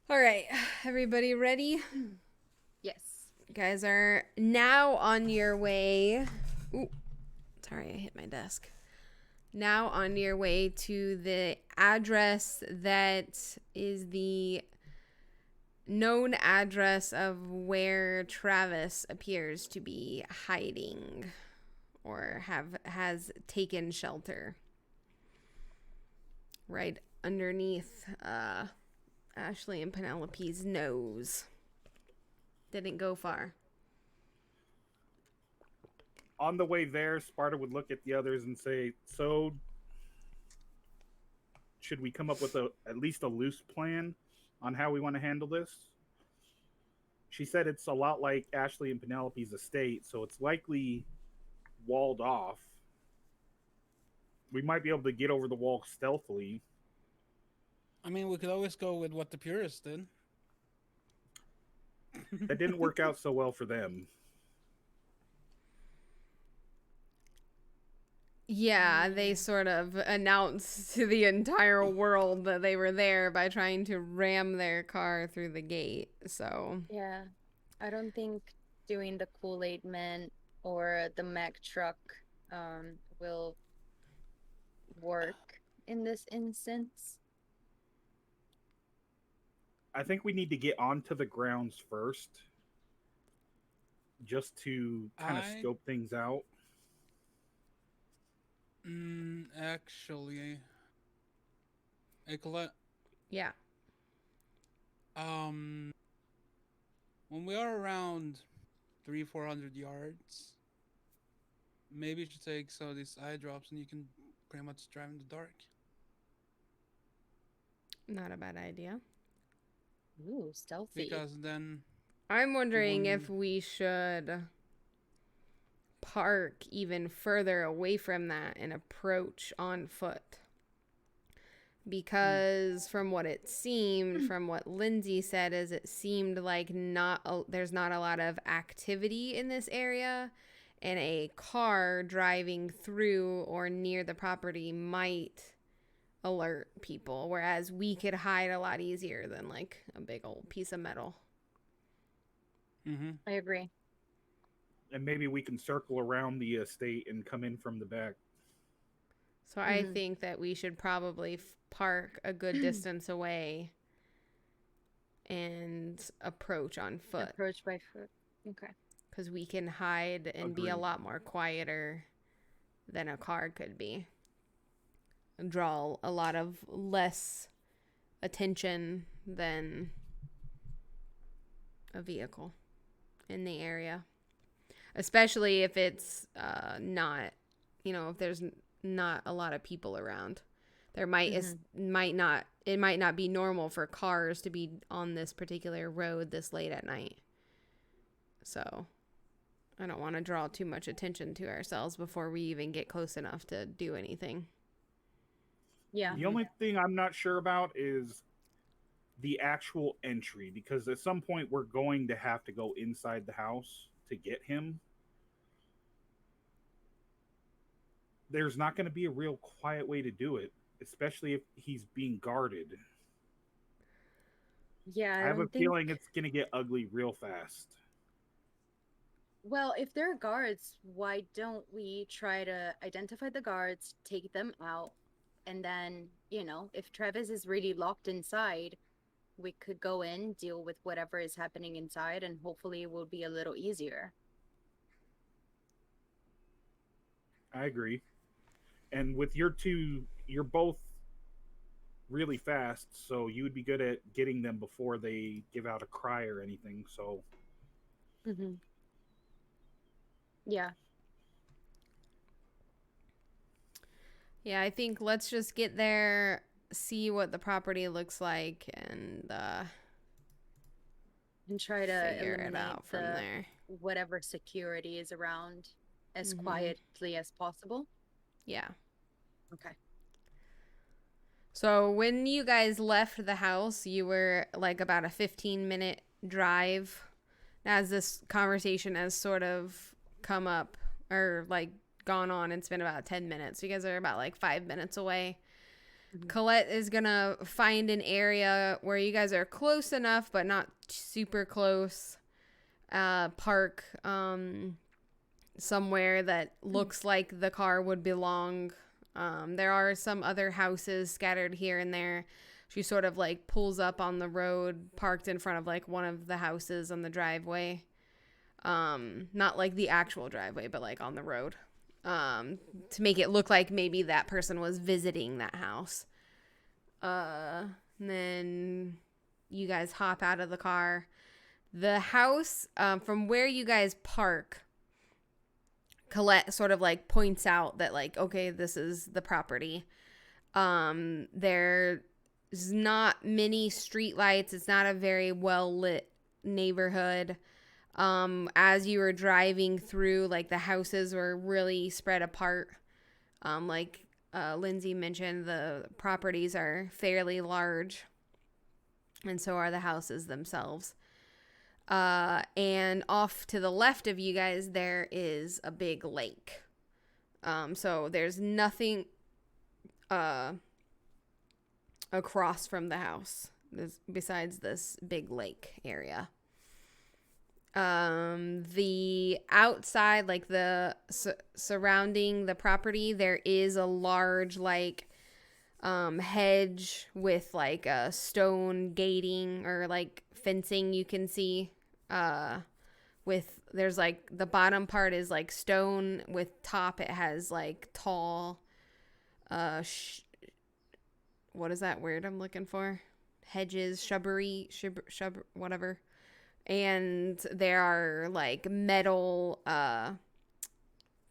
All right, everybody ready? Yes. You guys are now on your way. Ooh, sorry, I hit my desk. Now on your way to the address that is the known address of where Travis appears to be hiding or has taken shelter. Right underneath Ashley and Penelope's nose. Didn't go far. On the way there, Sparta would look at the others and say, "So, should we come up with at least a loose plan on how we want to handle this?" She said it's a lot like Ashley and Penelope's estate, so it's likely walled off. We might be able to get over the wall stealthily. I mean, we could always go with what the purists did. That didn't work out so well for them. Yeah, they sort of announced to the entire world that they were there by trying to ram their car through the gate. So, Yeah. I don't think doing the Kool-Aid Man or the Mac truck will work in this instance. I think we need to get onto the grounds first just to kind of I scope things out. actually, Nicola, yeah. um, when we are around 300-400 yards, maybe you should take some of these eye drops and you can pretty much drive in the dark. Not a bad idea. Ooh, stealthy. Because then I'm you wondering if wouldn't. we should park even further away from that and approach on foot. Mm, Because from what it seemed, from what Lindsey said, is it seemed like there's not a lot of activity in this area, and a car driving through or near the property might alert people, whereas we could hide a lot easier than like a big old piece of metal. mm-hmm. I agree. And maybe we can circle around the estate and come in from the back. So I Mm-hmm. think that we should probably park a good distance away and approach on foot, Approach by foot. Okay. because we can hide and be a Agreed. lot more quieter than a car could be. And draw a lot of less attention than a vehicle in the area. Especially if it's not, if there's not a lot of people around. There might not it might not be normal for cars to be on this particular road this late at night. So I don't want to draw too much attention to ourselves before we even get close enough to do anything. Yeah. The Mm-hmm. only thing I'm not sure about is the actual entry, because at some point we're going to have to go inside the house to get him. There's not going to be a real quiet way to do it, especially if he's being guarded. Yeah, I I have a don't think. feeling it's going to get ugly real fast. Well, if there are guards, why don't we try to identify the guards, take them out, and then, if Travis is really locked inside, we could go in, deal with whatever is happening inside, and hopefully it will be a little easier. I agree. And with your two, you're both really fast, so you would be good at getting them before they give out a cry or anything. So Mm-hmm. Yeah. Yeah, I think let's just get there, see what the property looks like, and And try to figure it eliminate out from the there. whatever security is around as Mm-hmm. quietly as possible. Yeah. Okay. So when you guys left the house, you were like about a 15-minute drive. As this conversation has sort of come up or like gone on, it's been about 10 minutes. So you guys are about like 5 minutes away. Colette is gonna find an area where you guys are close enough, but not super close. Park somewhere that looks like the car would belong. There are some other houses scattered here and there. She sort of like pulls up on the road, parked in front of like one of the houses on the driveway. Not like the actual driveway, but like on the road. To make it look like maybe that person was visiting that house. And then you guys hop out of the car. The house, from where you guys park, Colette sort of like points out that like, okay, this is the property. There's not many street lights. It's not a very well lit neighborhood. As you were driving through, like the houses were really spread apart. Like Lindsey mentioned, the properties are fairly large, and so are the houses themselves. And off to the left of you guys, there is a big lake. So there's nothing across from the house besides this big lake area. The outside, like the surrounding the property, there is a large like hedge with like a stone gating or like fencing you can see. With there's like the bottom part is like stone, with top it has like tall what is that word I'm looking for? Hedges, shrubbery, whatever. And there are like metal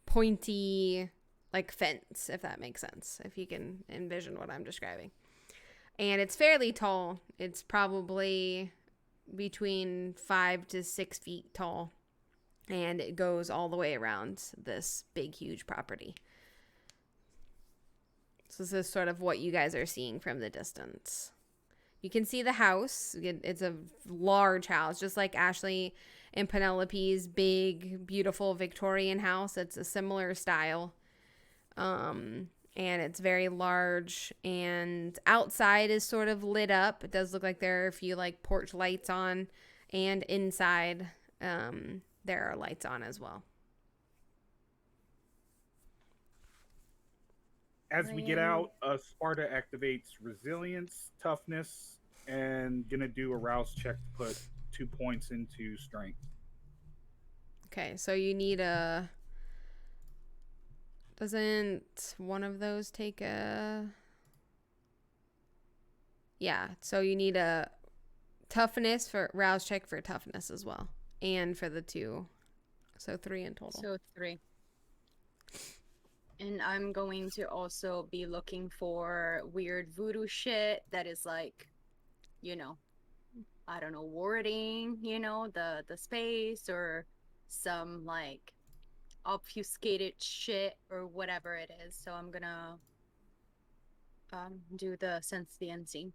pointy like fence, if that makes sense, if you can envision what I'm describing. And it's fairly tall. It's probably between 5 to 6 feet tall, and it goes all the way around this big huge property. So this is sort of what you guys are seeing from the distance. You can see the house. It's a large house, just like Ashley and Penelope's big, beautiful Victorian house. It's a similar style. And it's very large, and outside is sort of lit up. It does look like there are a few like porch lights on, and inside there are lights on as well. As we get out, Sparta activates resilience, toughness, and gonna do a rouse check to put 2 points into strength. Okay, so you need a... Doesn't one of those take a... Yeah, so you need a toughness for rouse check for toughness as well. And for the 2. So 3 in total. So 3. And I'm going to also be looking for weird voodoo shit that is like, you know, I don't know, warding, you know, the space, or some like obfuscated shit or whatever it is. So I'm gonna do the sense the unseen.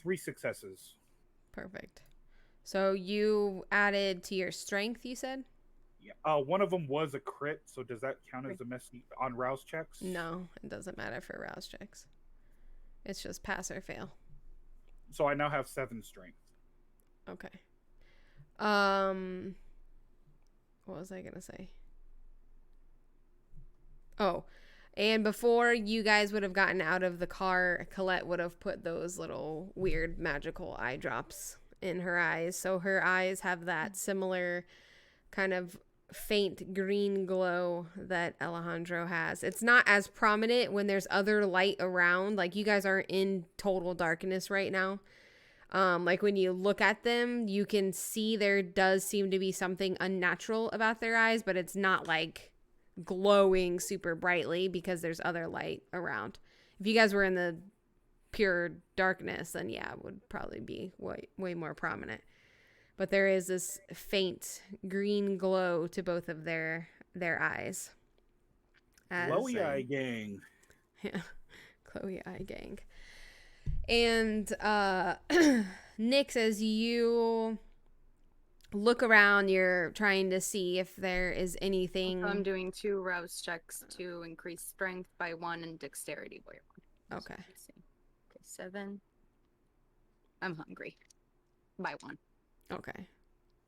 Three successes. Perfect. So you added to your strength, you said? Yeah. One of them was a crit, so does that count as a mess on rouse checks? No, it doesn't matter for rouse checks. It's just pass or fail. So I now have 7 strength. Okay. What was I gonna say? Oh, and before you guys would have gotten out of the car, Colette would have put those little weird magical eye drops in her eyes. So her eyes have that similar kind of faint green glow that Alejandro has. It's not as prominent when there's other light around. Like, you guys aren't in total darkness right now. Like, when you look at them, you can see there does seem to be something unnatural about their eyes, but it's not like glowing super brightly because there's other light around. If you guys were in the pure darkness, then yeah, it would probably be way more prominent. But there is this faint green glow to both of their eyes. Chloe Eye Gang. Yeah, Chloe Eye Gang. And Nix, as you look around. You're trying to see if there is anything. So I'm doing 2 rouse checks to increase strength by 1 and dexterity by 1. Okay. Let's see. Okay, 7. I'm hungry by 1. Okay.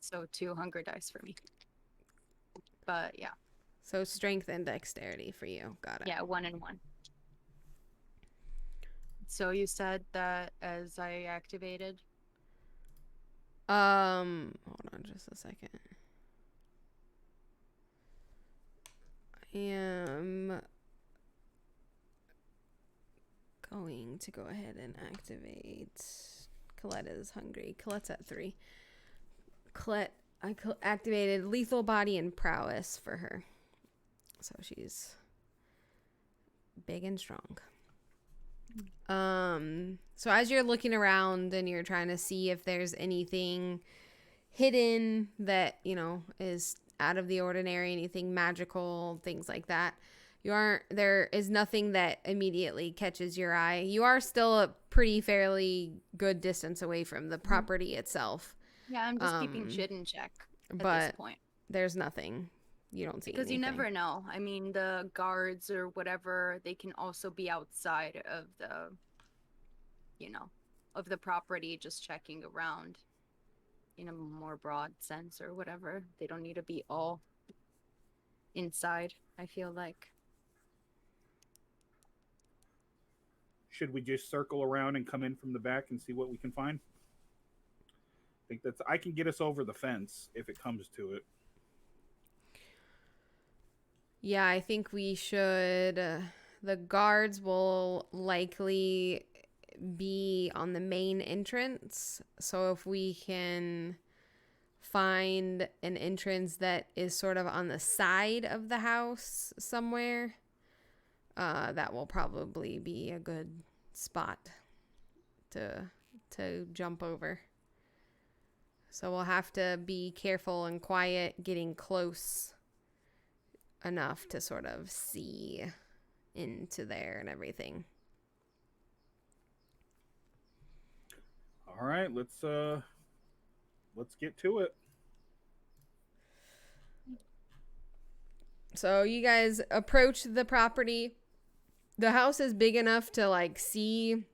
So 2 hunger dice for me. But yeah. So strength and dexterity for you. Got it. Yeah, 1 and 1. So you said that as I activated. Hold on just a second. I am going to go ahead and activate. Colette is hungry. Colette's at 3. Colette, I activated lethal body and prowess for her. So she's big and strong. So as you're looking around and you're trying to see if there's anything hidden that, you know, is out of the ordinary, anything magical, things like that, there is nothing that immediately catches your eye. You are still a pretty fairly good distance away from the property itself. Yeah, I'm just keeping shit in check at but this point. There's nothing. You don't see Because anything. you never know. I mean, the guards or whatever, they can also be outside of the, you know, of the property, just checking around in a more broad sense or whatever. They don't need to be all inside, I feel like. Should we just circle around and come in from the back and see what we can find? I can get us over the fence if it comes to it. Yeah, I think we should. The guards will likely be on the main entrance. So if we can find an entrance that is sort of on the side of the house somewhere, that will probably be a good spot to jump over. So we'll have to be careful and quiet getting close enough to sort of see into there and everything. All right, let's get to it. So you guys approach the property. The house is big enough to like see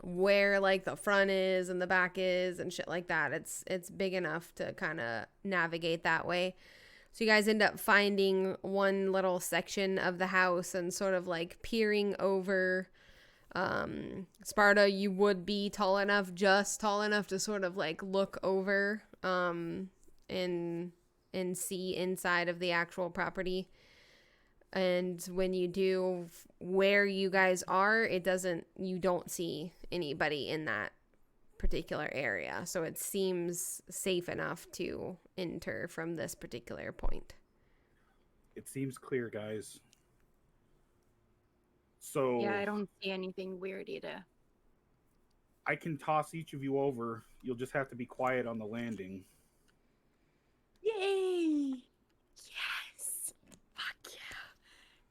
where like the front is and the back is and shit like that. It's big enough to kind of navigate that way. So you guys end up finding one little section of the house and sort of like peering over. Sparta, you would be just tall enough to sort of like look over and see inside of the actual property. And when you do, where you guys are, you don't see anybody in that particular area. So it seems safe enough to enter from this particular point. It seems clear, guys. So Yeah, I don't see anything weird either. I can toss each of you over. You'll just have to be quiet on the landing. Yay! Yes! Fuck yeah!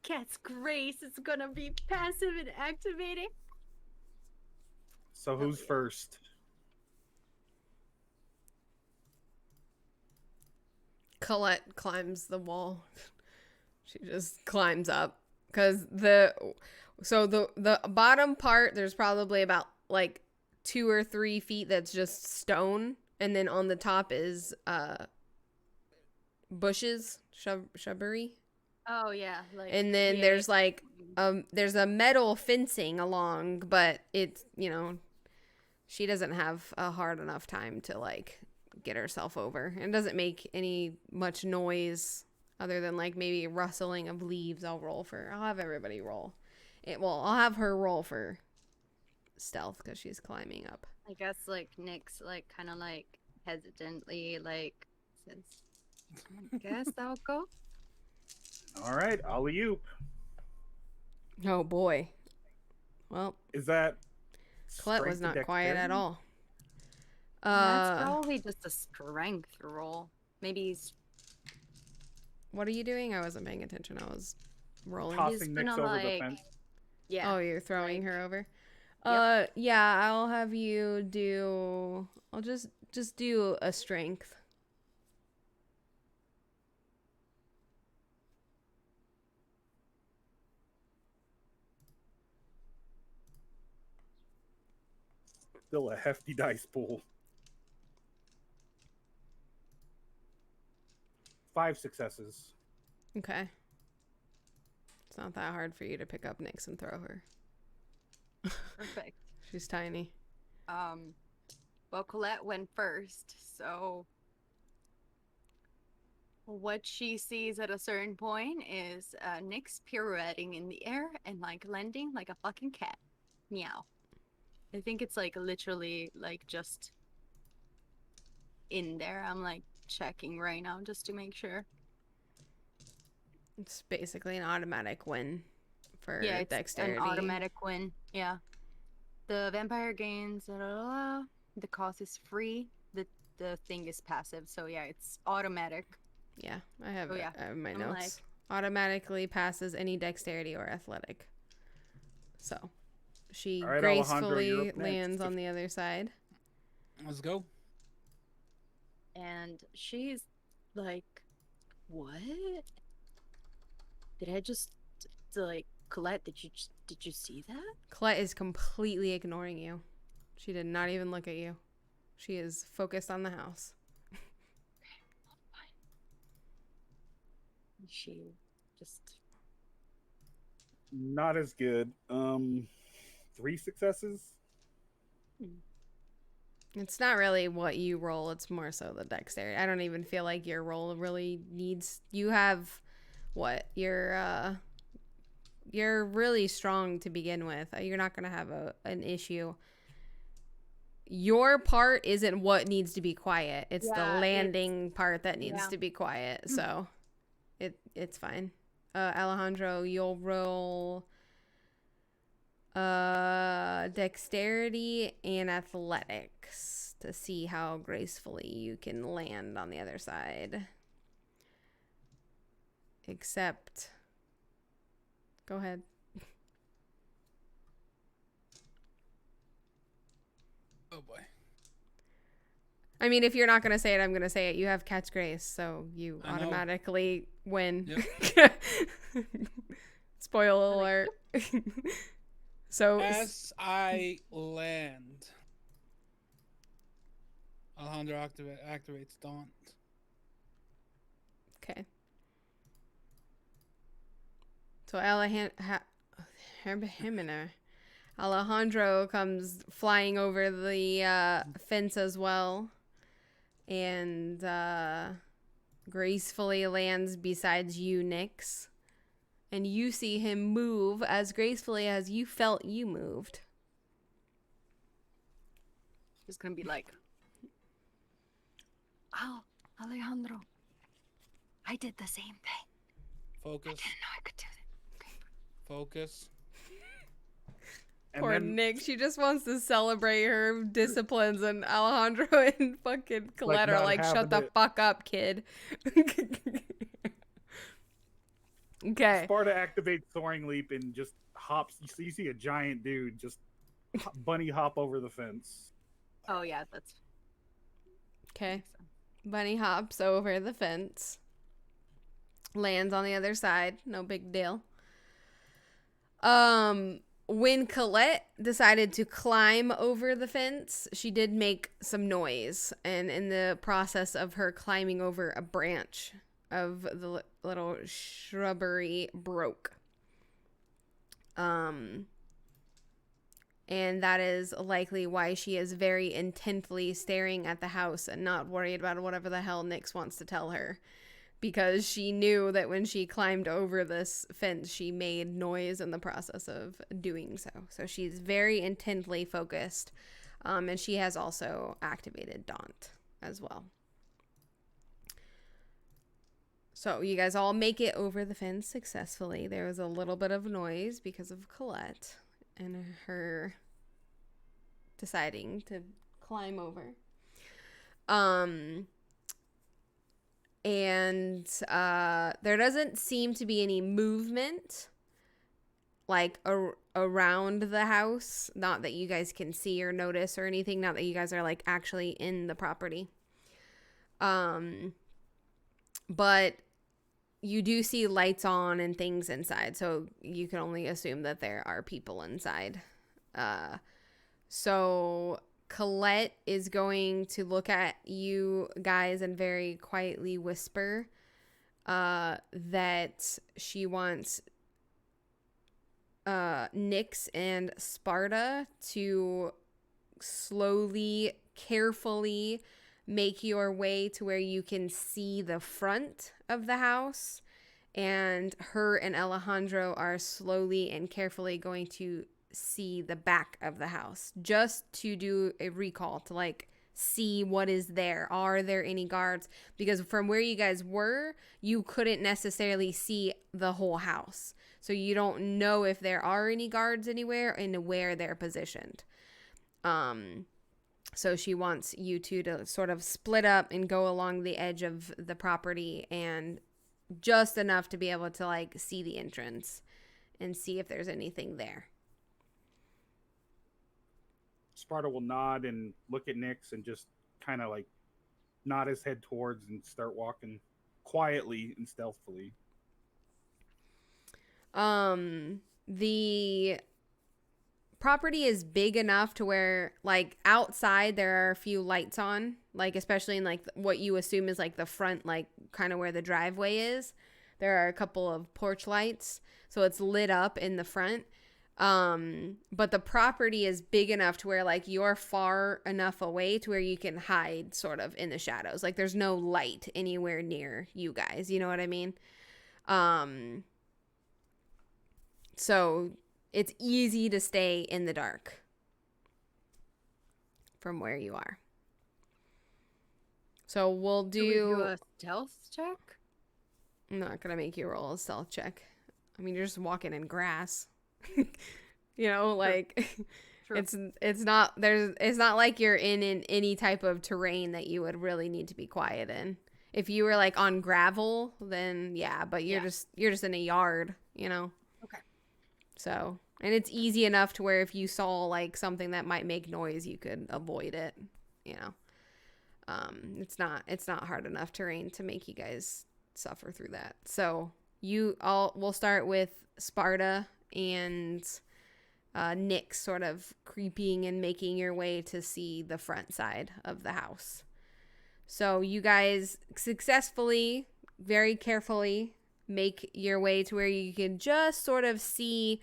Cat's Grace is gonna be passive and activating. So who's first? Colette climbs the wall. She just climbs up because the bottom part, there's probably about like 2 or 3 feet that's just stone, and then on the top is bushes, shrubbery. Oh yeah, like, and then there's like there's a metal fencing along, but it's, you know, she doesn't have a hard enough time to like get herself over. It doesn't make any much noise other than like maybe rustling of leaves. I'll have everybody roll it. Well, I'll have her roll for stealth because she's climbing up. I guess like Nick's like kind of like hesitantly like says, I guess I'll go. All right, alley-oop. Oh boy. Well, Is that Colette was not quiet at all. That's probably just a strength roll. Maybe he's What are you doing? I wasn't paying attention. I was rolling. Tossing Nyx gonna, over the like- fence? yeah. Oh, you're throwing like- her over? Yep. Yeah, I'll have you do... I'll just do a strength. Still a hefty dice pool. 5 successes. Okay. It's not that hard for you to pick up Nyx and throw her. Perfect. She's tiny. Well, Colette went first, so what she sees at a certain point is Nyx pirouetting in the air and like landing like a fucking cat. Meow. I think it's like literally like just in there. I'm like checking right now just to make sure. It's basically an automatic win for Yeah, it's dexterity. an automatic win. Yeah. The vampire gains, the cost is free. The thing is passive. So yeah, it's automatic. Yeah, I have, Oh, yeah. I have my I'm notes. like- Automatically passes any dexterity or athletic. So she All right, Alejandro, you're gracefully up next. lands on the other side. Let's go. And she's like, what? Did I just like Colette? Did you see that? Colette is completely ignoring you. She did not even look at you. She is focused on the house. She just Not as good. 3 successes. It's not really what you roll. It's more so the dexterity. I don't even feel like your roll really needs. You have what? You're really strong to begin with. You're not gonna have an issue. Your part isn't what needs to be quiet. It's the Yeah, landing part that needs yeah. to be quiet. So it's fine. Alejandro, you'll roll dexterity and athletics to see how gracefully you can land on the other side. Except, go ahead. Oh boy. I mean, if you're not going to say it, I'm going to say it. You have catch grace, so you I know. automatically win. Yep. Spoiler alert. So As I land, Alejandro activates Daunt. okay. So Alejandro comes flying over the fence as well, and gracefully lands beside you, Nyx. And you see him move as gracefully as you felt you moved. just gonna be like, oh, Alejandro, I did the same thing. Focus. I didn't know I could do that. Okay. Focus. And Poor then, Nick, she just wants to celebrate her disciplines, and Alejandro and fucking Colette are not like, shut the having it. fuck up, kid. Okay. Sparta activates Soaring Leap and just hops. You see a giant dude just bunny hop over the fence. Oh yeah, that's Okay. Bunny hops over the fence. Lands on the other side. No big deal. When Colette decided to climb over the fence, she did make some noise. And in the process of her climbing over, a branch of the little shrubbery broke. And that is likely why she is very intently staring at the house and not worried about whatever the hell Nyx wants to tell her. Because she knew that when she climbed over this fence, she made noise in the process of doing so. So she's very intently focused. And she has also activated Daunt as well. So you guys all make it over the fence successfully. There was a little bit of noise because of Colette and her deciding to climb over. And there doesn't seem to be any movement like around the house. Not that you guys can see or notice or anything. Not that you guys are like actually in the property. But you do see lights on and things inside. So you can only assume that there are people inside. So Colette is going to look at you guys and very quietly whisper that she wants Nyx and Sparta to slowly, carefully make your way to where you can see the front of the house. And her and Alejandro are slowly and carefully going to see the back of the house just to do a recall to like see what is there. Are there any guards? Because from where you guys were, you couldn't necessarily see the whole house. So you don't know if there are any guards anywhere and where they're positioned. So she wants you two to sort of split up and go along the edge of the property and just enough to be able to like see the entrance and see if there's anything there. Sparta will nod and look at Nyx and just kind of like nod his head towards and start walking quietly and stealthily. The property is big enough to where like outside there are a few lights on, like especially in like what you assume is like the front, like kind of where the driveway is. There are a couple of porch lights, so it's lit up in the front. But the property is big enough to where like you're far enough away to where you can hide sort of in the shadows. Like there's no light anywhere near you guys. You know what I mean? So it's easy to stay in the dark from where you are. So we'll Do we do do a stealth check? I'm not going to make you roll a stealth check. I mean, you're just walking in grass. You know, like True. it's not like you're in any type of terrain that you would really need to be quiet in. If you were like on gravel, then yeah, but you're just in a yard, you know. Okay. So, and it's easy enough to where if you saw like something that might make noise, you could avoid it, you know. It's not hard enough terrain to make you guys suffer through that. So, we'll start with Sparta and Nyx sort of creeping and making your way to see the front side of the house. So you guys successfully, very carefully make your way to where you can just sort of see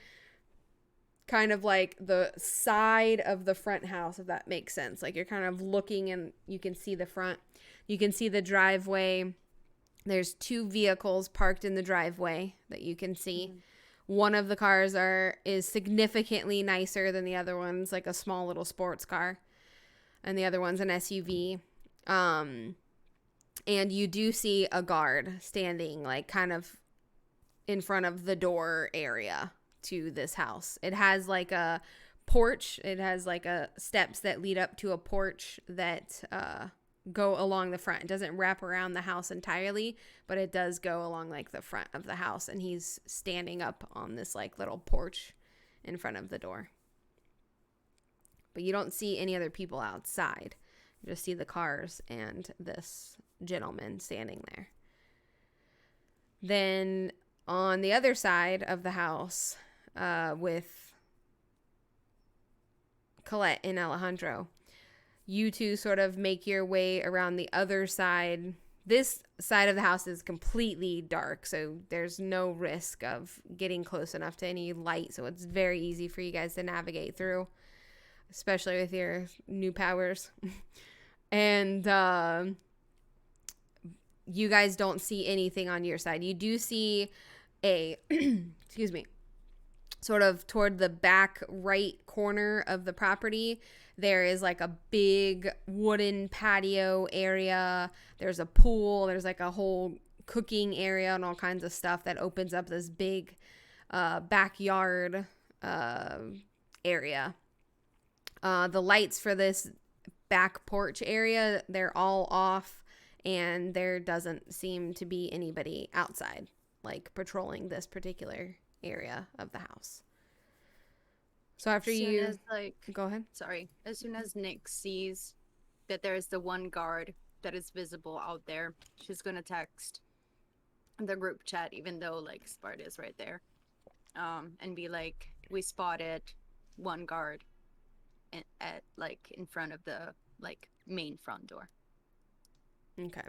kind of like the side of the front house, if that makes sense. Like you're kind of looking and you can see the front. You can see the driveway. There's 2 vehicles parked in the driveway that you can see. Mm-hmm. One of the cars is significantly nicer than the other one's, like a small little sports car. And the other one's an SUV. And you do see a guard standing like kind of in front of the door area to this house. It has like a porch. It has like a steps that lead up to a porch that go along the front. It doesn't wrap around the house entirely, but it does go along like the front of the house, and he's standing up on this like little porch in front of the door. But you don't see any other people outside. You just see the cars and this gentleman standing there. Then on the other side of the house, with Colette and Alejandro, you two sort of make your way around the other side. This side of the house is completely dark, so there's no risk of getting close enough to any light, so it's very easy for you guys to navigate through, especially with your new powers. And you guys don't see anything on your side. You do see a excuse me, sort of toward the back right corner of the property, there is like a big wooden patio area. There's a pool. There's like a whole cooking area and all kinds of stuff that opens up this big backyard area. The lights for this back porch area, they're all off, and there doesn't seem to be anybody outside, like patrolling this particular area of the house. So after you go ahead. Sorry. As soon as Nyx sees that there's the one guard that is visible out there, she's gonna text the group chat, even though like Sparta is right there, and be like, "We spotted one guard." at like in front of the like main front door. Okay.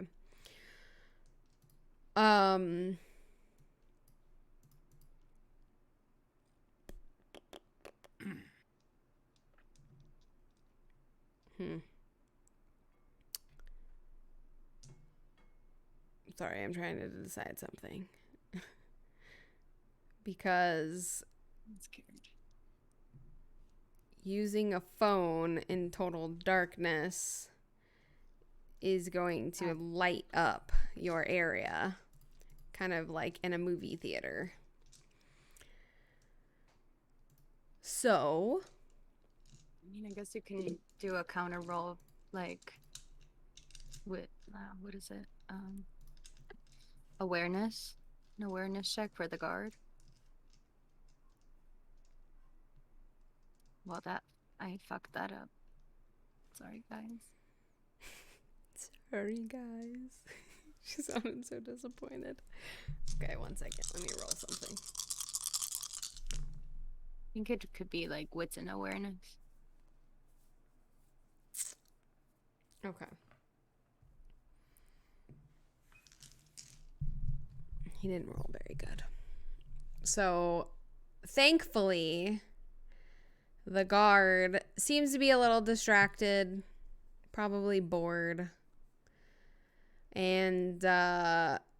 Sorry, I'm trying to decide something. Because I'm scared. using a phone in total darkness is going to light up your area, kind of like in a movie theater. So, I mean, I guess you can do a counter roll, like with what is it? Awareness, an awareness check for the guard. Well, I fucked that up. Sorry, guys. sorry, guys. She sounded so disappointed. Okay, 1 second. Let me roll something. I think it could be like wits and awareness. Okay. He didn't roll very good. So, thankfully, the guard seems to be a little distracted, probably bored. And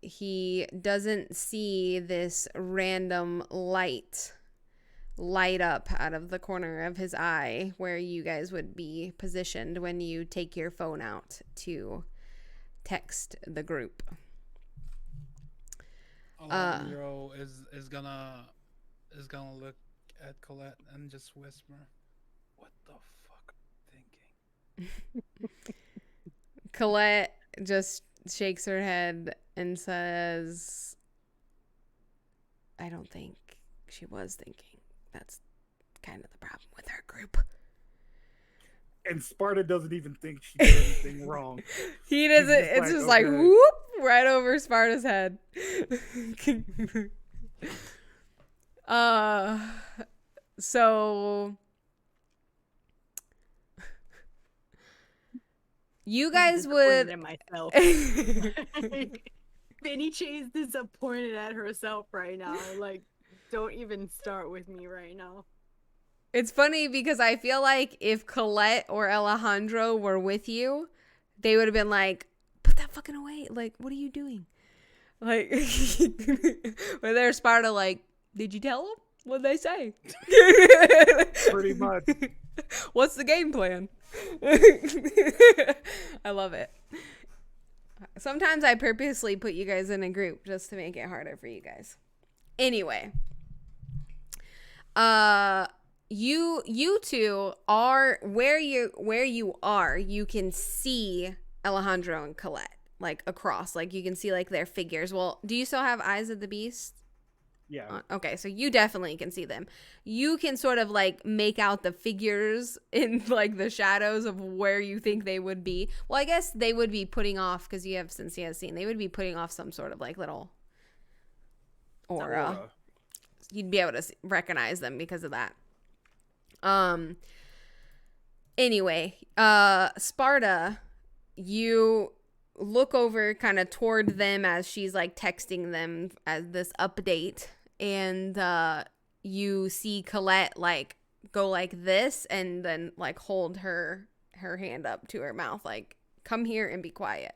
he doesn't see this random light up out of the corner of his eye where you guys would be positioned when you take your phone out to text the group. Alejandro is gonna look at Colette and just whisper, "What the fuck are you thinking?" Colette just shakes her head and says, I don't think she was thinking. That's kind of the problem with our group. And Sparta doesn't even think she did anything wrong. He doesn't. He's just It's like, just like, okay. whoop, right over Sparta's head. So you guys would. In myself. Benny Chase is disappointed at herself right now. Like, don't even start with me right now. It's funny because I feel like if Colette or Alejandro were with you, they would have been like, put that fucking away. Like, what are you doing? Like, where there's Sparta, like, did you tell them? What'd they say? Pretty much. What's the game plan? I love it. Sometimes I purposely put you guys in a group just to make it harder for you guys. Anyway. You two are where you are. You can see Alejandro and Colette like across, like you can see like their figures. Well, do you still have Eyes of the Beast? Yeah. Okay, so you definitely can see them. You can sort of like make out the figures in like the shadows of where you think they would be. Well, I guess they would be putting off, because you have Cynthia seen, they would be putting off some sort of like little aura. You'd be able to recognize them because of that. Anyway, Sparta, you look over kind of toward them as she's like texting them as this update, and you see Colette like go like this and then like hold her hand up to her mouth, like, come here and be quiet.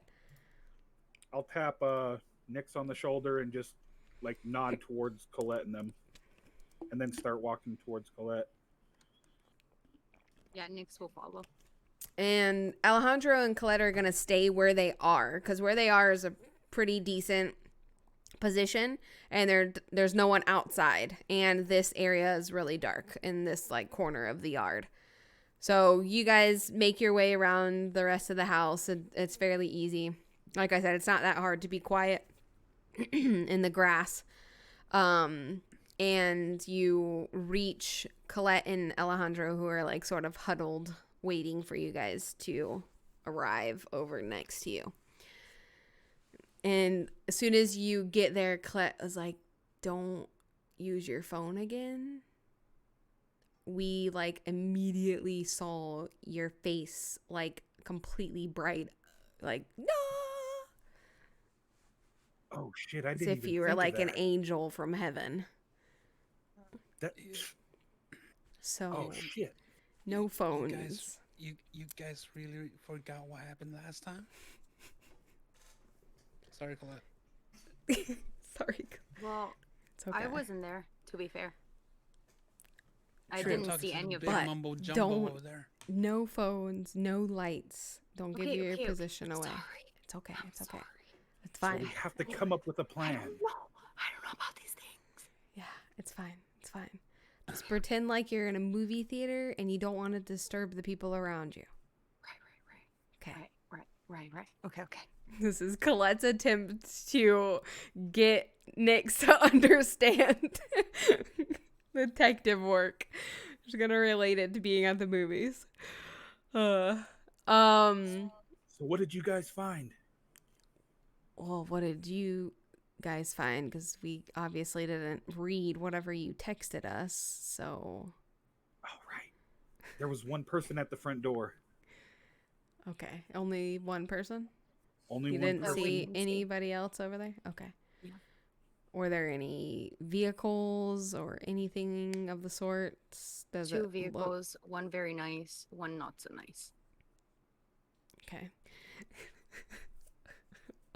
I'll tap Nyx on the shoulder and just like nod towards Colette and them, and then start walking towards Colette. Yeah, Nyx will follow. And Alejandro and Colette are going to stay where they are, because where they are is a pretty decent position, and there's no one outside, and this area is really dark in this like corner of the yard. So you guys make your way around the rest of the house, and it's fairly easy. Like I said, it's not that hard to be quiet in the grass. And you reach Colette and Alejandro, who are like sort of huddled, waiting for you guys to arrive over next to you. And as soon as you get there, Colette is like, don't use your phone again. we like immediately saw your face like completely bright, like no, Oh shit! I as didn't if even you were think of like an that. angel from heaven. That. So Oh shit! no You phones. guys, you guys really forgot what happened last time? Sorry, Colette. Sorry. Well, It's okay. I wasn't there, to be fair. I True. didn't Talking see to the any of big that. But mumbo jumbo don't- over there. No phones, no lights. Don't give your Okay, position away. Sorry. It's okay. I'm It's okay. sorry. It's So fine. we have to come up with a I plan. don't know about these things. Yeah, it's fine. It's fine. Just pretend like you're in a movie theater and you don't want to disturb the people around you. Right. Okay. Right. Okay. This is Colette's attempt to get Nyx to understand detective work. She's gonna relate it to being at the movies. Uh, um. So what did you guys find? Well, what did you guys find? Because we obviously didn't read whatever you texted us. So. All right. There was one person at the front door. Okay, only one person. Only You one didn't person. see didn't see. anybody else over there? Okay. Yeah. Were there any vehicles or anything of the sort? Does it Two look- vehicles, one very nice, one not so nice. Okay.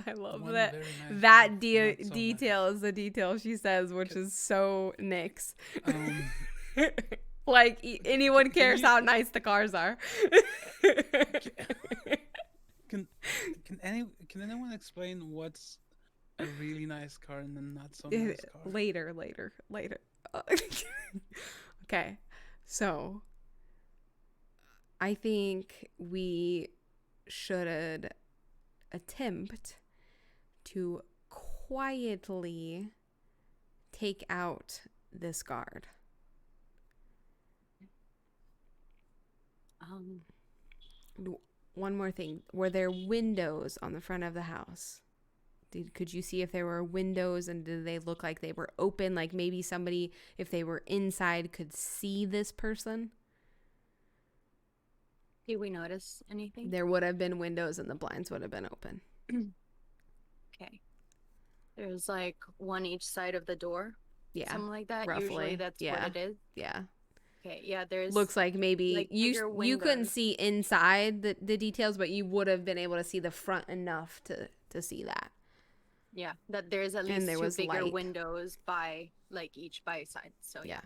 I love One that. very nice, That one not so detail is the detail she says, which is so Nyx. nice. Like anyone can cares you- how nice the cars are. Can anyone explain what's a really nice car and a not so nice car? Later. Okay, so I think we should attempt to quietly take out this guard. One more thing. Were there windows on the front of the house? Could you see if there were windows, and did they look like they were open? Like maybe somebody, if they were inside, could see this person? Did we notice anything? There would have been windows and the blinds would have been open. Okay. There's like one each side of the door. Yeah. Something like that. roughly, Usually that's yeah. what it is. Yeah. Okay, yeah, there's Looks like maybe like, you bigger couldn't windows. see inside the details, but you would have been able to see the front enough to see that. yeah, that there's at And least there two was bigger light. windows by like each by side. So Yeah.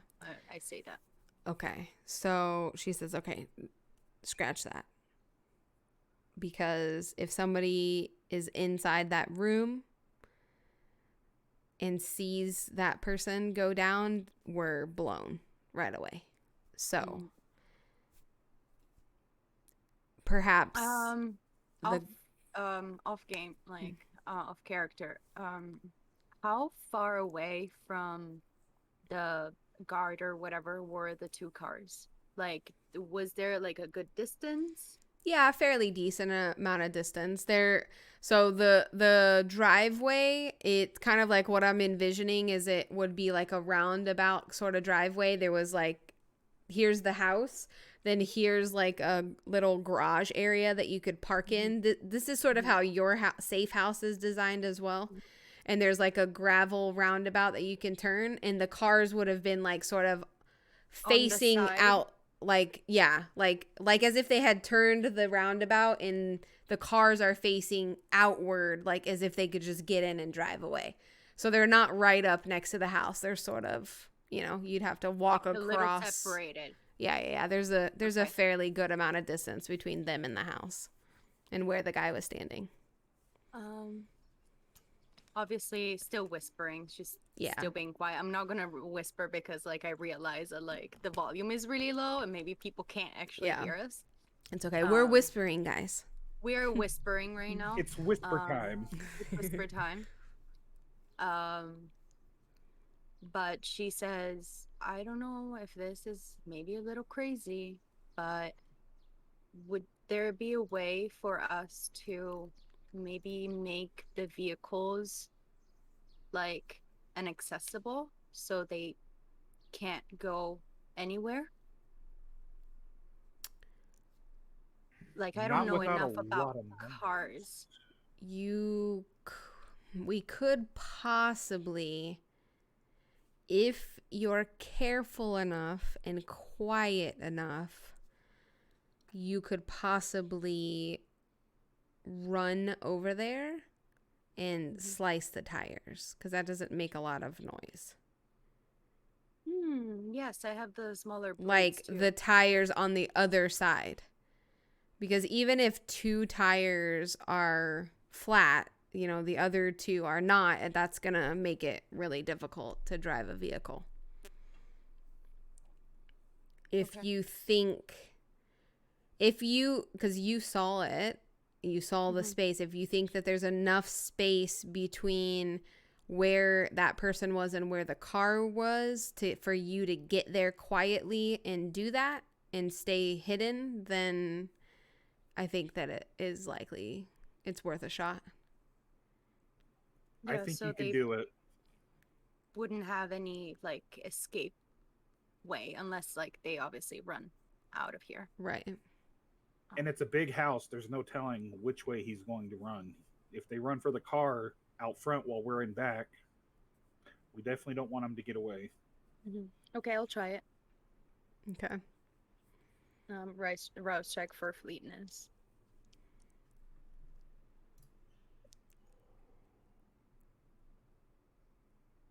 I say that. Okay. So she says, okay, scratch that. Because if somebody is inside that room and sees that person go down, we're blown right away. So perhaps Off off game, like off character. How far away from the guard or whatever were the two cars? Like, was there like a good distance? yeah, fairly decent amount of distance there. So the driveway, it's kind of like what I'm envisioning is it would be like a roundabout sort of driveway. There was like, here's the house, then here's like a little garage area that you could park in. This is sort of how your safe house is designed as well. And there's like a gravel roundabout that you can turn, and the cars would have been like sort of facing side? out, like like as if they had turned the roundabout and the cars are facing outward, like as if they could just get in and drive away. So they're not right up next to the house. They're sort of, you'd have to walk A little across. separated. Yeah. There's a Okay. fairly good amount of distance between them and the house and where the guy was standing. Obviously still whispering. She's Yeah. still being quiet. I'm not gonna whisper because like I realize that like the volume is really low and maybe people can't actually Yeah. hear us. It's okay. We're Um, whispering, guys. We're whispering right now. It's whisper time. It's whisper time. But she says, I don't know if this is maybe a little crazy, but would there be a way for us to maybe make the vehicles like inaccessible so they can't go anywhere? Like, I don't Not know without a enough about lot of money. cars. We could possibly, if you're careful enough and quiet enough, you could possibly run over there and slice the tires, because that doesn't make a lot of noise. Yes, I have the smaller blades Like too. the tires on the other side. Because even if 2 tires are flat, you know, the other 2 are not, and that's going to make it really difficult to drive a vehicle. If Okay. you think, because you saw it, you saw the space, if you think that there's enough space between where that person was and where the car was for you to get there quietly and do that and stay hidden, then I think that it is likely it's worth a shot. I Yeah, think so you can they do it. wouldn't have any like escape way unless like they obviously run out of here. Right. And it's a big house. There's no telling which way he's going to run. If they run for the car out front while we're in back, we definitely don't want them to get away. Okay, I'll try it. Okay. Rouse check for fleetness.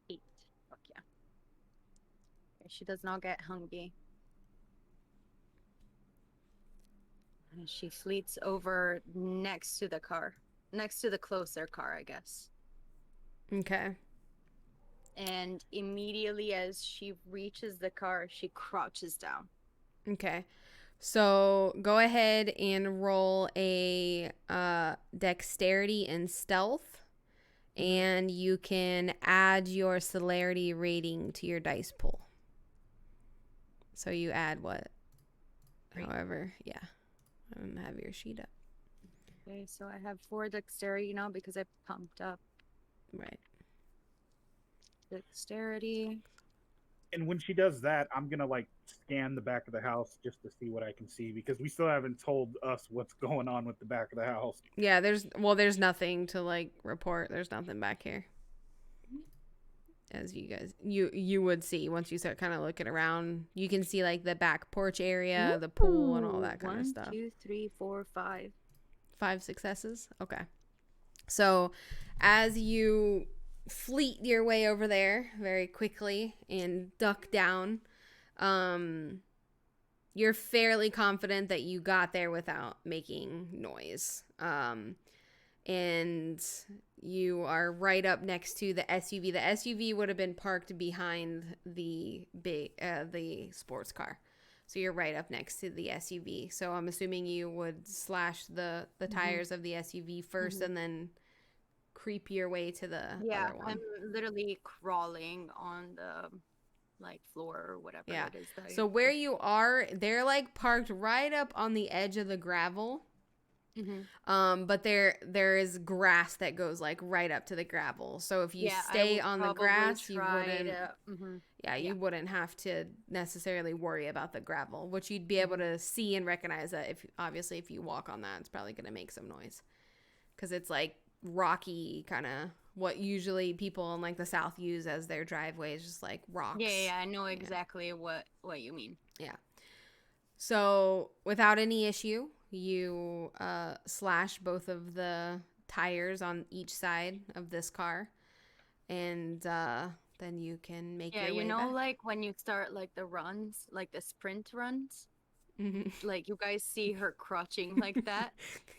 8. Fuck yeah. Okay, she does not get hungry. And she fleets over next to the car. Next to the closer car, I guess. Okay. And immediately as she reaches the car, she crouches down. Okay. So go ahead and roll a dexterity and stealth, and you can add your celerity rating to your dice pool. So you add what? 3. However, yeah. I don't have your sheet up. Okay, so I have 4 dexterity now because I pumped up Right. dexterity. And when she does that, I'm gonna like scan the back of the house just to see what I can see, because we still haven't told us what's going on with the back of the house. Yeah, there's nothing to like report. There's nothing back here. As you guys you would see once you start kind of looking around, you can see like the back porch area, the pool, and all that kind of stuff. 1, 2, 3, 4, 5. 5 successes. Okay. So as you fleet your way over there very quickly and duck down, you're fairly confident that you got there without making noise. And you are right up next to the SUV. The SUV would have been parked behind the sports car. So you're right up next to the SUV. So I'm assuming you would slash the tires of the SUV first and then creep your way to the other one. I'm literally crawling on the like floor or whatever it is. So where you are, they're like parked right up on the edge of the gravel. But there is grass that goes like right up to the gravel. So if you stay on the grass, you wouldn't. You wouldn't have to necessarily worry about the gravel, which you'd be able to see and recognize that if you walk on that, it's probably gonna make some noise because it's like rocky, kind of what usually people in like the South use as their driveways, just like rocks. Yeah, I know exactly what you mean. Yeah. So without any issue, you slash both of the tires on each side of this car, and then you can make your way back. Like when you start like the runs, like the sprint runs, like you guys see her crouching like that,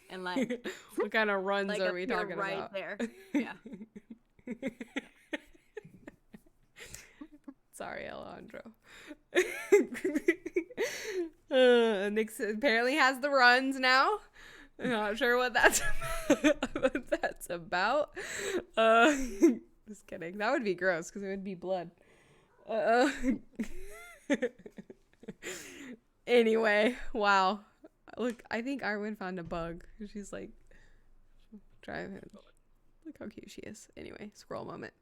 and like what kind of runs like are we talking right about? There, yeah. Sorry, Alejandro. Nick apparently has the runs now. I'm not sure what that's about. Just kidding. That would be gross because it would be blood. Anyway, wow. Look, I think Arwen found a bug. She's like driving. Look how cute she is. Anyway, scroll moment.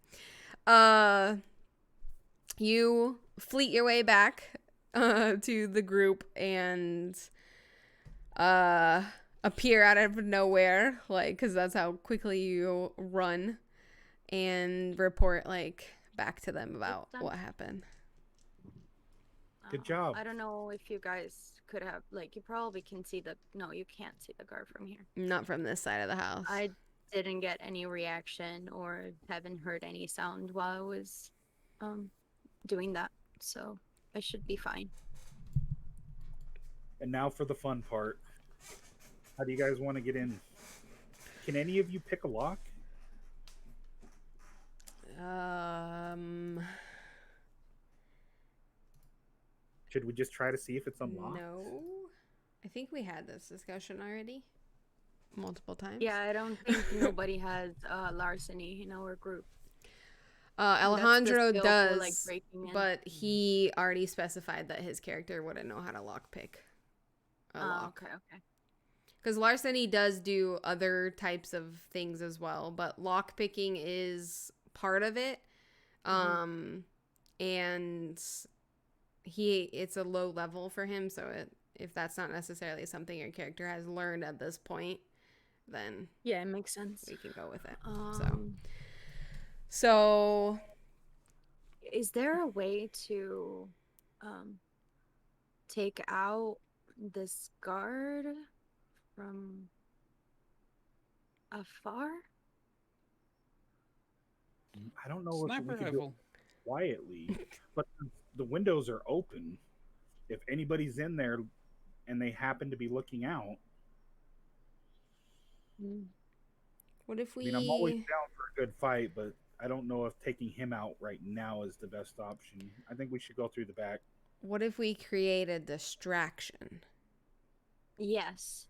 You fleet your way back to the group, and appear out of nowhere, like, because that's how quickly you run, and report, like, back to them about what happened. Good job. I don't know if you guys could have, like, you probably can see the, no, you can't see the guard from here. Not from this side of the house. I didn't get any reaction or haven't heard any sound while I was doing that, so I should be fine. And now for the fun part. How do you guys want to get in? Can any of you pick a lock? Should we just try to see if it's unlocked? No. I think we had this discussion already. Multiple times. Yeah, I don't think nobody has larceny in our group. Alejandro skill for, does, like, breaking in. but he already specified that his character wouldn't know how to lockpick a lock. Okay. Because larceny does do other types of things as well, but lockpicking is part of it. And it's a low level for him, so if that's not necessarily something your character has learned at this point, then yeah, it makes sense. we can go with it. So is there a way to take out this guard from afar? I don't know if Sniper we can do rifle. it quietly, but the windows are open. If anybody's in there and they happen to be looking out, what if we... I mean, I'm always down for a good fight, but I don't know if taking him out right now is the best option. I think we should go through the back. What if we create a distraction? Yes.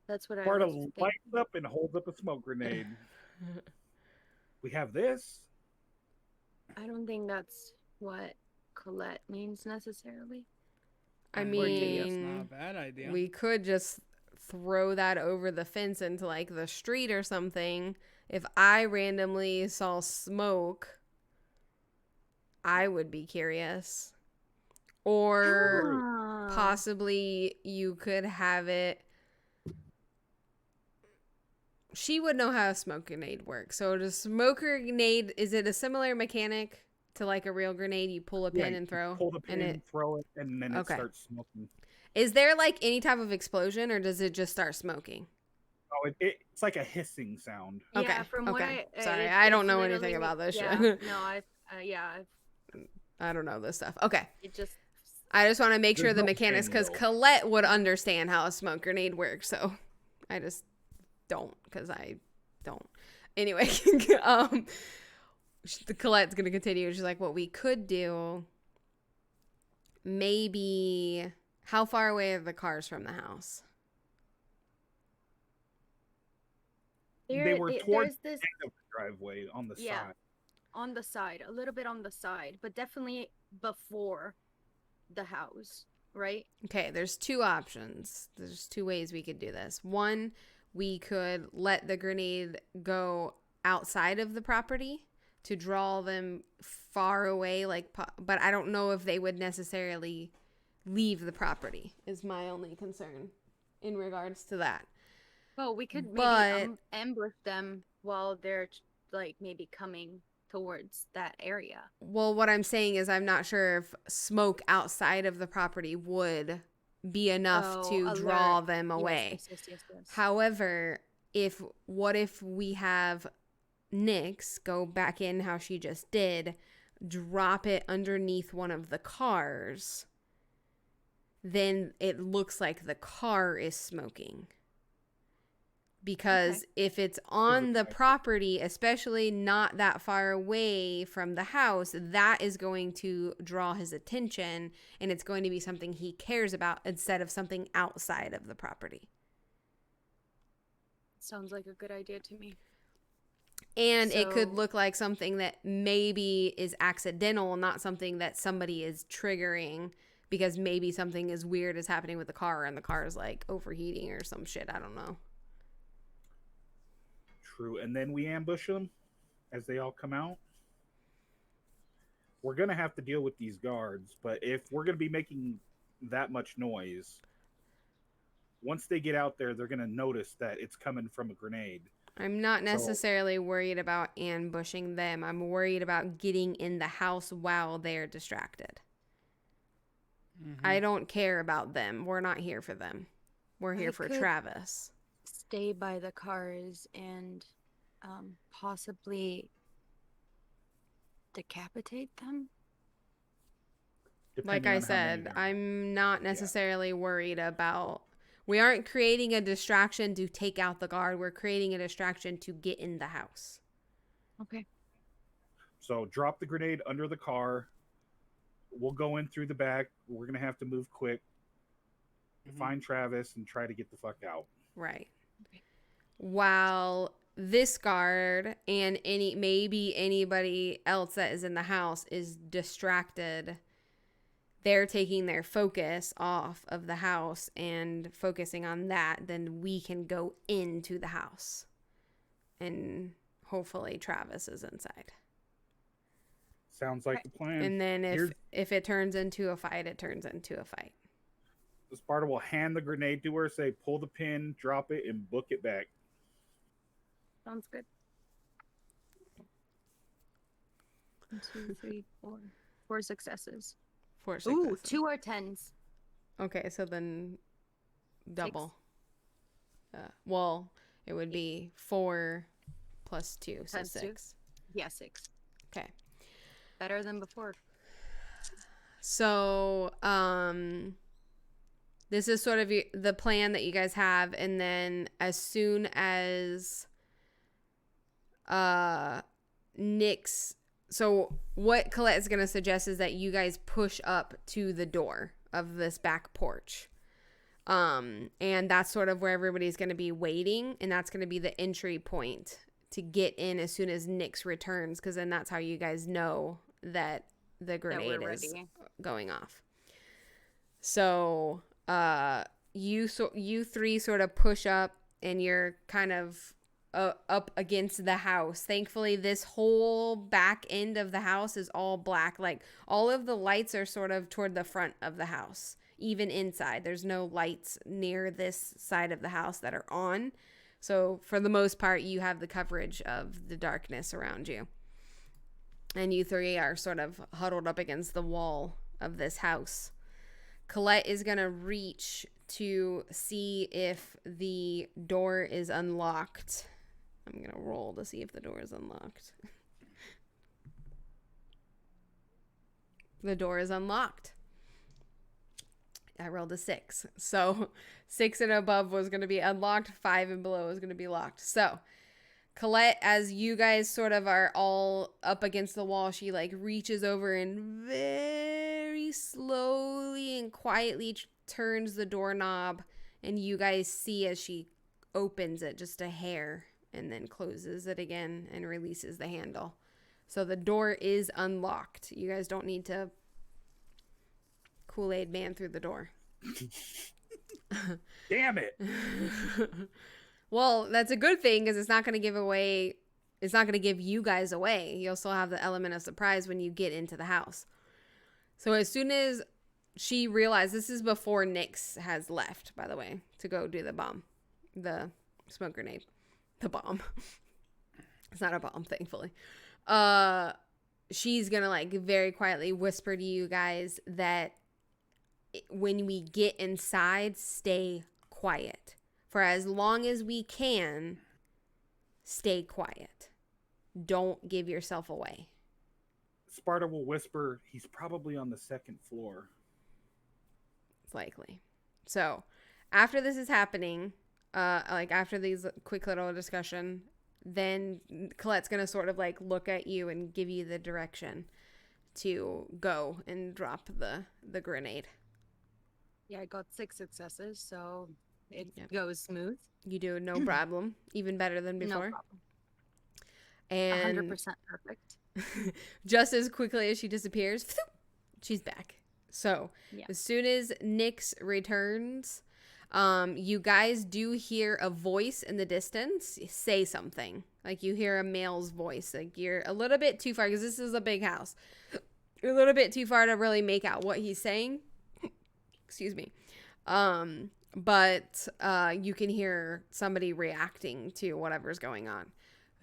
That's what Sparta I was thinking. lights up and holds up a smoke grenade. We have this. I don't think that's what Colette means necessarily. I That's mean, not a bad idea. we could just throw that over the fence into, like, the street or something. If I randomly saw smoke, I would be curious. Or possibly you could have it... She would know how a smoke grenade works. So does smoke grenade, is it a similar mechanic to, like, a real grenade? You pull a pin and throw? Pull the pin, and throw it, and then it starts smoking. Is there, like, any type of explosion, or does it just start smoking? Oh, it's like a hissing sound. Okay. Yeah, from what Sorry, I don't know anything about this yeah, shit. No, I don't know this stuff. Okay. it just... I just want to make sure There's the no mechanics, because manual. Colette would understand how a smoke grenade works, so I just don't, because I don't. Anyway, the Colette's going to continue. She's like, what we could do, maybe, how far away are the cars from the house? They were towards this, the end of the driveway on the side. on the side, a little bit on the side, but definitely before the house, right? Okay, there's two options. There's two ways we could do this. One, we could let the grenade go outside of the property to draw them far away, but I don't know if they would necessarily leave the property, is my only concern in regards to that. Well, we could maybe ambush them while they're, like, maybe coming towards that area. Well, what I'm saying is I'm not sure if smoke outside of the property would be enough to draw them away. Yes. However, what if we have Nyx go back in how she just did, drop it underneath one of the cars, then it looks like the car is smoking. Because if it's on the property, especially not that far away from the house, that is going to draw his attention, and it's going to be something he cares about instead of something outside of the property. Sounds like a good idea to me. And it could look like something that maybe is accidental, not something that somebody is triggering, because maybe something as weird is happening with the car and the car is, like, overheating or some shit. I don't know. True. And then we ambush them as they all come out. We're going to have to deal with these guards, but if we're going to be making that much noise, once they get out there, they're going to notice that it's coming from a grenade. I'm not necessarily worried about ambushing them. I'm worried about getting in the house while they're distracted. I don't care about them. We're not here for them. We're here for Travis. Stay by the cars and possibly decapitate them. Like I said, I'm not necessarily worried about... We aren't creating a distraction to take out the guard. We're creating a distraction to get in the house. Okay. So drop the grenade under the car. We'll go in through the back. We're going to have to move quick. Find Travis and try to get the fuck out. Right. While this guard and maybe anybody else that is in the house is distracted, they're taking their focus off of the house and focusing on that, then we can go into the house. And hopefully Travis is inside. Sounds like the plan. And then if it turns into a fight, it turns into a fight. Sparta will hand the grenade to her, say, pull the pin, drop it, and book it back. Sounds good. 1, 2, 3, 4. 4 successes. 4 successes. Ooh, 2 are 10s. Okay, so then double. Well, it would be 4 plus 2, so 6. Yeah, 6. Okay. Better than before. So, this is sort of the plan that you guys have, and then as soon as Nick's... So what Colette is going to suggest is that you guys push up to the door of this back porch. And that's sort of where everybody's going to be waiting, and that's going to be the entry point to get in as soon as Nick's returns, because then that's how you guys know that the grenade is going off. So you 3 sort of push up, and you're kind of up against the house. Thankfully, this whole back end of the house is all black. Like, all of the lights are sort of toward the front of the house, even inside. There's no lights near this side of the house that are on. So for the most part, you have the coverage of the darkness around you. And you 3 are sort of huddled up against the wall of this house. Colette is going to reach to see if the door is unlocked. I'm going to roll to see if the door is unlocked. The door is unlocked. I rolled a 6. So 6 and above was going to be unlocked. 5 and below was going to be locked. So Colette, as you guys sort of are all up against the wall, she like reaches over and very slowly and quietly turns the doorknob, and you guys see as she opens it just a hair and then closes it again and releases the handle. So the door is unlocked. You guys don't need to Kool-Aid man through the door. Damn it. Well, that's a good thing, because it's not going to give you guys away. You'll still have the element of surprise when you get into the house. So as soon as she realized, this is before Nyx has left, by the way, to go do the smoke grenade. The bomb. It's not a bomb, thankfully. She's going to like very quietly whisper to you guys that when we get inside, stay quiet. For as long as we can, stay quiet. Don't give yourself away. Sparta will whisper, he's probably on the 2nd floor. It's likely. So, after this is happening, after these quick little discussion, then Colette's going to sort of like look at you and give you the direction to go and drop the grenade. Yeah, I got 6 successes, so it goes smooth. You do, no problem. Even better than before. No problem. And 100% perfect. Just as quickly as she disappears, she's back. So as soon as Nyx returns, you guys do hear a voice in the distance say something. Like you hear a male's voice. Like you're a little bit too far, because this is a big house. You're a little bit too far to really make out what he's saying. Excuse me. but you can hear somebody reacting to whatever's going on.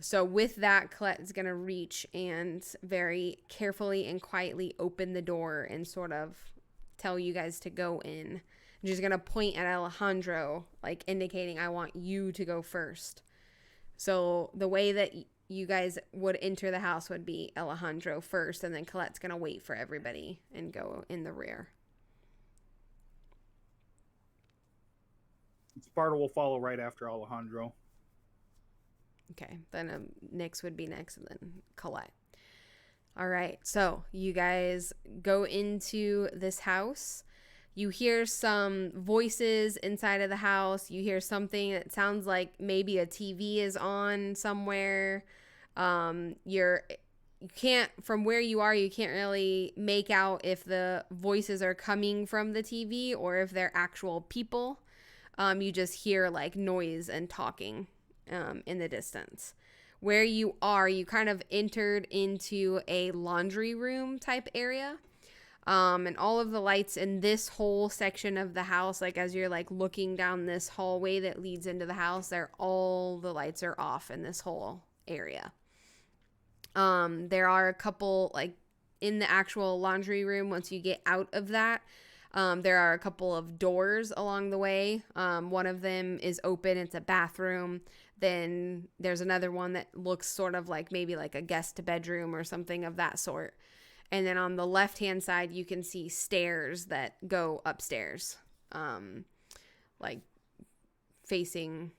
So with that, Colette is going to reach and very carefully and quietly open the door and sort of tell you guys to go in. And she's going to point at Alejandro, like indicating, I want you to go first. So the way that you guys would enter the house would be Alejandro first, and then Colette's going to wait for everybody and go in the rear. Sparta will follow right after Alejandro. Okay, then Nyx would be next, and then Colette. All right, so you guys go into this house. You hear some voices inside of the house. You hear something that sounds like maybe a TV is on somewhere. You can't, from where you are, you can't really make out if the voices are coming from the TV or if they're actual people. You just hear like noise and talking in the distance. Where you are, you kind of entered into a laundry room type area. And all of the lights in this whole section of the house, like as you're like looking down this hallway that leads into the house, all the lights are off in this whole area. There are a couple, like in the actual laundry room, once you get out of that, there are a couple of doors along the way. One of them is open. It's a bathroom. Then there's another one that looks sort of like maybe like a guest bedroom or something of that sort. And then on the left-hand side, you can see stairs that go upstairs, like facing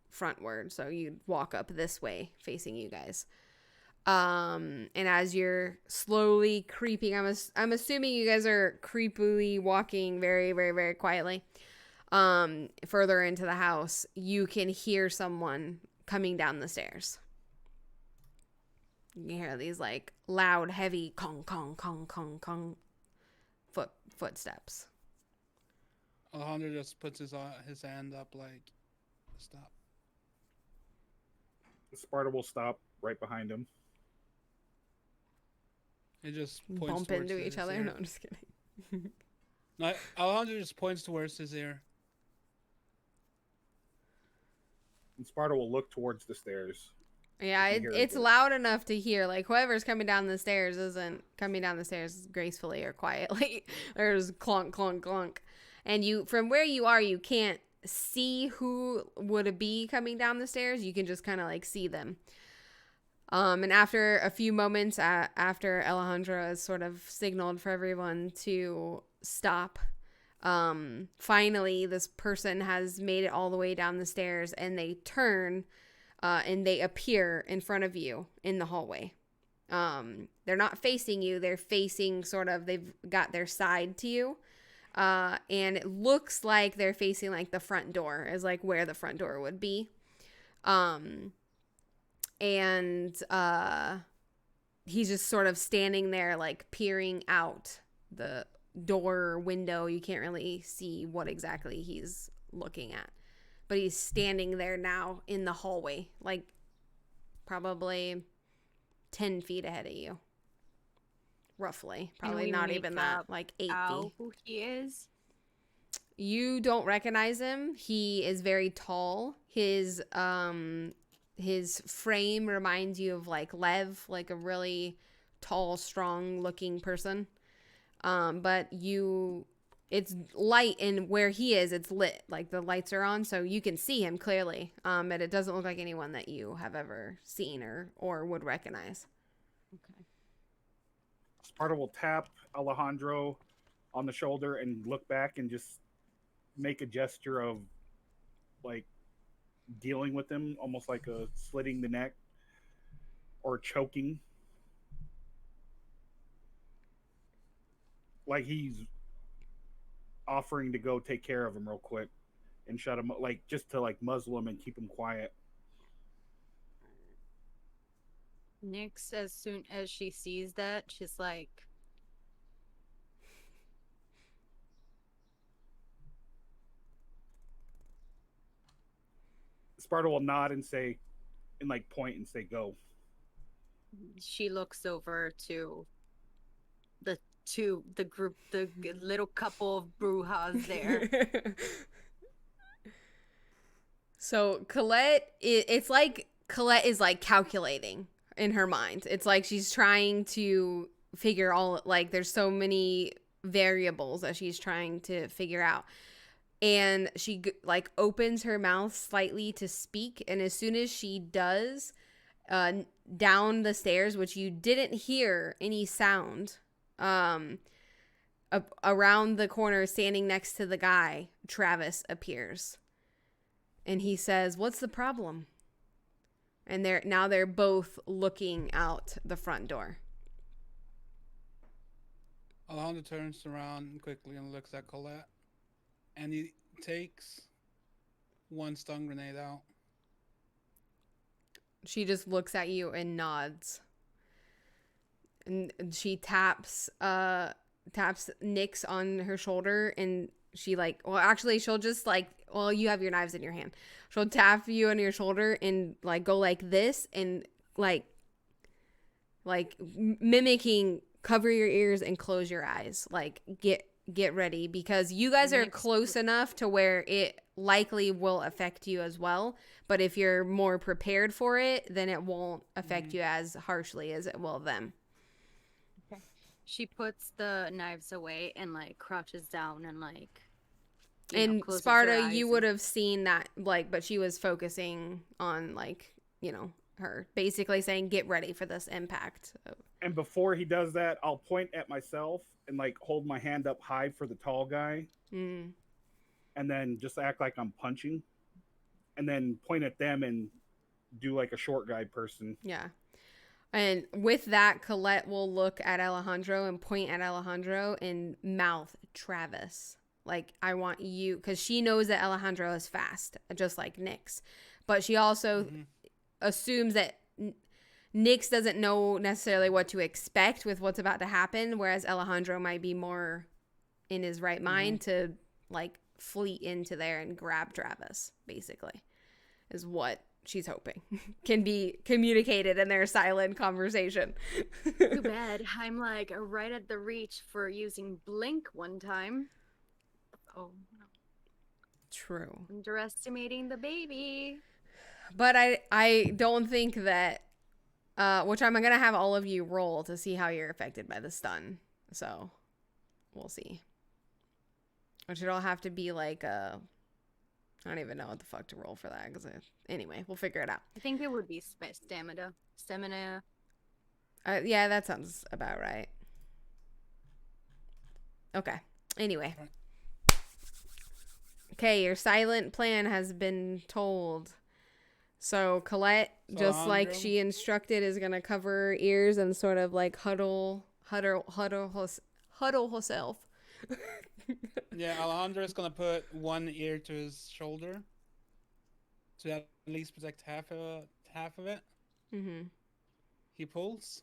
frontward. So you walk up this way facing you guys. And as you're slowly creeping, I'm assuming you guys are creepily walking very, very, very quietly, further into the house, you can hear someone coming down the stairs. You can hear these like loud, heavy kong, kong, kong, kong, kong footsteps. Alejandro just puts his hand up like, stop. Sparta will stop right behind him. He just points bump into each other. Ear. No, I'm just kidding. No, Alejandro just points towards his ear. And Sparta will look towards the stairs. Yeah, it's loud enough to hear. Like, whoever's coming down the stairs isn't coming down the stairs gracefully or quietly. There's clunk, clunk, clunk. And from where you are, you can't see who would be coming down the stairs. You can just kind of, like, see them. And after a few moments, after Alejandro has sort of signaled for everyone to stop, finally, this person has made it all the way down the stairs, and they turn... and they appear in front of you in the hallway. They're not facing you. They're facing they've got their side to you. And it looks like they're facing like the front door is like where the front door would be. And he's just sort of standing there like peering out the door or window. You can't really see what exactly he's looking at. But he's standing there now in the hallway, like probably 10 feet ahead of you. Roughly. Probably not even that, like 80. Who he is? You don't recognize him. He is very tall. His frame reminds you of like Lev, like a really tall, strong looking person. But it's light, and where he is, it's lit. Like the lights are on, so you can see him clearly. But it doesn't look like anyone that you have ever seen or would recognize. Okay. Sparta will tap Alejandro on the shoulder and look back and just make a gesture of like dealing with him, almost like a slitting the neck or choking. Like he's offering to go take care of him real quick and shut him up, like just to like muzzle him and keep him quiet. Nyx, as soon as she sees that, she's like, Sparta will nod and say, and like point and say, go. she looks over to the group, the little couple of brujas there. So Colette, it's like Colette is like calculating in her mind. It's like she's trying to figure all, like there's so many variables that she's trying to figure out. And she like opens her mouth slightly to speak, and as soon as she does, down the stairs, which you didn't hear any sound, around the corner, standing next to the guy, Travis appears. And he says, "What's the problem?" And they're both looking out the front door. Alejandro turns around quickly and looks at Colette. And he takes one stun grenade out. She just looks at you and nods. And she taps Nyx on her shoulder, and she like, well, actually she'll just like, well, you have your knives in your hand. She'll tap you on your shoulder and like go like this, and like mimicking cover your ears and close your eyes. Like get ready, because you guys are close enough to where it likely will affect you as well. But if you're more prepared for it, then it won't affect you as harshly as it will them. Okay. She puts the knives away and like crouches down and like. And Sparta, you would have seen that, like, but she was focusing on like, her basically saying, "Get ready for this impact." And before he does that, I'll point at myself and like hold my hand up high for the tall guy, and then just act like I'm punching, and then point at them and do like a short guy person. Yeah. And with that, Colette will look at Alejandro and point at Alejandro and mouth Travis. Like, I want you, because she knows that Alejandro is fast, just like Nyx. But she also assumes that Nyx doesn't know necessarily what to expect with what's about to happen, whereas Alejandro might be more in his right mind to, like, fleet into there and grab Travis, basically, is what she's hoping can be communicated in their silent conversation. Too bad. I'm, like, right at the reach for using Blink one time. Oh, no. True. Underestimating the baby. But I don't think that, which I'm going to have all of you roll to see how you're affected by the stun. So we'll see. Which it'll have to be like I don't even know what the fuck to roll for that. Anyway, we'll figure it out. I think it would be stamina. Stamina. Yeah, that sounds about right. Okay. Anyway. Okay, your silent plan has been told. So Colette, just like she instructed, is gonna cover her ears and sort of like huddle herself. Yeah, Alejandro is gonna put one ear to his shoulder to at least protect half of it. He pulls,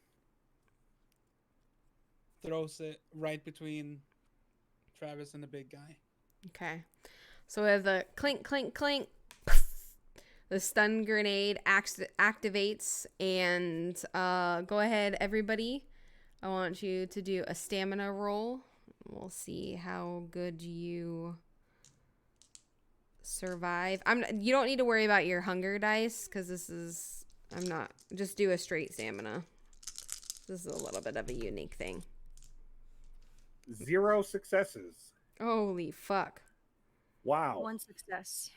throws it right between Travis and the big guy. Okay. So we have the clink, clink, clink. The stun grenade activates, and go ahead, everybody. I want you to do a stamina roll. We'll see how good you survive. You don't need to worry about your hunger dice, because just do a straight stamina. This is a little bit of a unique thing. 0 successes. Holy fuck. Wow. 1 success.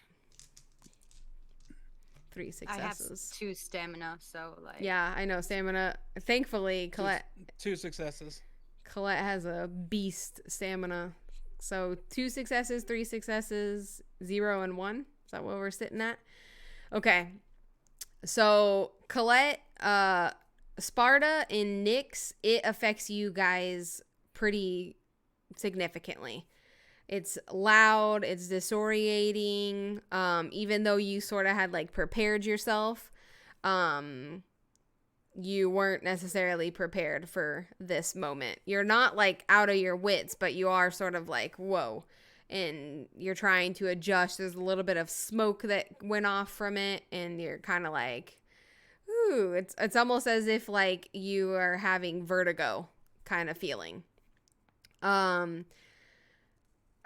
3 successes. I have 2 stamina, so like. Yeah, I know stamina. Thankfully, Colette. 2 successes. Colette has a beast stamina. So 2 successes, 3 successes, 0 and 1. Is that what we're sitting at? Okay. So Colette, Sparta, and Nyx, it affects you guys pretty significantly. It's loud, it's disorientating. Even though you sort of had like prepared yourself, you weren't necessarily prepared for this moment. You're not like out of your wits, but you are sort of like, whoa. And you're trying to adjust. There's a little bit of smoke that went off from it, and you're kind of like, ooh, it's almost as if like you are having vertigo kind of feeling.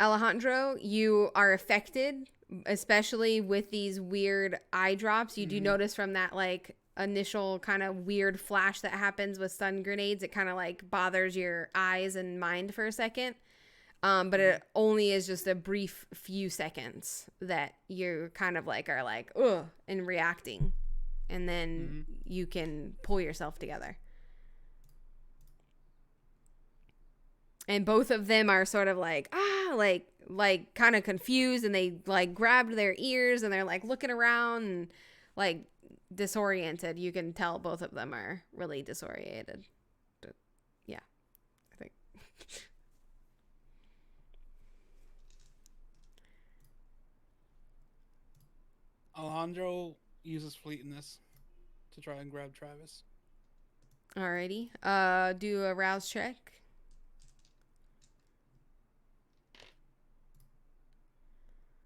Alejandro, you are affected especially with these weird eye drops. You do notice from that like initial kind of weird flash that happens with stun grenades, it kind of like bothers your eyes and mind for a second. But it only is just a brief few seconds that you kind of like are like, ugh, and reacting. And then you can pull yourself together. And both of them are sort of like, like kind of confused, and they like grabbed their ears and they're like looking around and like disoriented. You can tell both of them are really disoriented. Yeah, I think. Alejandro uses fleetness to try and grab Travis. Alrighty. Do a rouse check.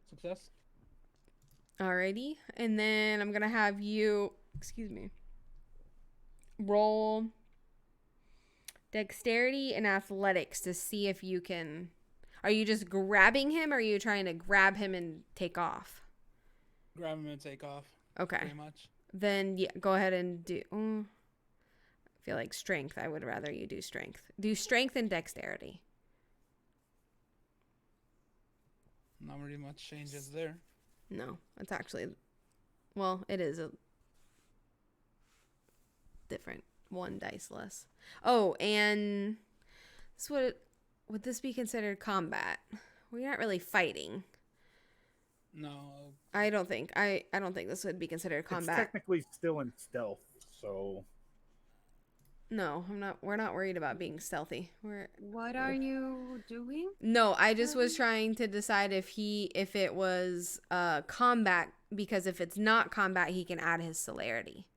Success. Alrighty. And then I'm gonna have you, roll dexterity and athletics to see if you can. Are you just grabbing him, or are you trying to grab him and take off? Grab him and take off. Okay. Pretty much. Then yeah, go ahead and do. I feel like strength. I would rather you do strength. Do strength and dexterity. Not really much changes there. No, it's actually, well, it is a different one dice less. Oh, and this would this be considered combat? We're not really fighting. No. I don't think this would be considered combat. It's technically still in stealth, so. No, we're not worried about being stealthy. What are you doing? No, I just was trying to decide if it was combat, because if it's not combat, he can add his celerity.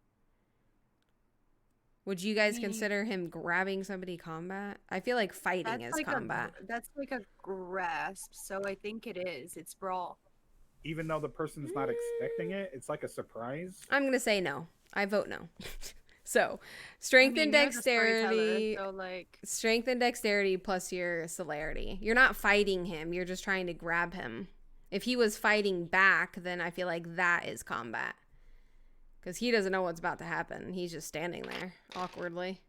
Would you guys consider him grabbing somebody combat? I feel like fighting is like combat. That's like a grasp, so I think it is. It's brawl. Even though the person's not expecting it, it's like a surprise. I'm going to say no. I vote no. So, strength and dexterity. So like strength and dexterity plus your celerity. You're not fighting him. You're just trying to grab him. If he was fighting back, then I feel like that is combat. Because he doesn't know what's about to happen. He's just standing there awkwardly.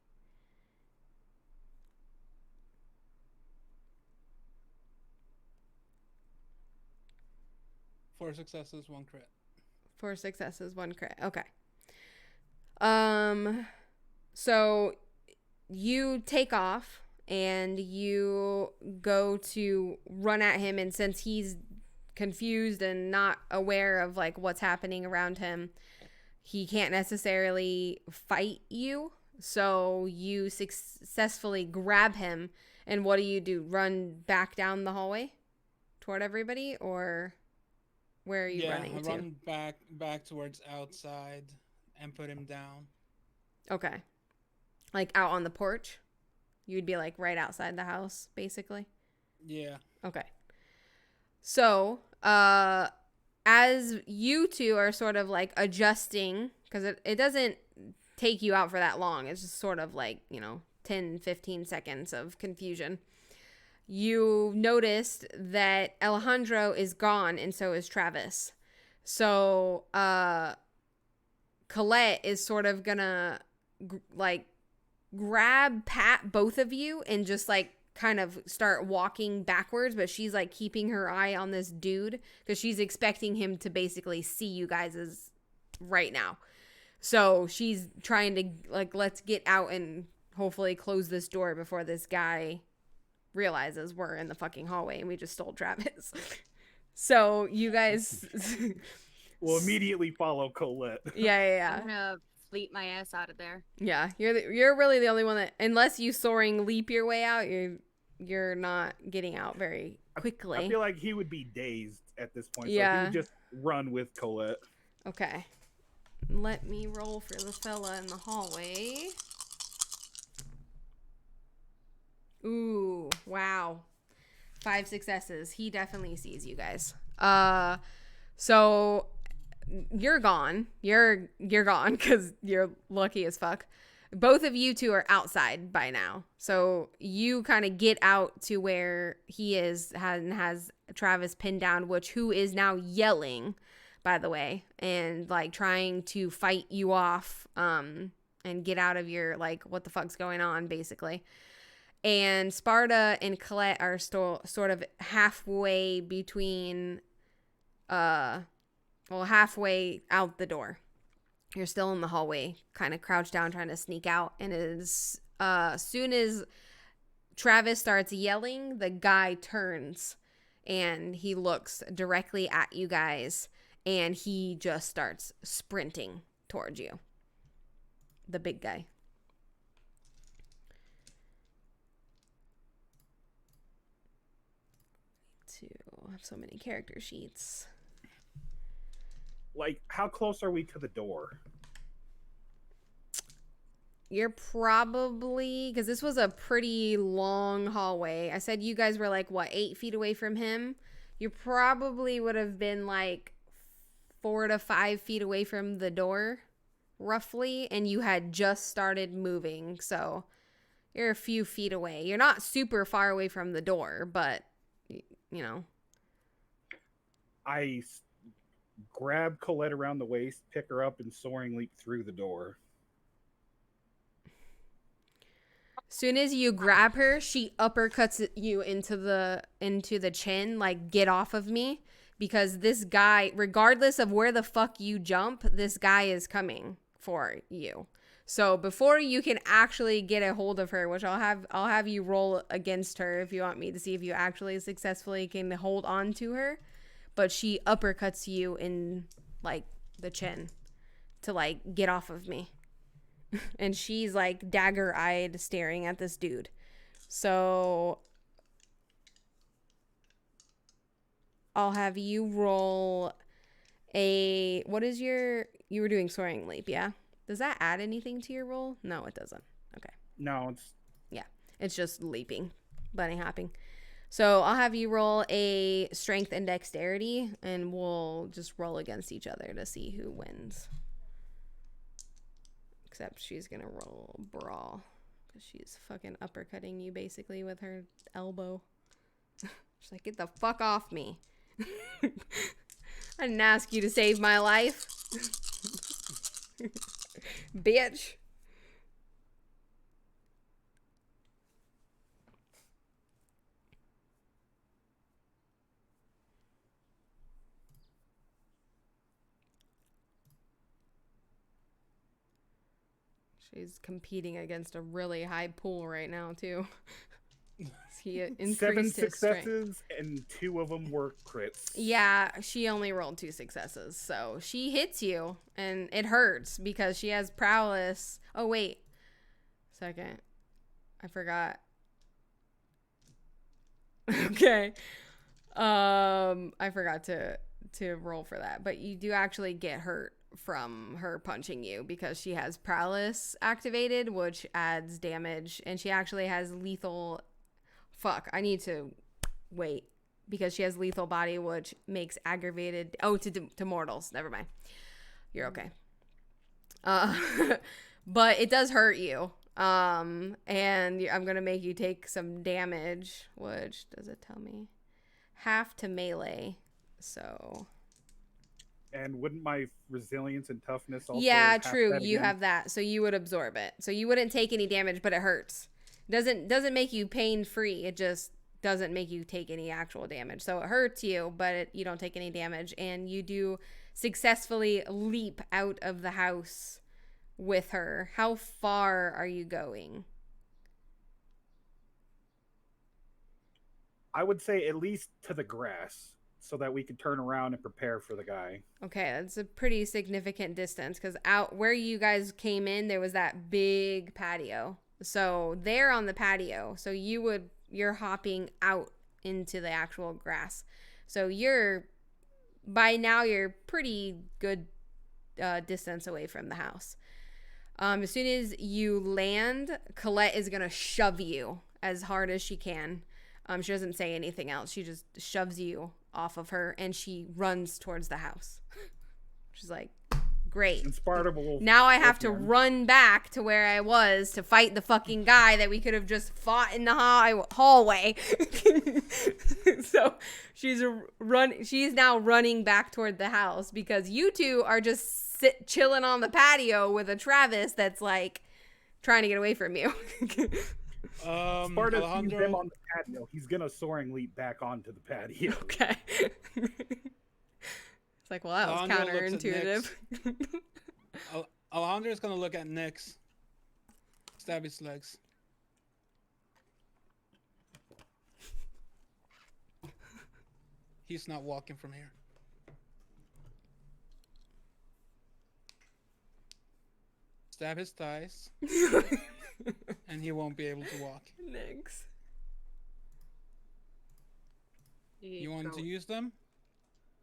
Four successes, one crit. 4 successes, 1 crit. Okay. So you take off and you go to run at him, and since he's confused and not aware of like what's happening around him, he can't necessarily fight you. So you successfully grab him, and what do? Run back down the hallway toward everybody, or where are you running to? Yeah, run back towards outside and put him down. Okay. Like out on the porch? You'd be like right outside the house, basically? Yeah. Okay. So, as you two are sort of like adjusting, because it doesn't take you out for that long. It's just sort of like, 10, 15 seconds of confusion. You noticed that Alejandro is gone, and so is Travis. So, Colette is sort of gonna pat both of you and just like kind of start walking backwards, but she's like keeping her eye on this dude because she's expecting him to basically see you guys as right now. So she's trying to like, let's get out and hopefully close this door before this guy realizes we're in the fucking hallway and we just stole Travis. So you guys will immediately follow Colette. Yeah. I'm gonna fleet my ass out of there. Yeah, you're really the only one that, unless you soaring leap your way out, you're not getting out very quickly. I feel like he would be dazed at this point. Yeah. So he would just run with Colette. Okay. Let me roll for the fella in the hallway. Ooh, wow. 5 successes. He definitely sees you guys. So you're gone. You're gone because you're lucky as fuck. Both of you two are outside by now. So you kind of get out to where he is and has Travis pinned down, who is now yelling, by the way, and like trying to fight you off and get out of your like what the fuck's going on basically. And Sparta and Colette are still sort of halfway between halfway out the door. You're still in the hallway, kind of crouched down, trying to sneak out. And as soon as Travis starts yelling, the guy turns and he looks directly at you guys and he just starts sprinting towards you. The big guy. I have so many character sheets. Like, how close are we to the door? You're probably, because this was a pretty long hallway. I said you guys were like, what, 8 feet away from him? You probably would have been like 4 to 5 feet away from the door, roughly. And you had just started moving. So you're a few feet away. You're not super far away from the door, but, you know. I grab Colette around the waist, pick her up, and soaring leap through the door. Soon as you grab her, she uppercuts you into the chin, like, get off of me, because this guy, regardless of where the fuck you jump, this guy is coming for you. So before you can actually get a hold of her, which I'll have you roll against her if you want me to see if you actually successfully can hold on to her. But she uppercuts you in, like, the chin to, like, get off of me. And she's, like, dagger-eyed staring at this dude. So I'll have you roll a... What is your... You were doing soaring leap, yeah? Does that add anything to your roll? No, it doesn't. Okay. No, it's... Yeah, it's just leaping. Bunny hopping. So I'll have you roll a strength and dexterity, and we'll just roll against each other to see who wins. Except she's going to roll brawl, because she's fucking uppercutting you basically with her elbow. She's like, get the fuck off me. I didn't ask you to save my life. Bitch. She's competing against a really high pool right now, too. He increased 7 his successes, strength. and 2 of them were crits. Yeah, she only rolled 2 successes. So she hits you, and it hurts because she has prowess. Oh, wait. Second. I forgot. Okay. I forgot to roll for that. But you do actually get hurt from her punching you because she has prowess activated, which adds damage, and she actually has lethal... Fuck, I need to wait because she has lethal body, which makes aggravated... Oh, to mortals. Never mind. You're okay. But it does hurt you. And I'm going to make you take some damage, which, does it tell me? Half to melee, so... And wouldn't my resilience and toughness also... Yeah, true. You again? have that, so you would absorb it. So you wouldn't take any damage, but it hurts. Doesn't make you pain free. It just doesn't make you take any actual damage. So it hurts you, but you don't take any damage, and you do successfully leap out of the house with her. How far are you going? I would say at least to the grass, so that we could turn around and prepare for the guy. Okay, that's a pretty significant distance, because out where you guys came in, there was that big patio. So they're on the patio. So you're hopping out into the actual grass. So by now you're pretty good distance away from the house. As soon as you land, Colette is going to shove you as hard as she can. She doesn't say anything else. She just shoves you off of her, and she runs towards the house. She's like, Great. And Sparta will. Now I have to him. run back to where I was to fight the fucking guy that we could have just fought in the hallway. So she's now running back toward the house because you two are just chilling on the patio with a Travis that's like trying to get away from you. Sparta sees them on the patio. He's gonna soaring leap back onto the patio. Okay. It's like, well, that was counterintuitive. Alejandro's gonna look at Nyx. Stab his legs. He's not walking from here. Stab his thighs. And he won't be able to walk. Nyx. You want to use them?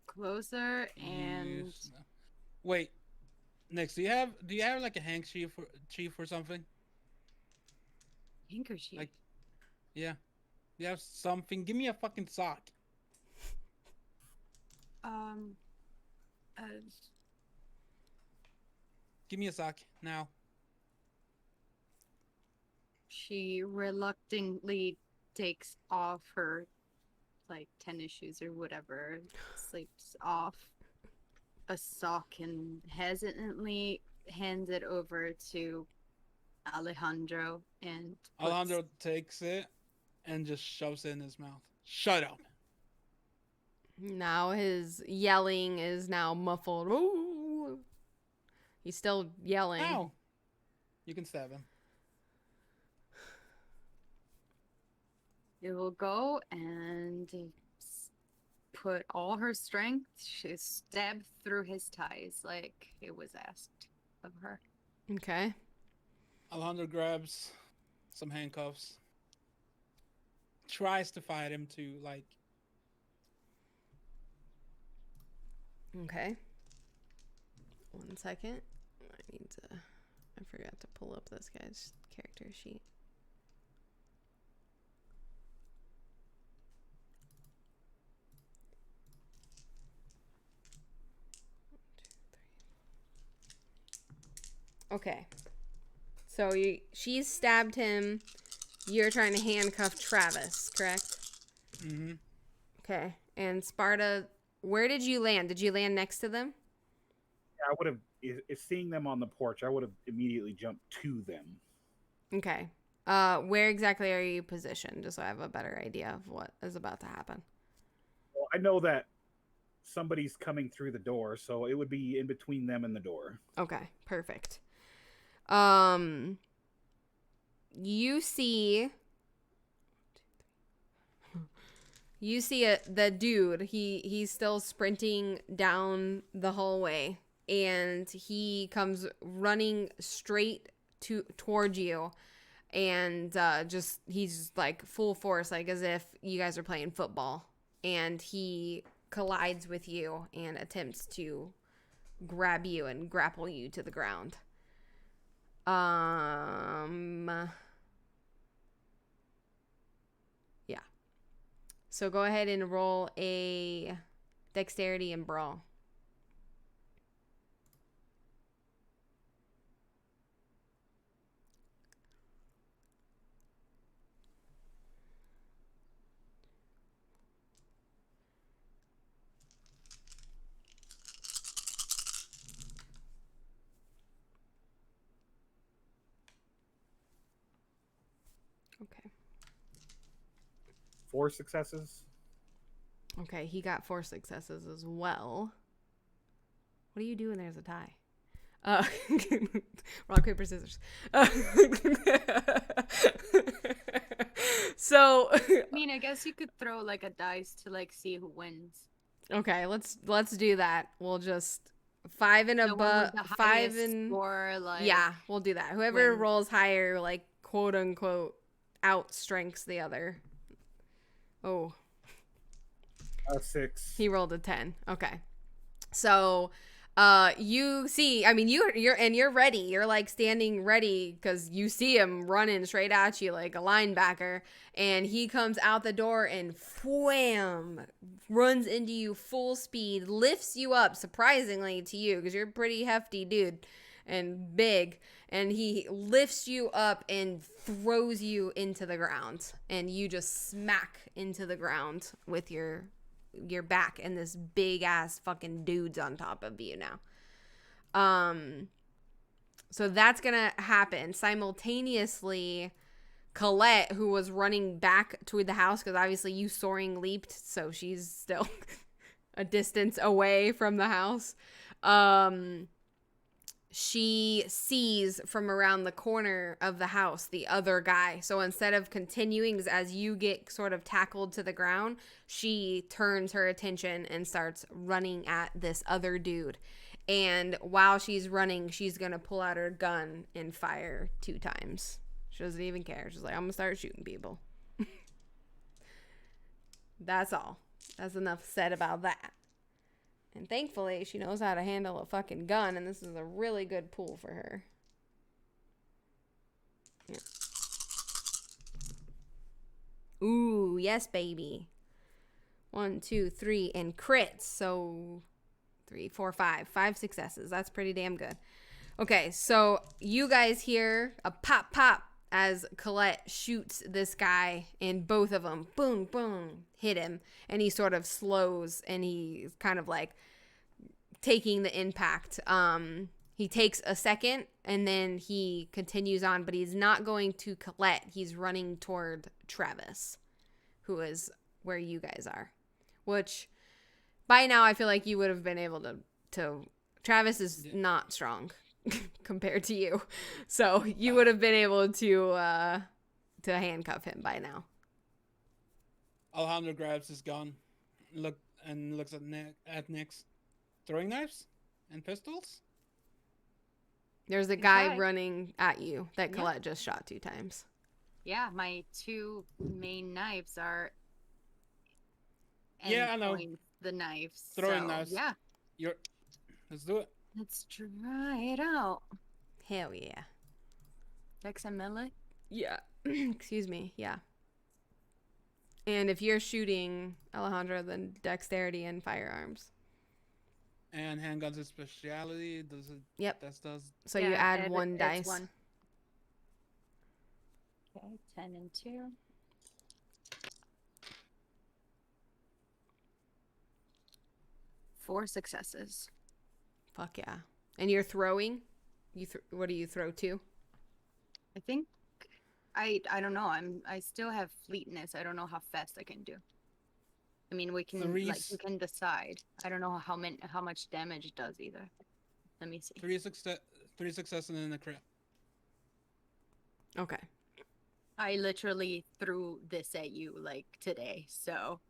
Closer and wait. Nyx, do you have like a handkerchief or something? Handkerchief. Like, yeah. You have something. Give me a fucking sock. Give me a sock now. She reluctantly takes off her like tennis shoes or whatever, slips off a sock and hesitantly hands it over to Alejandro, and Alejandro takes it and just shoves it in his mouth. Shut up. Now his yelling is now muffled. Ooh. He's still yelling. Ow. You can stab him. it will go and put all her strength. She stabbed through his thighs like it was asked of her. Okay. Alejandro grabs some handcuffs. Tries to fight him to, like... Okay. 1 second. I forgot to pull up this guy's character sheet. Okay. So she's stabbed him. You're trying to handcuff Travis, correct? Mm-hmm. Okay. And Sparta, where did you land? Did you land next to them? Yeah, I would have, if seeing them on the porch, I would have immediately jumped to them. Okay. Where exactly are you positioned? Just so I have a better idea of what is about to happen. Well, I know that somebody's coming through the door, so it would be in between them and the door. Okay, perfect. You see the dude. He's still sprinting down the hallway, and he comes running straight towards you, and he's like full force, like as if you guys are playing football, and he collides with you and attempts to grab you and grapple you to the ground. Yeah. So go ahead and roll a dexterity and brawl. Okay. 4 successes. Okay, he got 4 successes as well. What do you do when there's a tie? Rock, paper, scissors. So I mean, I guess you could throw like a dice to like see who wins. Okay, let's do that. We'll just 5 and above, 5 and or like yeah, we'll do that. Whoever wins. rolls higher, like quote unquote, outstrengths the other. Oh, 6. he rolled a 10. Okay, so You see, I mean, you're ready. You're like standing ready because you see him running straight at you like a linebacker, and he comes out the door and wham, runs into you full speed, lifts you up surprisingly to you because you're a pretty hefty dude and big, and he lifts you up and throws you into the ground, and you just smack into the ground with your back, and this big ass fucking dude's on top of you now. So that's gonna happen simultaneously. Colette, who was running back toward the house, because obviously you soaring leaped, so she's still a distance away from the house. She sees from around the corner of the house the other guy. So instead of continuing as you get sort of tackled to the ground, she turns her attention and starts running at this other dude. And while she's running, she's going to pull out her gun and fire 2 times. She doesn't even care. She's like, I'm going to start shooting people. That's all. That's enough said about that. And thankfully, she knows how to handle a fucking gun, and this is a really good pool for her. Yeah. Ooh, yes, baby. 1, 2, 3, and crits. So 3, 4, 5. 5 successes. That's pretty damn good. Okay, so you guys hear a pop, pop as Colette shoots this guy, and both of them, boom, boom, hit him. And he sort of slows, and he's kind of like taking the impact. He takes a second, and then he continues on, but he's not going to Colette. He's running toward Travis, who is where you guys are. Which, by now, I feel like you would have been able to Travis is not strong compared to you. So you would have been able to handcuff him by now. Alejandro grabs his gun, looks at Nick's throwing knives and pistols. There's a guy running at you that Colette just shot 2 times. Yeah, my 2 main knives are. I know. The knives. Throwing knives. Yeah. Let's do it. Let's try it out. Hell yeah. Dex and melee? Yeah. Excuse me. Yeah. And if you're shooting Alejandro, then dexterity and firearms. And handguns is speciality. Does it? Yep. That does. So you add 1 dice. 1. Okay, 10 and 2. Four successes. Fuck yeah. And you're throwing? What do you throw to? I think I don't know. I still have fleetness. I don't know how fast I can do. I mean, we can we can decide. I don't know how much damage it does either. Let me see. 3 successes and then a crit. Okay. I literally threw this at you like today, so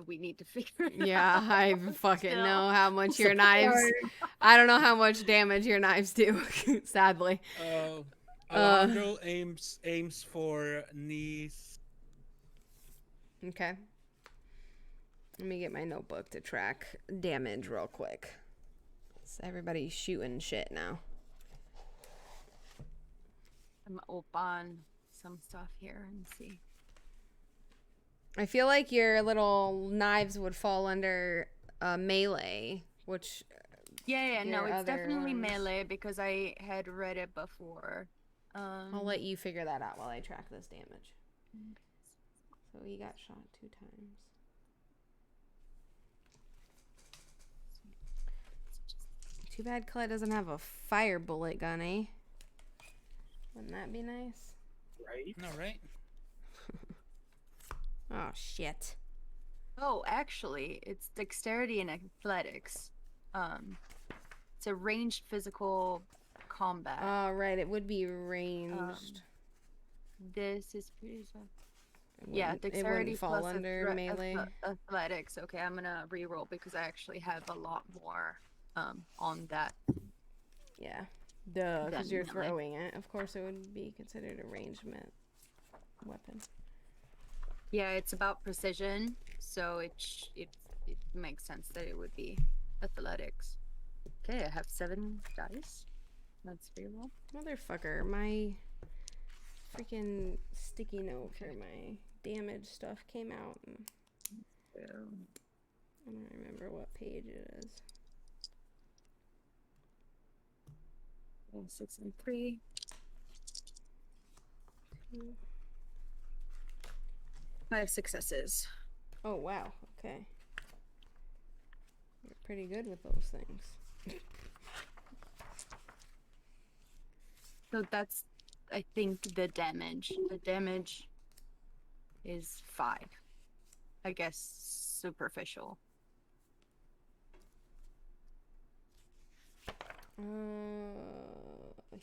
we need to figure it out. I fucking know how much your knives. I don't know how much damage your knives do, sadly. Alejandro aims for knees. Okay. Let me get my notebook to track damage real quick. So everybody's shooting shit now. I'm open some stuff here and see. I feel like your little knives would fall under melee, which... No, it's definitely melee because I had read it before. I'll let you figure that out while I track this damage. So he got shot 2 times. Too bad Colette doesn't have a fire bullet gun, eh? Wouldn't that be nice? Right? No, right? Oh, shit. Oh, actually, it's dexterity and athletics. It's a ranged physical combat. Oh, right. It would be ranged. This is pretty tough. Dexterity it wouldn't fall plus under melee. Athletics. Okay, I'm gonna reroll because I actually have a lot more on that. Yeah. Duh, because you're throwing it. Of course, it would be considered a ranged weapon. Yeah, it's about precision, so it makes sense that it would be athletics. Okay, I have 7 dice. Let's reroll. Motherfucker, my freaking sticky note for my damage stuff came out. And I don't remember what page it is. 6 and 3. 5 successes. Oh, wow. Okay. You're pretty good with those things. So that's, I think, the damage. The damage is 5. I guess superficial.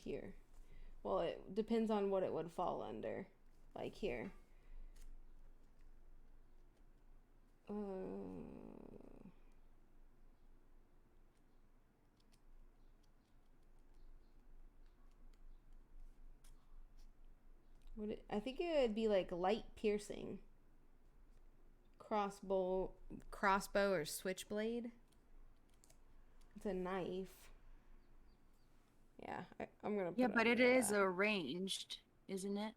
Here. Well, it depends on what it would fall under. Like here. I think it would be like light piercing. Crossbow or switchblade. It's a knife. Yeah, I'm gonna put Yeah, but it under is that. arranged, isn't it?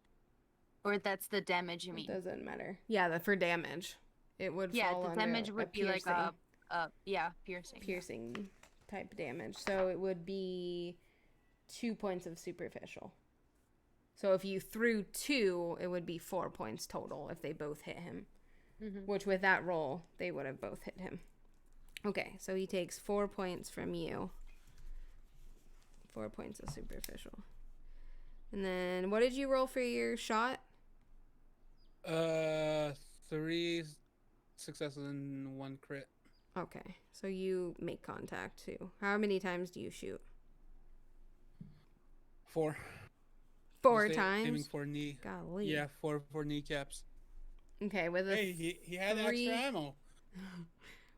Or that's the damage you mean? It doesn't matter. Yeah, for damage. It would fall the under damage would be piercing. like piercing. Piercing type damage. So it would be 2 points of superficial. So if you threw 2, it would be 4 points total if they both hit him. Mm-hmm. Which with that roll, they would have both hit him. Okay, so he takes 4 points from you. 4 points of superficial. And then what did you roll for your shot? 3 successes and 1 crit. Okay, so you make contact too. How many times do you shoot? 4. 4 times? Aiming for knee. Golly. Yeah, 4 kneecaps. Okay, with a he had 3, extra ammo.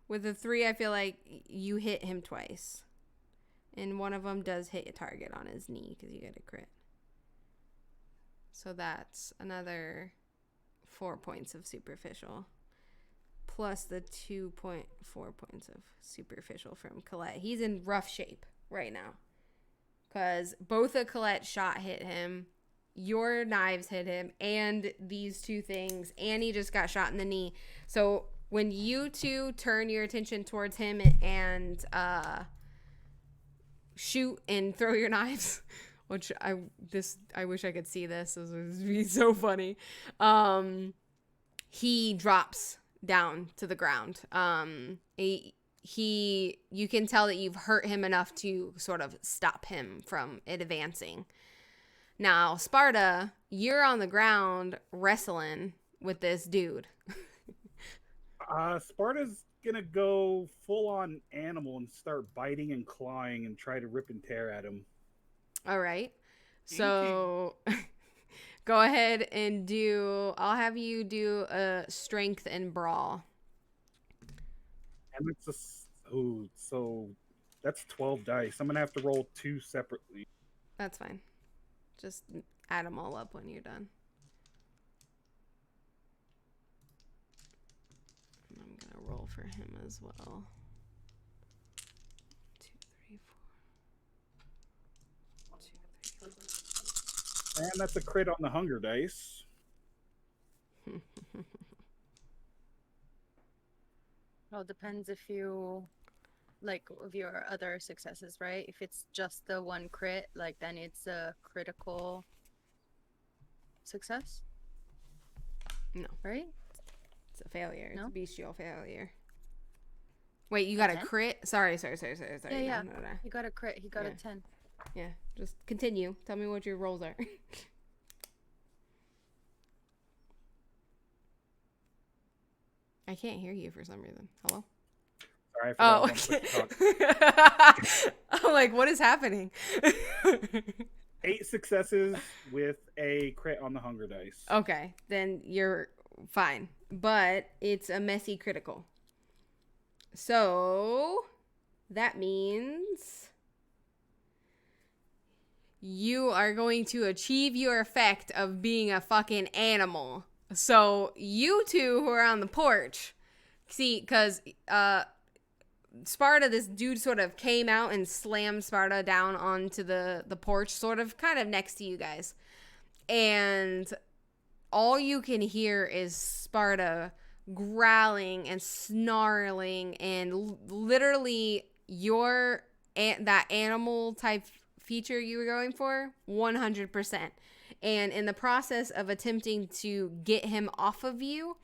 With a 3, I feel like you hit him twice. And one of them does hit a target on his knee because you get a crit. So that's another 4 points of superficial. Plus the 2.4 points of superficial from Colette. He's in rough shape right now. Because both of Colette's shot hit him. Your knives hit him. And these 2 things. And he just got shot in the knee. So when you 2 turn your attention towards him and shoot and throw your knives, which I wish I could see this. This would be so funny. He drops down to the ground. You can tell that you've hurt him enough to sort of stop him from it advancing. Now, Sparta, you're on the ground wrestling with this dude. Sparta's gonna go full on animal and start biting and clawing and try to rip and tear at him. All right. So go ahead and I'll have you do a strength and brawl. And so that's 12 dice. I'm gonna have to roll 2 separately. That's fine. Just add them all up when you're done. And I'm gonna roll for him as well. 2, 3, 4. 2, 3, 4. And that's a crit on the hunger dice. Well, it depends if you of your other successes, right? If it's just the 1 crit, then it's a critical success. No. Right? It's a failure. No? It's a bestial failure. Wait, you got a crit? Sorry. Yeah. No. He got a crit. He got a 10. Yeah, just continue. Tell me what your rolls are. I can't hear you for some reason. Hello? Sorry, I forgot I'm like, what is happening? 8 successes with a crit on the hunger dice. Okay, then you're fine. But it's a messy critical. So that means you are going to achieve your effect of being a fucking animal. So you 2 who are on the porch, see, because Sparta, this dude sort of came out and slammed Sparta down onto the porch, sort of kind of next to you guys. And all you can hear is Sparta growling and snarling, and literally that animal type feature you were going for, 100%. And in the process of attempting to get him off of you,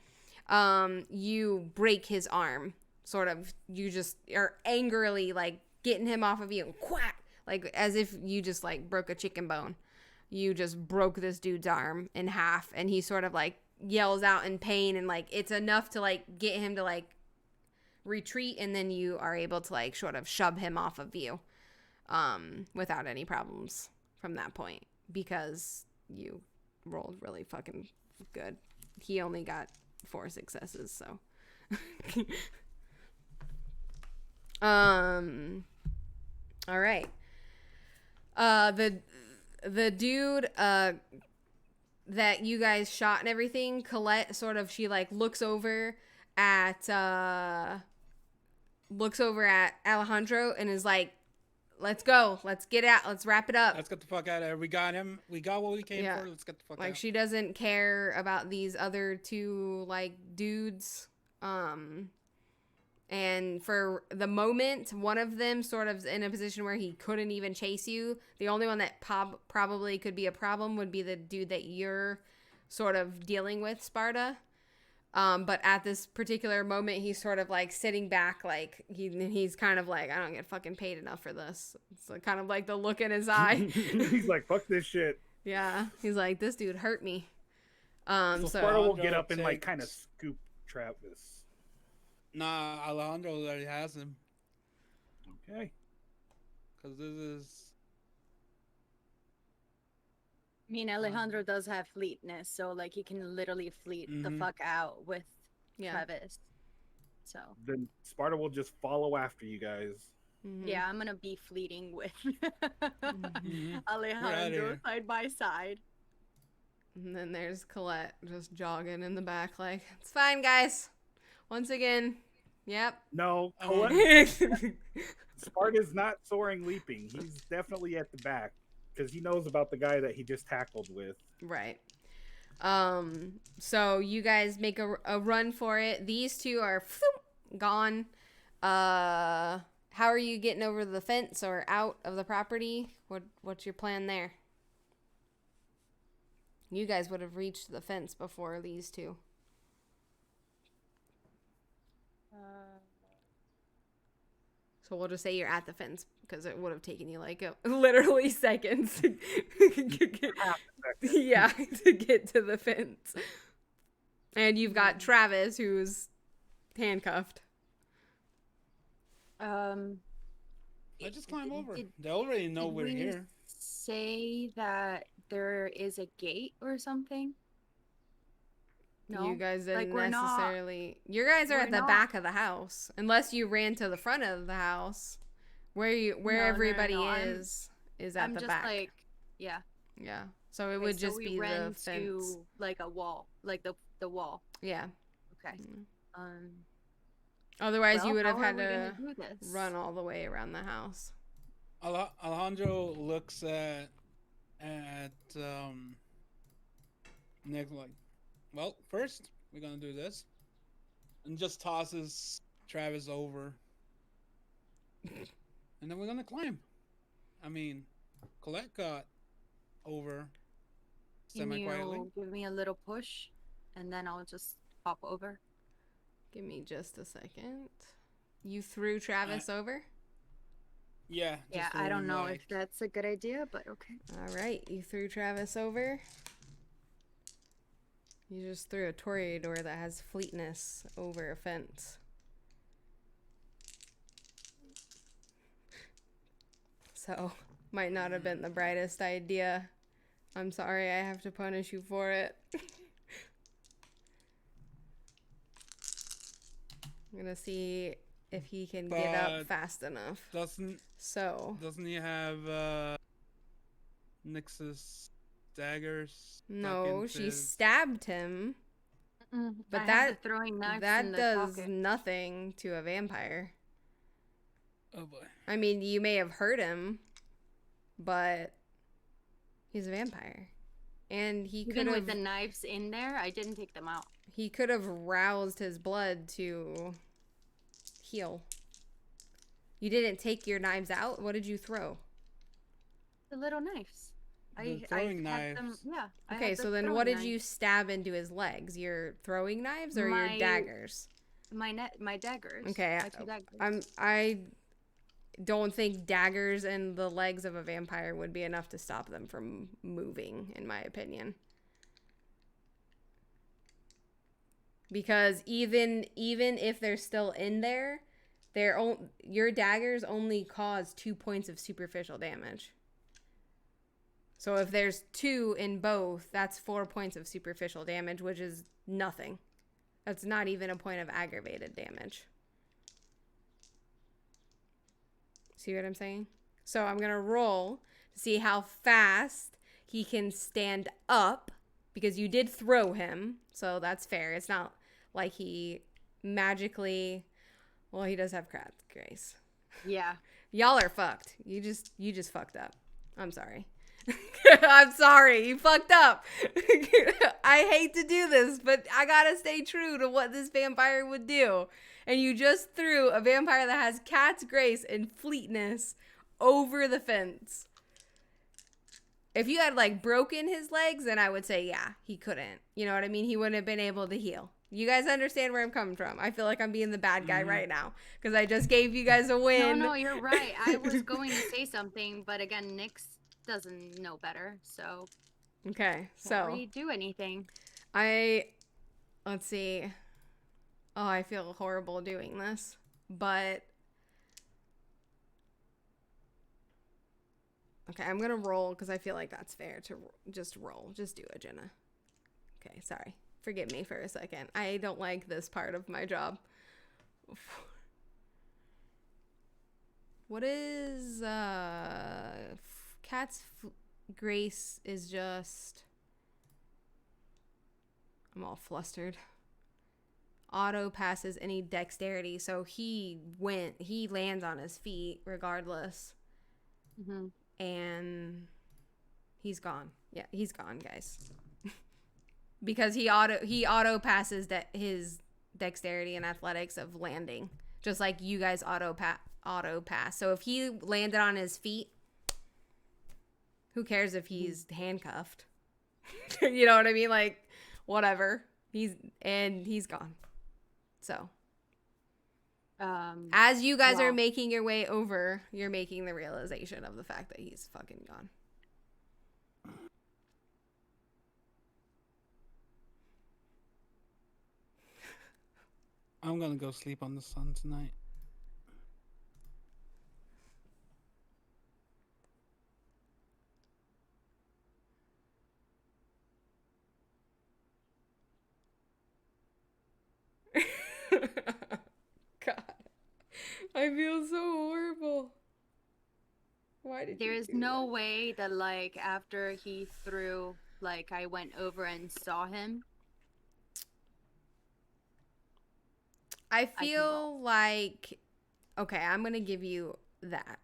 you break his arm. Sort of, you just are angrily like getting him off of you, and quack, like as if you just like broke a chicken bone. You just broke this dude's arm in half, and he sort of like yells out in pain, and like it's enough to like get him to like retreat, and then you are able to like sort of shove him off of you without any problems from that point, because you rolled really fucking good. He only got 4 successes, so all right. The dude that you guys shot and everything, Colette sort of, she like looks over at Alejandro and is like, let's go, let's get out, let's wrap it up, let's get the fuck out of here. We got him, we got what we came for, let's get the fuck out. Like, she doesn't care about these other 2 like dudes. And for the moment, one of them sort of in a position where he couldn't even chase you. The only one that probably could be a problem would be the dude that you're sort of dealing with, Sparta. But at this particular moment, he's sort of like sitting back, like he's kind of like, I don't get fucking paid enough for this. It's like, kind of like the look in his eye. He's like, fuck this shit. Yeah, he's like, this dude hurt me. So Sparta will get up and like kind of scoop Travis. Nah, Alejandro already has him. Okay. Because this is... I mean, Alejandro does have fleetness, so like he can literally fleet the fuck out with Travis. So then Sparta will just follow after you guys. Yeah, I'm gonna be fleeting with Alejandro side by side. And then there's Colette just jogging in the back, like, it's fine, guys. Once again, yep. No, Colette. Sparta's not soaring leaping. He's definitely at the back because he knows about the guy that he just tackled with. Right. So you guys make a run for it. These 2 are gone. How are you getting over the fence or out of the property? What's your plan there? You guys would have reached the fence before these 2. So we'll just say you're at the fence, because it would have taken you like literally seconds to get to the fence. And you've got Travis, who's handcuffed. I just climb over. They already know we're here. Say that there is a gate or something? No, you guys didn't like, necessarily. You guys are at the back of the house, unless you ran to the front of the house, where everybody is at I'm the just back. Like, yeah. So it would just be the fence, to like a wall, like the wall. Yeah. Okay. Otherwise, you would have had to run all the way around the house. Alejandro looks at Nick like, well, first we're gonna do this, and just tosses Travis over, and then we're gonna climb. I mean, Colette got over semi-quietly. Can you give me a little push, and then I'll just hop over? Give me just a second. You threw Travis over? Yeah. Yeah, I don't know if that's a good idea, but okay. All right, you threw Travis over. You just threw a toreador that has fleetness over a fence. So, might not have been the brightest idea. I'm sorry, I have to punish you for it. I'm gonna see if he can get up fast enough. Doesn't he have Nix's daggers? No, she stabbed him. But that does nothing to a vampire. Oh boy. I mean, you may have hurt him, but he's a vampire. And he could Even have... with the knives in there, I didn't take them out. He could have roused his blood to heal. You didn't take your knives out? What did you throw? The little knives. The throwing had them, knives. yeah. I Okay, had the so then throwing what did knives. you stab into his legs? Your throwing knives or your My- daggers? My daggers. Okay, My 2 daggers. I don't think daggers in the legs of a vampire would be enough to stop them from moving, in my opinion. Because even if they're still in there, your daggers only cause 2 points of superficial damage. So if there's 2 in both, that's 4 points of superficial damage, which is nothing. That's not even a point of aggravated damage. See what I'm saying? So I'm going to roll to see how fast he can stand up, because you did throw him, so that's fair. It's not like he magically... Well, he does have crap grace. Yeah. Y'all are fucked. You just fucked up. I'm sorry. I'm sorry. You fucked up. I hate to do this, but I gotta stay true to what this vampire would do. And you just threw a vampire that has cat's grace and fleetness over the fence. If you had, like, broken his legs, then I would say, yeah, he couldn't. You know what I mean? He wouldn't have been able to heal. You guys understand where I'm coming from. I feel like I'm being the bad guy right now because I just gave you guys a win. No, you're right. I was going to say something, but again, Nyx doesn't know better, so... Okay, so... Can't really do anything. Let's see. Oh, I feel horrible doing this, but... Okay, I'm gonna roll because I feel like that's fair to just roll. Just do it, Jenna. Okay, sorry. Forgive me for a second. I don't like this part of my job. What is Cat's grace is just... I'm all flustered. Auto passes any dexterity, so he lands on his feet regardless. Mm-hmm. And he's gone. Yeah, he's gone, guys. Because he auto passes his dexterity and athletics of landing, just like you guys auto pass. So if he landed on his feet, who cares if he's handcuffed? You know what I mean? Like, whatever. He's gone. So as you guys are making your way over, you're making the realization of the fact that he's fucking gone. I'm gonna go sleep on the sun tonight. God, I feel so horrible. Why did There you is do no that? way that, like, after he threw, like, I went over and saw him. I feel like, okay, I'm going to give you that.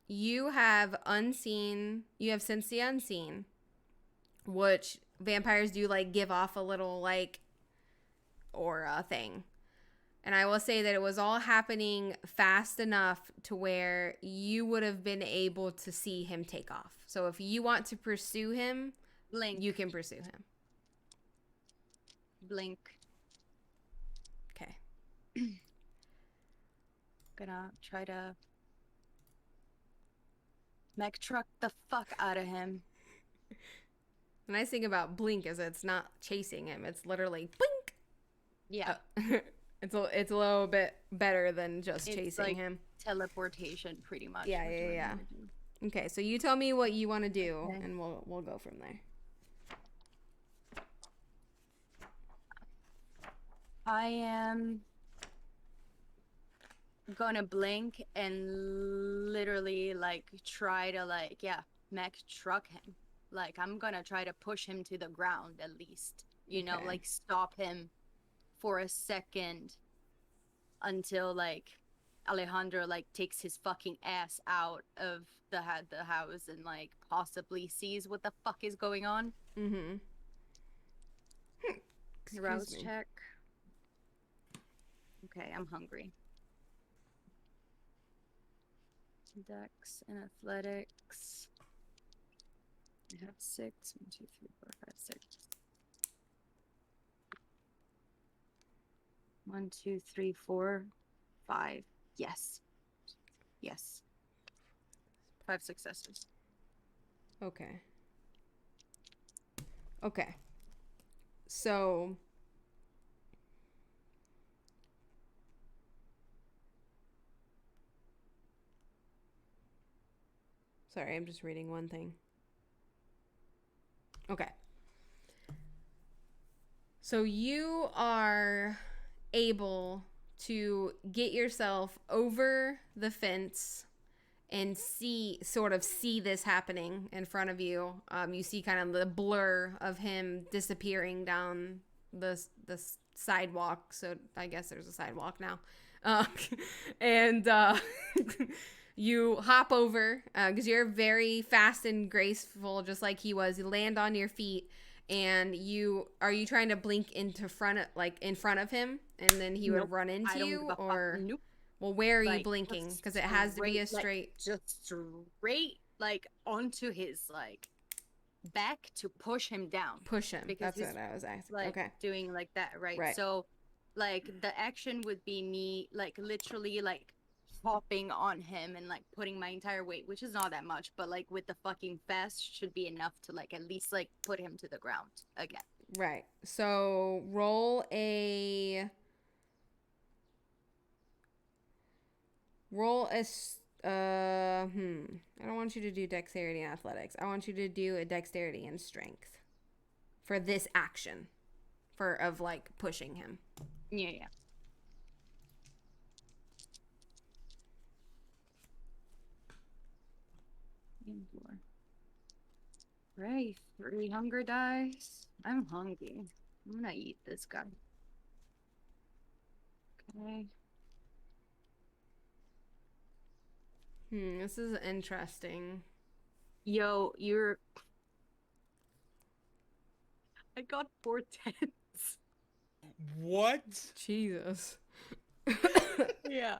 You have sense the unseen, which vampires do, like, give off a little, like, aura thing. And I will say that it was all happening fast enough to where you would have been able to see him take off. So if you want to pursue him, Blink. you can pursue him. Blink. Okay. Gonna try to mech truck the fuck out of him. The nice thing about blink is it's not chasing him. It's literally blink. Yeah. It's a little bit better than just It's chasing like him. teleportation, pretty much. Yeah, what yeah, you yeah. wanna do. Okay, so you tell me what you want to do, Okay. and we'll go from there. I am gonna blink and literally, like, try to, like, mech truck him. Like, I'm gonna try to push him to the ground at least. You know, Okay. like, stop him for a second until, like, Alejandro like takes his fucking ass out of the house and like possibly sees what the fuck is going on. Mm-hmm. Rouse check. Okay, I'm hungry. Dex and athletics. I have 6. 1, 2, 3, 4, 5, 6. 1, 2, 3, 4, 5. Yes. Yes. 5 successes. Okay. Okay. So sorry, I'm just reading one thing. Okay. So you are able to get yourself over the fence and see this happening in front of you. You see kind of the blur of him disappearing down the sidewalk. So I guess there's a sidewalk now. And you hop over because you're very fast and graceful, just like he was. You land on your feet, and you trying to blink in front of him, and then he would run into you, or nope. Well, where are you blinking? Because it has to be a straight, just straight like onto his like back to push him down. Push him. Because that's what I was asking. Like okay, doing like that, right? Right. So, like the action would be me like literally like hopping on him and like putting my entire weight, which is not that much, but like with the fucking fast should be enough to like at least like put him to the ground again. Right. So roll a I don't want you to do dexterity and athletics. I want you to do a dexterity and strength for this action of like pushing him. Yeah. Right, 3 hunger dice. I'm hungry. I'm gonna eat this guy. Okay. This is interesting. Yo, I got 4 10s. What? Jesus. Yeah.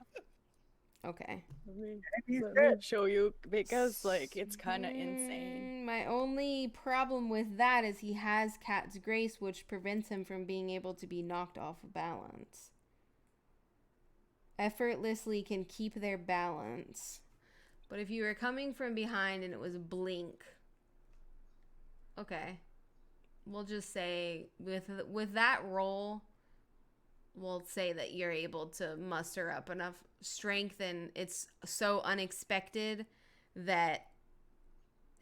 Okay. Let me show you because like it's kind of insane. My only problem with that is he has Cat's Grace, which prevents him from being able to be knocked off balance. Effortlessly can keep their balance. But if you were coming from behind and it was blink, okay, we'll just say with that roll, we'll say that you're able to muster up enough strength, and it's so unexpected that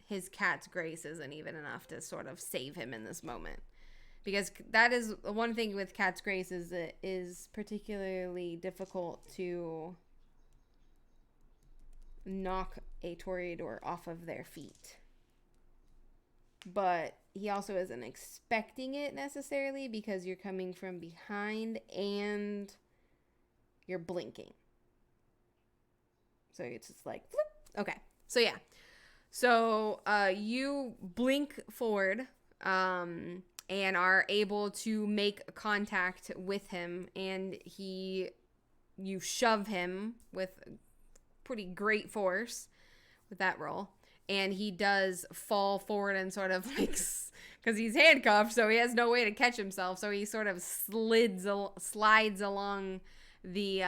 his Cat's Grace isn't even enough to sort of save him in this moment. Because that is one thing with Cat's Grace, is it is particularly difficult to knock a toreador off of their feet. But he also isn't expecting it necessarily because you're coming from behind and you're blinking. So it's just like, whoop. Okay. So yeah. So you blink forward and are able to make contact with him, and you shove him with pretty great force with that roll, and he does fall forward and sort of like, because he's handcuffed, so he has no way to catch himself, so he sort of slides along the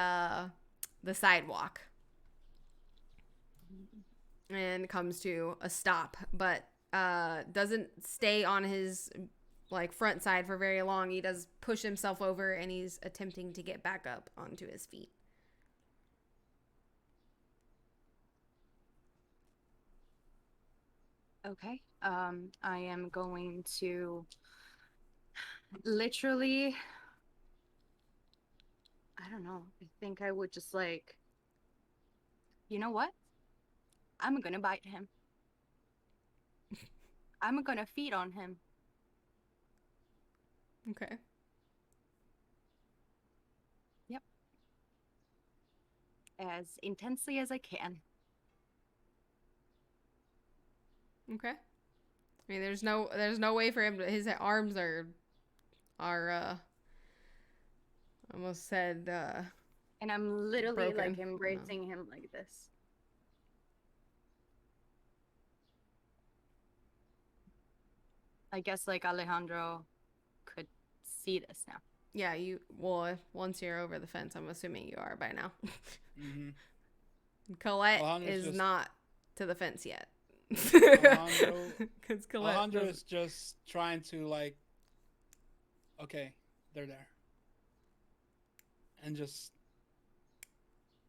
sidewalk and comes to a stop, but doesn't stay on his like front side for very long. He does push himself over, and he's attempting to get back up onto his feet. Okay. I am going to literally, I don't know. I think I would just like, you know what? I'm gonna bite him. I'm gonna feed on him. Okay. Yep. as intensely as I can. Okay. I mean, there's no way for him to, his arms are almost said And I'm literally broken. like embracing him like this. I guess like Alejandro could see this now. Yeah, once you're over the fence, I'm assuming you are by now. Mm-hmm. Colette is not to the fence yet. Alejandro is just trying to like, okay, they're there, and just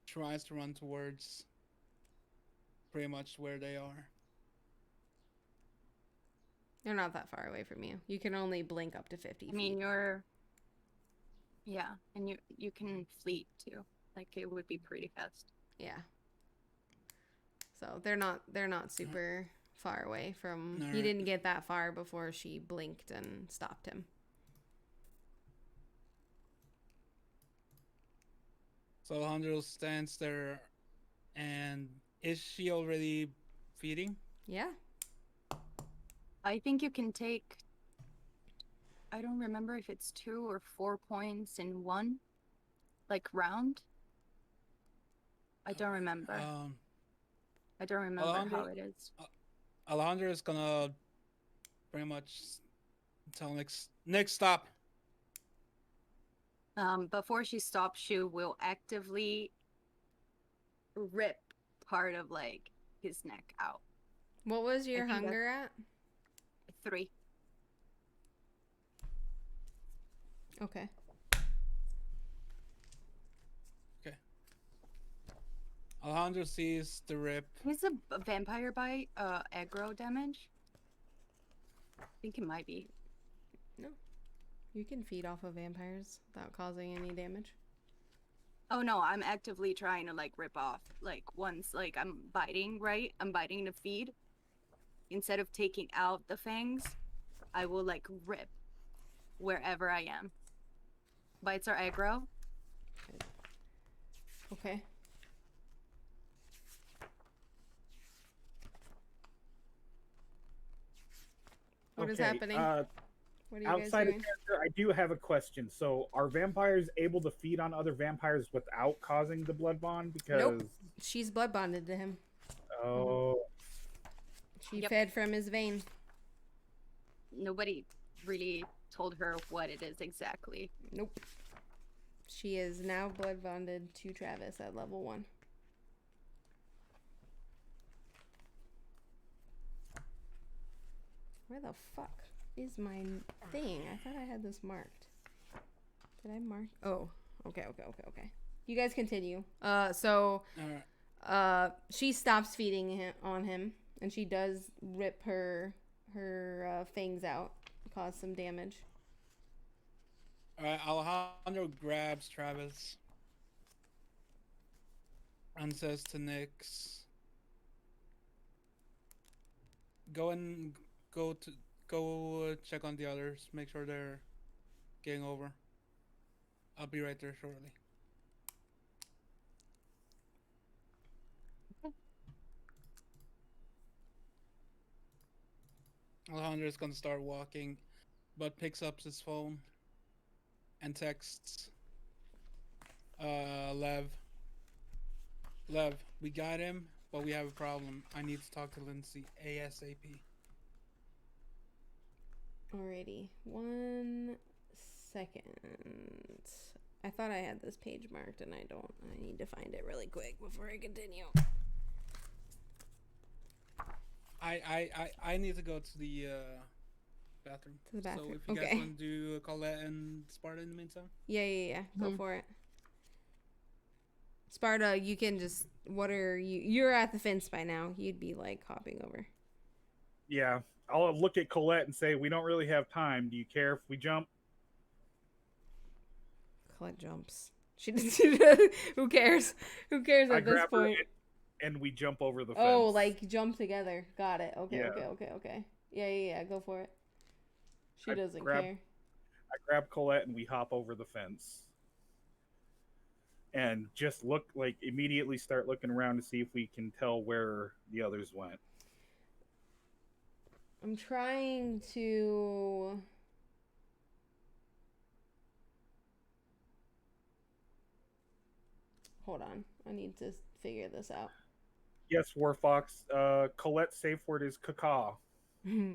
tries to run towards pretty much where they are. They're not that far away from you. You can only blink up to 50 feet. I mean, yeah, and you can fleet too. Like it would be pretty fast. Yeah. So they're not super far away from. He didn't get that far before she blinked and stopped him. So Alejandro stands there, and is she already feeding? Yeah. I think you can take. I don't remember if it's 2 or 4 points in one, like round. I don't remember. I don't remember how it is. Alejandro is gonna pretty much tell Nick, stop. Before she stops, she will actively rip part of like his neck out. What was your hunger at? 3. Okay. Okay. Alejandro sees the rip. Is a vampire bite aggro damage? I think it might be. No. You can feed off of vampires without causing any damage. Oh no, I'm actively trying to like rip off. Like once like I'm biting, right? I'm biting to feed. Instead of taking out the fangs, I will like rip wherever I am. Bites are aggro. Okay. What is happening? What are you outside guys doing? of character, I do have a question. So, are vampires able to feed on other vampires without causing the blood bond? Because nope. She's blood bonded to him. Oh. She fed from his vein. Nobody really told her what it is exactly. Nope. She is now blood bonded to Travis at level 1. Where the fuck is my thing? I thought I had this marked. Did I mark? Oh, okay. You guys continue. She stops feeding on him, and she does rip her fangs out, cause some damage. Alright, Alejandro grabs Travis and says to Nyx, go check on the others, make sure they're getting over. I'll be right there shortly. Alejandro's gonna start walking, but picks up his phone and texts Lev, we got him, but we have a problem. I need to talk to Lindsey ASAP. Alrighty, 1 second. I thought I had this page marked, and I don't. I need to find it really quick before I continue. I need to go to the bathroom. To the bathroom. So if you guys want to do Colette and Sparta in the meantime. Yeah. Go for it. Sparta, you can just. What are you? You're at the fence by now. You'd be like hopping over. Yeah, I'll look at Colette and say, "We don't really have time. Do you care if we jump?" Colette jumps. She who cares? Who cares at this point? And we jump over the fence. Oh, like jump together. Got it. Okay, Yeah. okay. Yeah. Go for it. She doesn't care. I grab Colette and we hop over the fence. and just immediately start looking around to see if we can tell where the others went. I'm trying to... Hold on. I need to figure this out. Yes, Warfox. Colette's safe word is caca. Caca.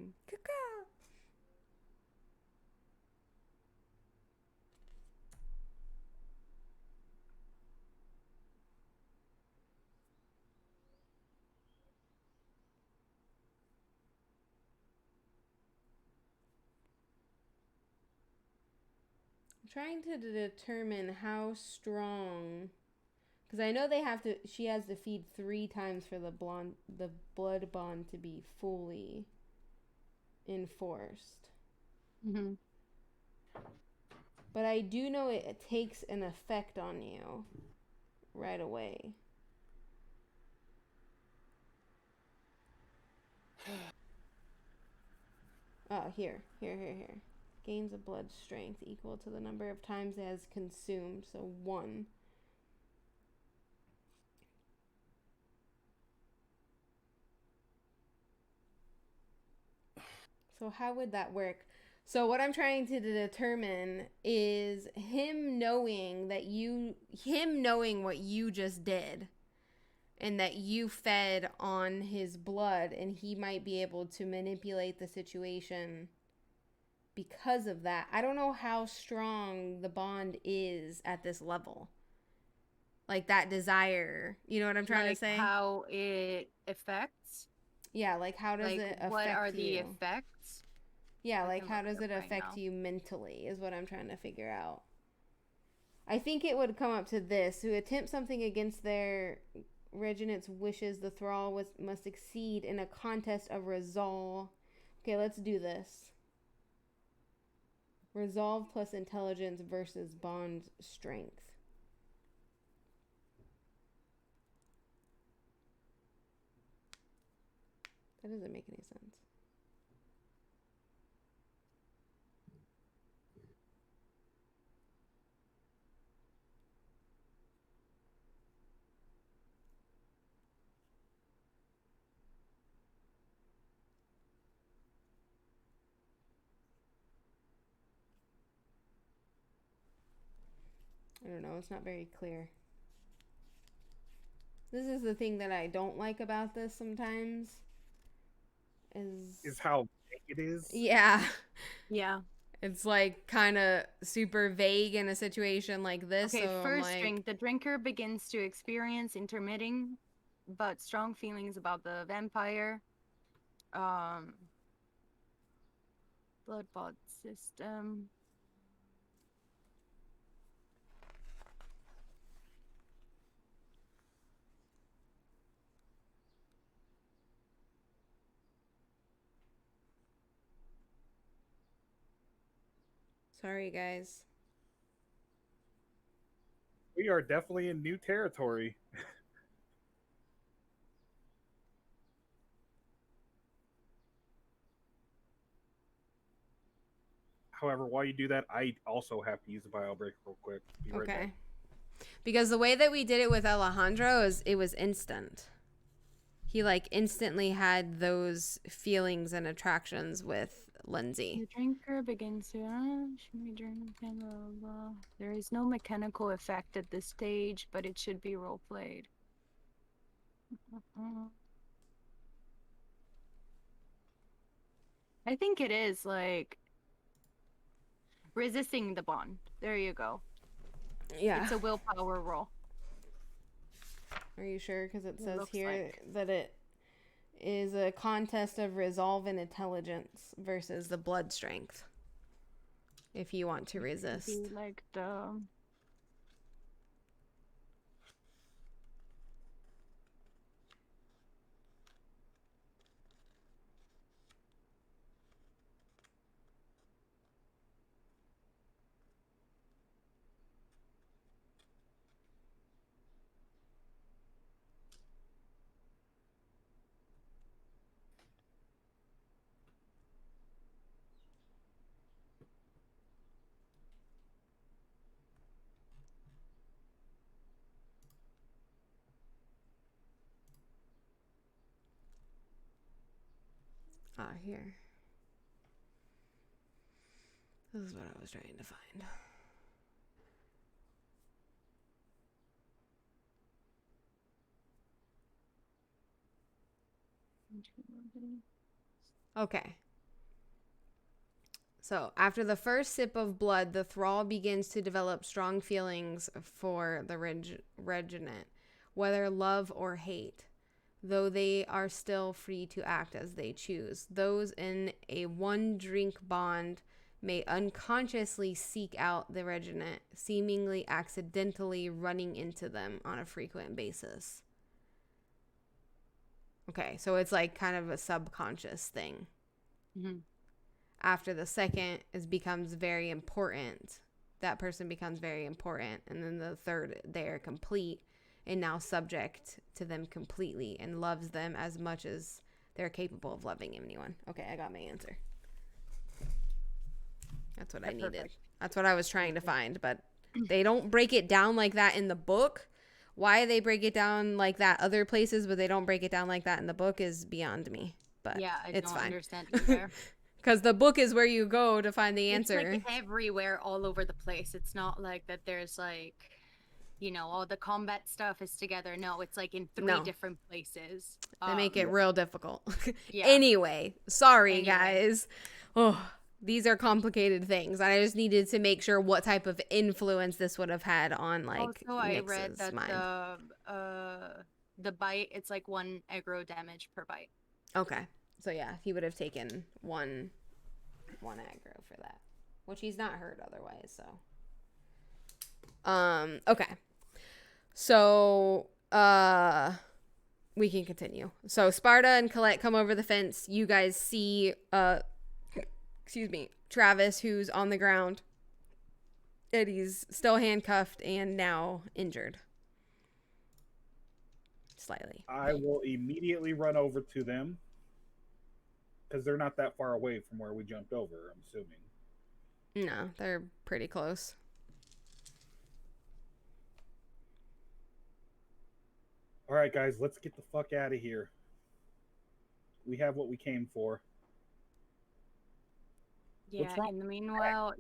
I'm trying to determine how strong... Because I know they have to... She has to feed 3 times for the blood bond to be fully enforced. Mm-hmm. But I do know it takes an effect on you right away. Oh, here. Gains a blood strength equal to the number of times it has consumed. So 1. So how would that work? So what I'm trying to determine is him knowing what you just did, and that you fed on his blood, and he might be able to manipulate the situation because of that. I don't know how strong the bond is at this level. Like that desire, you know what I'm trying to say? How it affects? Yeah, like how does it affect you? What are the effects? Yeah, like how does it affect you mentally is what I'm trying to figure out. I think it would come up to this. Who attempt something against their regent's wishes, the thrall must succeed in a contest of resolve. Okay, let's do this. Resolve plus intelligence versus bond strength. That doesn't make any sense. I don't know, it's not very clear. This is the thing that I don't like about this sometimes. Is how vague it is. Yeah. Yeah. It's like kind of super vague in a situation like this. Okay, so first drink. The drinker begins to experience intermitting but strong feelings about the vampire. Blood bond system. Sorry, guys. We are definitely in new territory. However, while you do that, I also have to use a bio break real quick. Be right back. Because the way that we did it with Alejandro is it was instant. He like instantly had those feelings and attractions with Lindsey. The drinker begins to there is no mechanical effect at this stage, but it should be role played. I think it is like resisting the bond. There you go. Yeah. It's a willpower roll. Are you sure? Because it says here that it is a contest of resolve and intelligence versus the blood strength. If you want to resist. Like the... Here. This is what I was trying to find. Okay. So, after the first sip of blood, the thrall begins to develop strong feelings for the regiment, whether love or hate, though they are still free to act as they choose. Those in a one-drink bond may unconsciously seek out the regiment, seemingly accidentally running into them on a frequent basis. Okay, so it's like kind of a subconscious thing. Mm-hmm. After the second becomes very important, that person becomes very important, and then the third, they are complete and now subject to them completely and loves them as much as they're capable of loving anyone. Okay, I got my answer. That's what I needed. Perfect. That's what I was trying to find, but they don't break it down like that in the book. Why they break it down like that other places, but they don't break it down like that in the book is beyond me. But yeah, I it's don't fine. Understand either. Because the book is where you go to find the answer. It's like everywhere, all over the place. It's not like that there's like, all the combat stuff is together. No, it's like in three different places. They make it real difficult. Yeah. Anyway, sorry, guys. Oh, these are complicated things. I just needed to make sure what type of influence this would have had on, like, also, I Nyx's read that mind. the bite, it's like 1 aggro damage per bite. Okay. So, yeah, he would have taken one aggro for that, which he's not hurt otherwise, so. Okay. So, we can continue. So, Sparta and Colette come over the fence. You guys see, Travis, who's on the ground. And he's still handcuffed and now injured. Slightly. I will immediately run over to them. Because they're not that far away from where we jumped over, I'm assuming. No, they're pretty close. All right, guys, let's get the fuck out of here. We have what we came for. Yeah, in the meanwhile,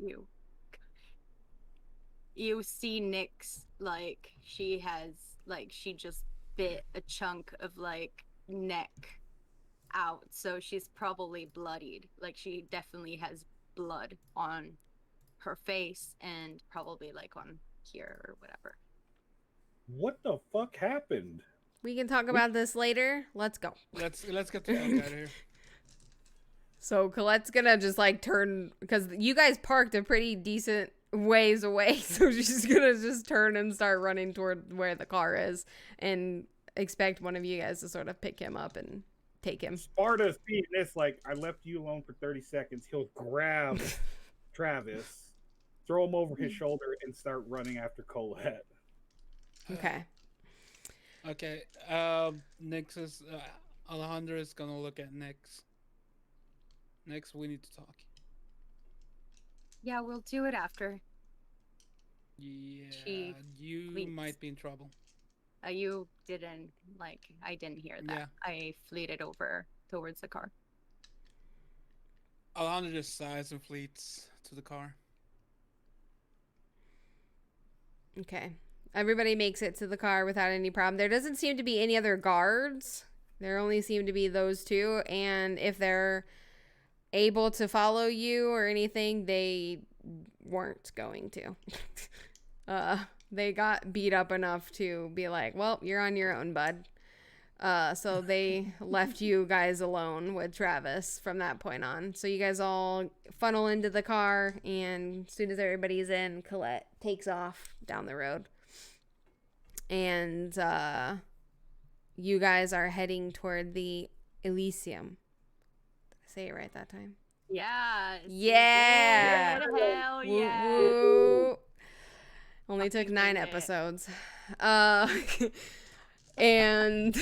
you see Nyx, like, she just bit a chunk of, like, neck out, so she's probably bloodied. Like, she definitely has blood on her face and probably, like, on here or whatever. What the fuck happened? We can talk about this later. Let's go. Let's get the fuck out of here. So Colette's gonna just like turn, because you guys parked a pretty decent ways away, so she's gonna just turn and start running toward where the car is and expect one of you guys to sort of pick him up and take him. Sparta's seeing this like, I left you alone for 30 seconds. He'll grab Travis, throw him over his shoulder, and start running after Colette. Okay. Okay. Nyx is Alejandra is gonna look at Nyx. Nyx, we need to talk. Yeah, we'll do it after. Yeah, you might be in trouble. You didn't, I didn't hear that. Yeah. I fleeted over towards the car. Alejandra just sighs and fleets to the car. Okay. Everybody makes it to the car without any problem. There doesn't seem to be any other guards. There only seem to be those two. And if they're able to follow you or anything, they weren't going to. They got beat up enough to be like, well, you're on your own, bud. So they left you guys alone with Travis from that point on. So you guys all funnel into the car, and as soon as everybody's in, Colette takes off down the road. And you guys are heading toward the Elysium. Did I say it right that time? Yes. Yeah. Hell yeah. Woo, woo. Only took 9 episodes. And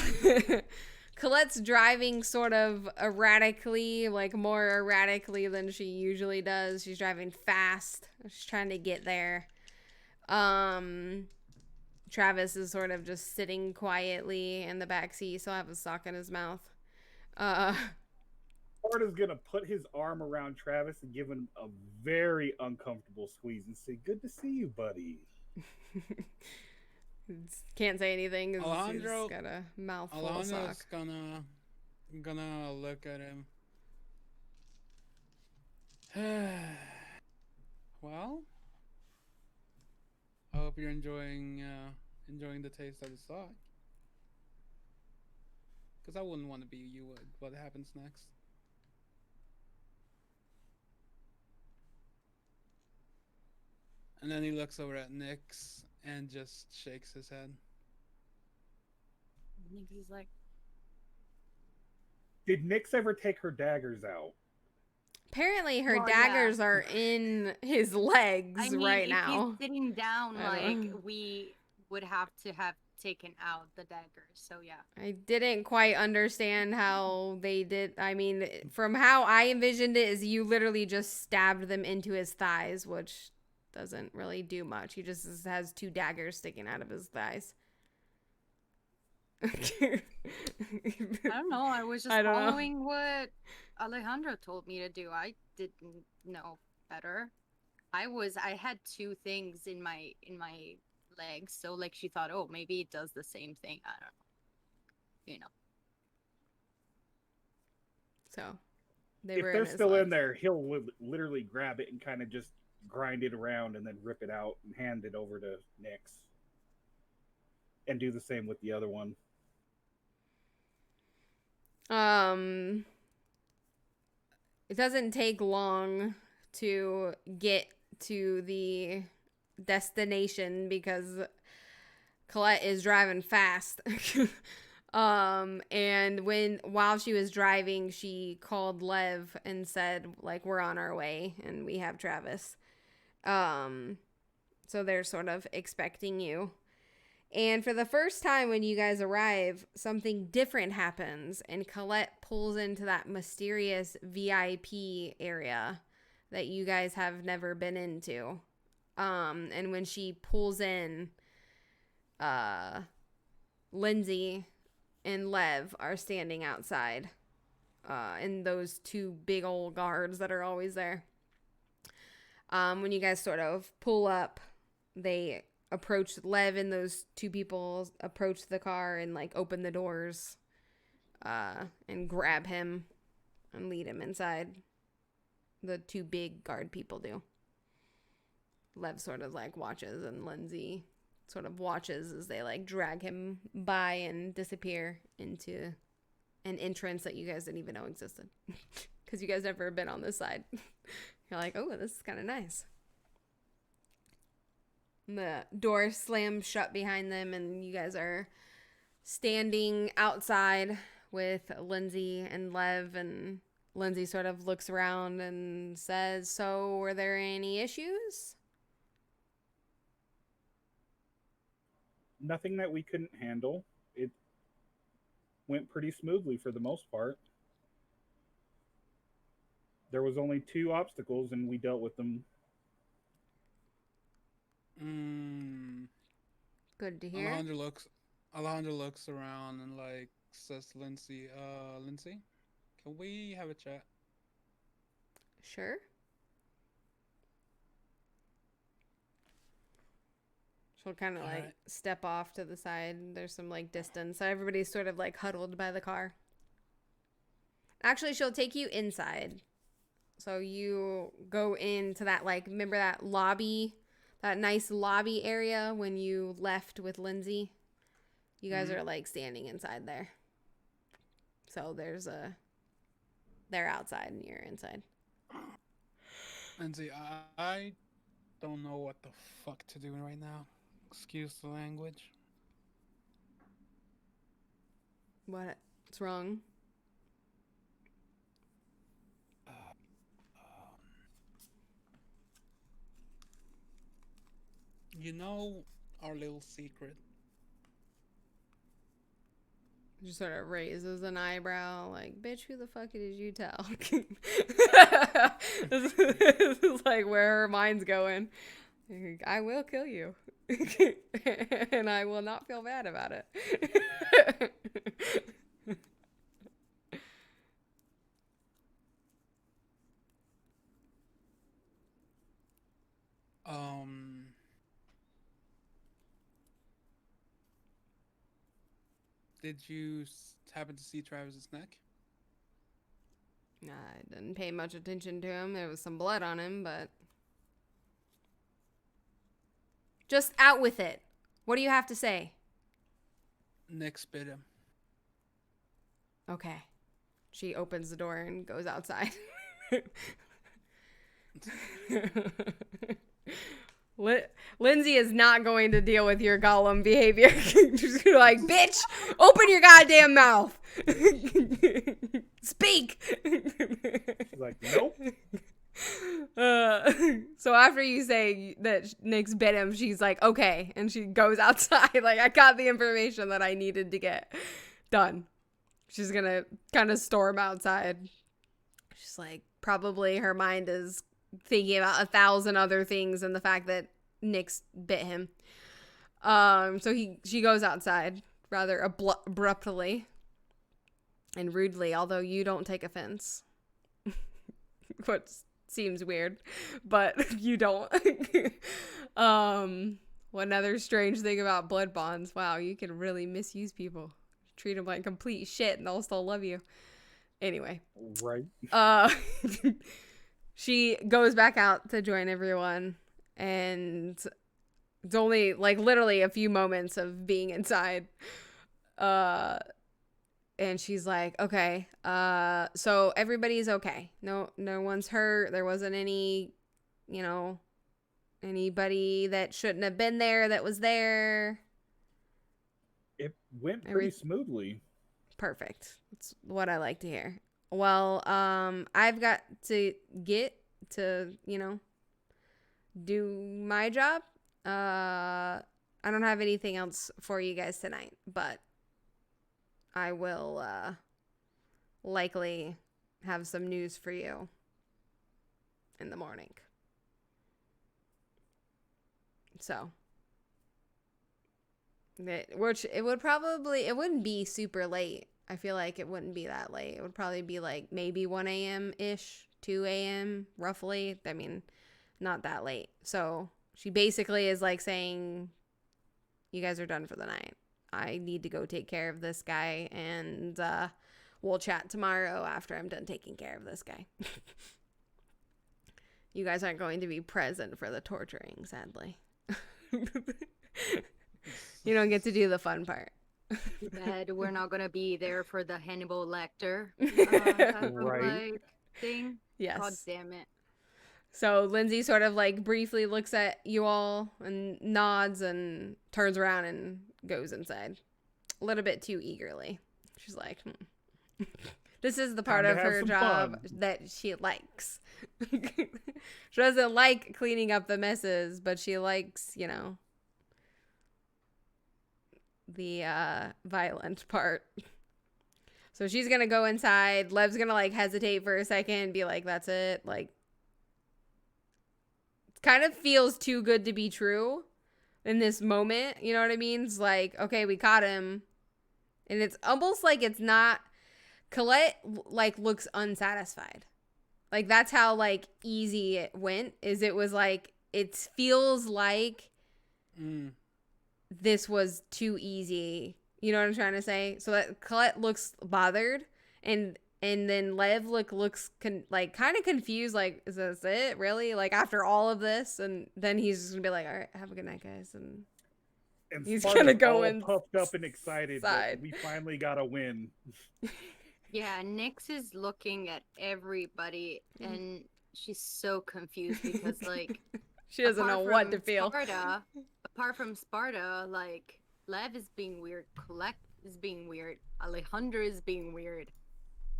Colette's driving sort of erratically, like more erratically than she usually does. She's driving fast. She's trying to get there. Travis is sort of just sitting quietly in the back seat. He'll have a sock in his mouth. Florida's gonna put his arm around Travis and give him a very uncomfortable squeeze and say, "Good to see you, buddy." Can't say anything because he's Alejandro, got a mouth full of Alejandro's sock. gonna look at him. Well, I hope you're enjoying the taste of the sock. Because I wouldn't want to be you. What happens next? And then he looks over at Nyx and just shakes his head. He's like, Did Nyx ever take her daggers out? Apparently, her well, daggers are in his legs I mean, right if now. he's sitting down, I don't know. we would have to have taken out the daggers. So yeah. I didn't quite understand how they did. I mean, from how I envisioned it, is you literally just stabbed them into his thighs, which doesn't really do much. He just has 2 daggers sticking out of his thighs. I don't know. I was just following what Alejandro told me to do. I didn't know better. I had 2 things in my legs, so like she thought, oh, maybe it does the same thing. I don't know. You know. So If they're still in there, he'll literally grab it and kind of just grind it around and then rip it out and hand it over to Nyx. And do the same with the other one. It doesn't take long to get to the destination because Colette is driving fast. And while she was driving, she called Lev and said, like, we're on our way and we have Travis. So they're sort of expecting you. And for the first time when you guys arrive, something different happens, and Colette pulls into that mysterious VIP area that you guys have never been into. And when she pulls in, Lindsey and Lev are standing outside, and those 2 big old guards that are always there. When you guys sort of pull up, they approach Lev, and those 2 people approach the car and like open the doors, and grab him and lead him inside. The 2 big guard people do. Lev sort of like watches, and Lindsey sort of watches as they like drag him by and disappear into an entrance that you guys didn't even know existed because you guys never been on this side. You're like, oh, this is kind of nice. The door slams shut behind them, and you guys are standing outside with Lindsey and Lev, and Lindsey sort of looks around and says, so were there any issues? Nothing that we couldn't handle. It went pretty smoothly for the most part. There was only 2 obstacles, and we dealt with them. Good to hear. Alejandro looks around and like says to Lindsey, Lindsey, can we have a chat? Sure. She'll kind of like step off to the side. There's some like distance. So everybody's sort of like huddled by the car. Actually, she'll take you inside. So you go into that, like, remember that lobby, that nice lobby area when you left with Lindsey? You guys are like standing inside there. So they're outside and you're inside. Lindsey, I don't know what the fuck to do right now. Excuse the language. What's wrong? You know our little secret. Just sort of raises an eyebrow, like, bitch, who the fuck did you tell? This is like where her mind's going. I will kill you. And I will not feel bad about it. Did you happen to see Travis's neck? I didn't pay much attention to him. There was some blood on him, but just out with it. What do you have to say? Nick bit him. Okay. She opens the door and goes outside. Lindsey is not going to deal with your Gollum behavior. She's like, bitch, open your goddamn mouth. Speak. She's like, nope. So after you say that Nick's bit him, she's like, okay. And she goes outside. Like, I got the information that I needed to get done. She's going to kind of storm outside. She's like, probably her mind is thinking about 1,000 other things and the fact that Nick's bit him. So she goes outside rather abruptly and rudely, although you don't take offense. Which seems weird, but you don't. One other strange thing about blood bonds. Wow, you can really misuse people. Treat them like complete shit and they'll still love you. Anyway. Right. She goes back out to join everyone, and it's only like literally a few moments of being inside. And she's like, okay, so everybody's okay. No one's hurt. There wasn't any, anybody that shouldn't have been there that was there. It went pretty smoothly. Perfect. That's what I like to hear. Well, I've got to get to, do my job. I don't have anything else for you guys tonight, but I will likely have some news for you in the morning. So, it wouldn't be super late. I feel like it wouldn't be that late. It would probably be like maybe 1 a.m.-ish, 2 a.m. roughly. I mean, not that late. So she basically is like saying, you guys are done for the night. I need to go take care of this guy, and we'll chat tomorrow after I'm done taking care of this guy. You guys aren't going to be present for the torturing, sadly. You don't get to do the fun part. Too bad we're not gonna be there for the Hannibal Lecter Right. thing. Yes. God damn it. So Lindsey sort of like briefly looks at you all and nods and turns around and goes inside. A little bit too eagerly. She's like, This is the part of her job that she likes. She doesn't like cleaning up the messes, but she likes, the violent part. So she's gonna go inside. Lev's gonna like hesitate for a second and be like, that's it. Like, it kind of feels too good to be true in this moment. You know what I mean? It's like, okay, we caught him. And it's almost like it's not. Colette like looks unsatisfied. Like that's how like easy it went. It was like, it feels like this was too easy. You know what I'm trying to say? So that Colette looks bothered, and then Lev looks kind of confused. Like, is this it? Really? Like after all of this, and then he's just gonna be like, all right, have a good night, guys, and he's gonna go in puffed up and excited that we finally got a win. Yeah, Nyx is looking at everybody, and she's so confused because like she doesn't know what to feel. Apart from Sparta, like Lev is being weird, Colette is being weird, Alejandra is being weird.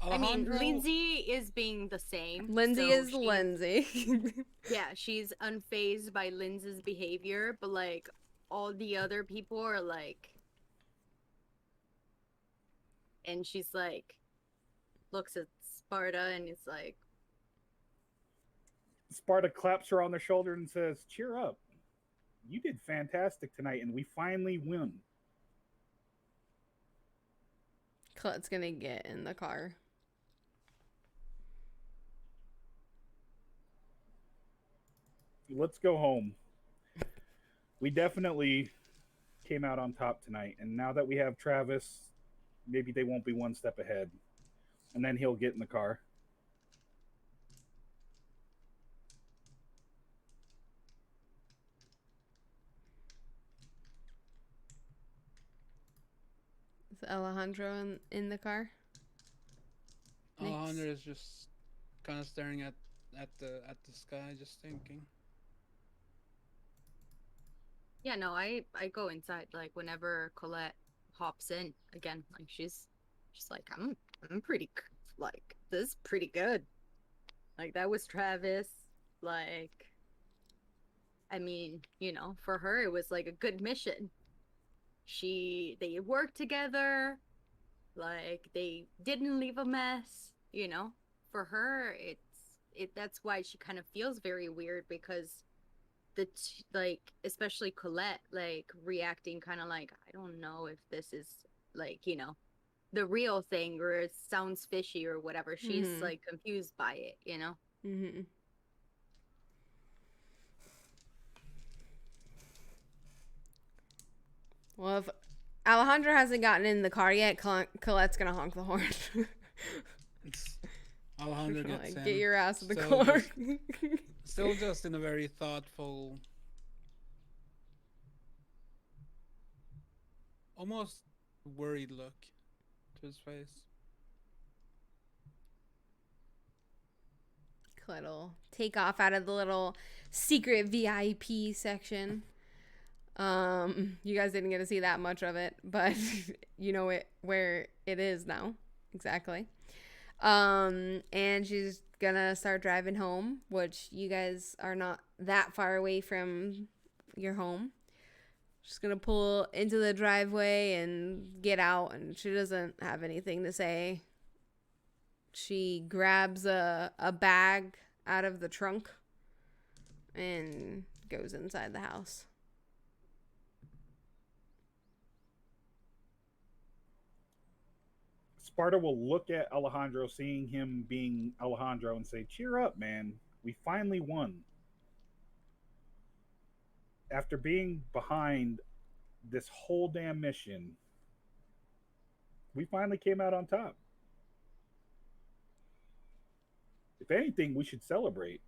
I mean, Lindsey is being the same. Lindsey is Lindsey. Yeah, she's unfazed by Lindsey's behavior, but like all the other people are like, and she's like, looks at Sparta and is like, Sparta claps her on the shoulder and says, cheer up. You did fantastic tonight, and we finally win. Colette's gonna get in the car. Let's go home. We definitely came out on top tonight, and now that we have Travis, maybe they won't be one step ahead. And then he'll get in the car. Is Alejandro in the car? Alejandro is just kind of staring at the sky, just thinking. Yeah, no, I go inside like whenever Colette hops in again. Like she's like I'm pretty like this is pretty good. Like that was Travis. Like I mean, for her it was like a good mission. They worked together. Like they didn't leave a mess. For her that's why she kind of feels very weird because like especially Colette like reacting kind of like I don't know if this is like the real thing or it sounds fishy or whatever. She's like confused by it. Mm-hmm. Well, if Alejandro hasn't gotten in the car yet, Colette's gonna honk the horn. Alejandro gets like, in. get your ass in the car. Still just in a very thoughtful, almost worried look to his face. Colette'll take off out of the little secret VIP section. You guys didn't get to see that much of it, but you know it where it is now. Exactly. And she's gonna start driving home, which you guys are not that far away from your home. She's gonna pull into the driveway and get out, and she doesn't have anything to say. She grabs a bag out of the trunk and goes inside the house. Sparta will look at Alejandro, seeing him being Alejandro, and say, "Cheer up, man. We finally won. After being behind this whole damn mission, we finally came out on top. If anything, we should celebrate.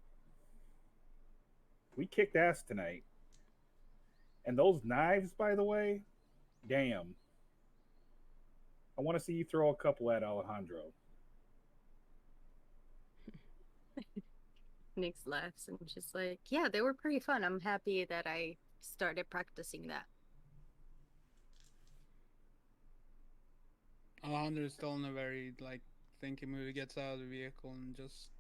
We kicked ass tonight. And those knives, by the way, damn. I want to see you throw a couple at Alejandro." Nyx laughs and she's like, yeah, they were pretty fun. I'm happy that I started practicing that. Alejandro is still in a very like thinking mood. He gets out of the vehicle and just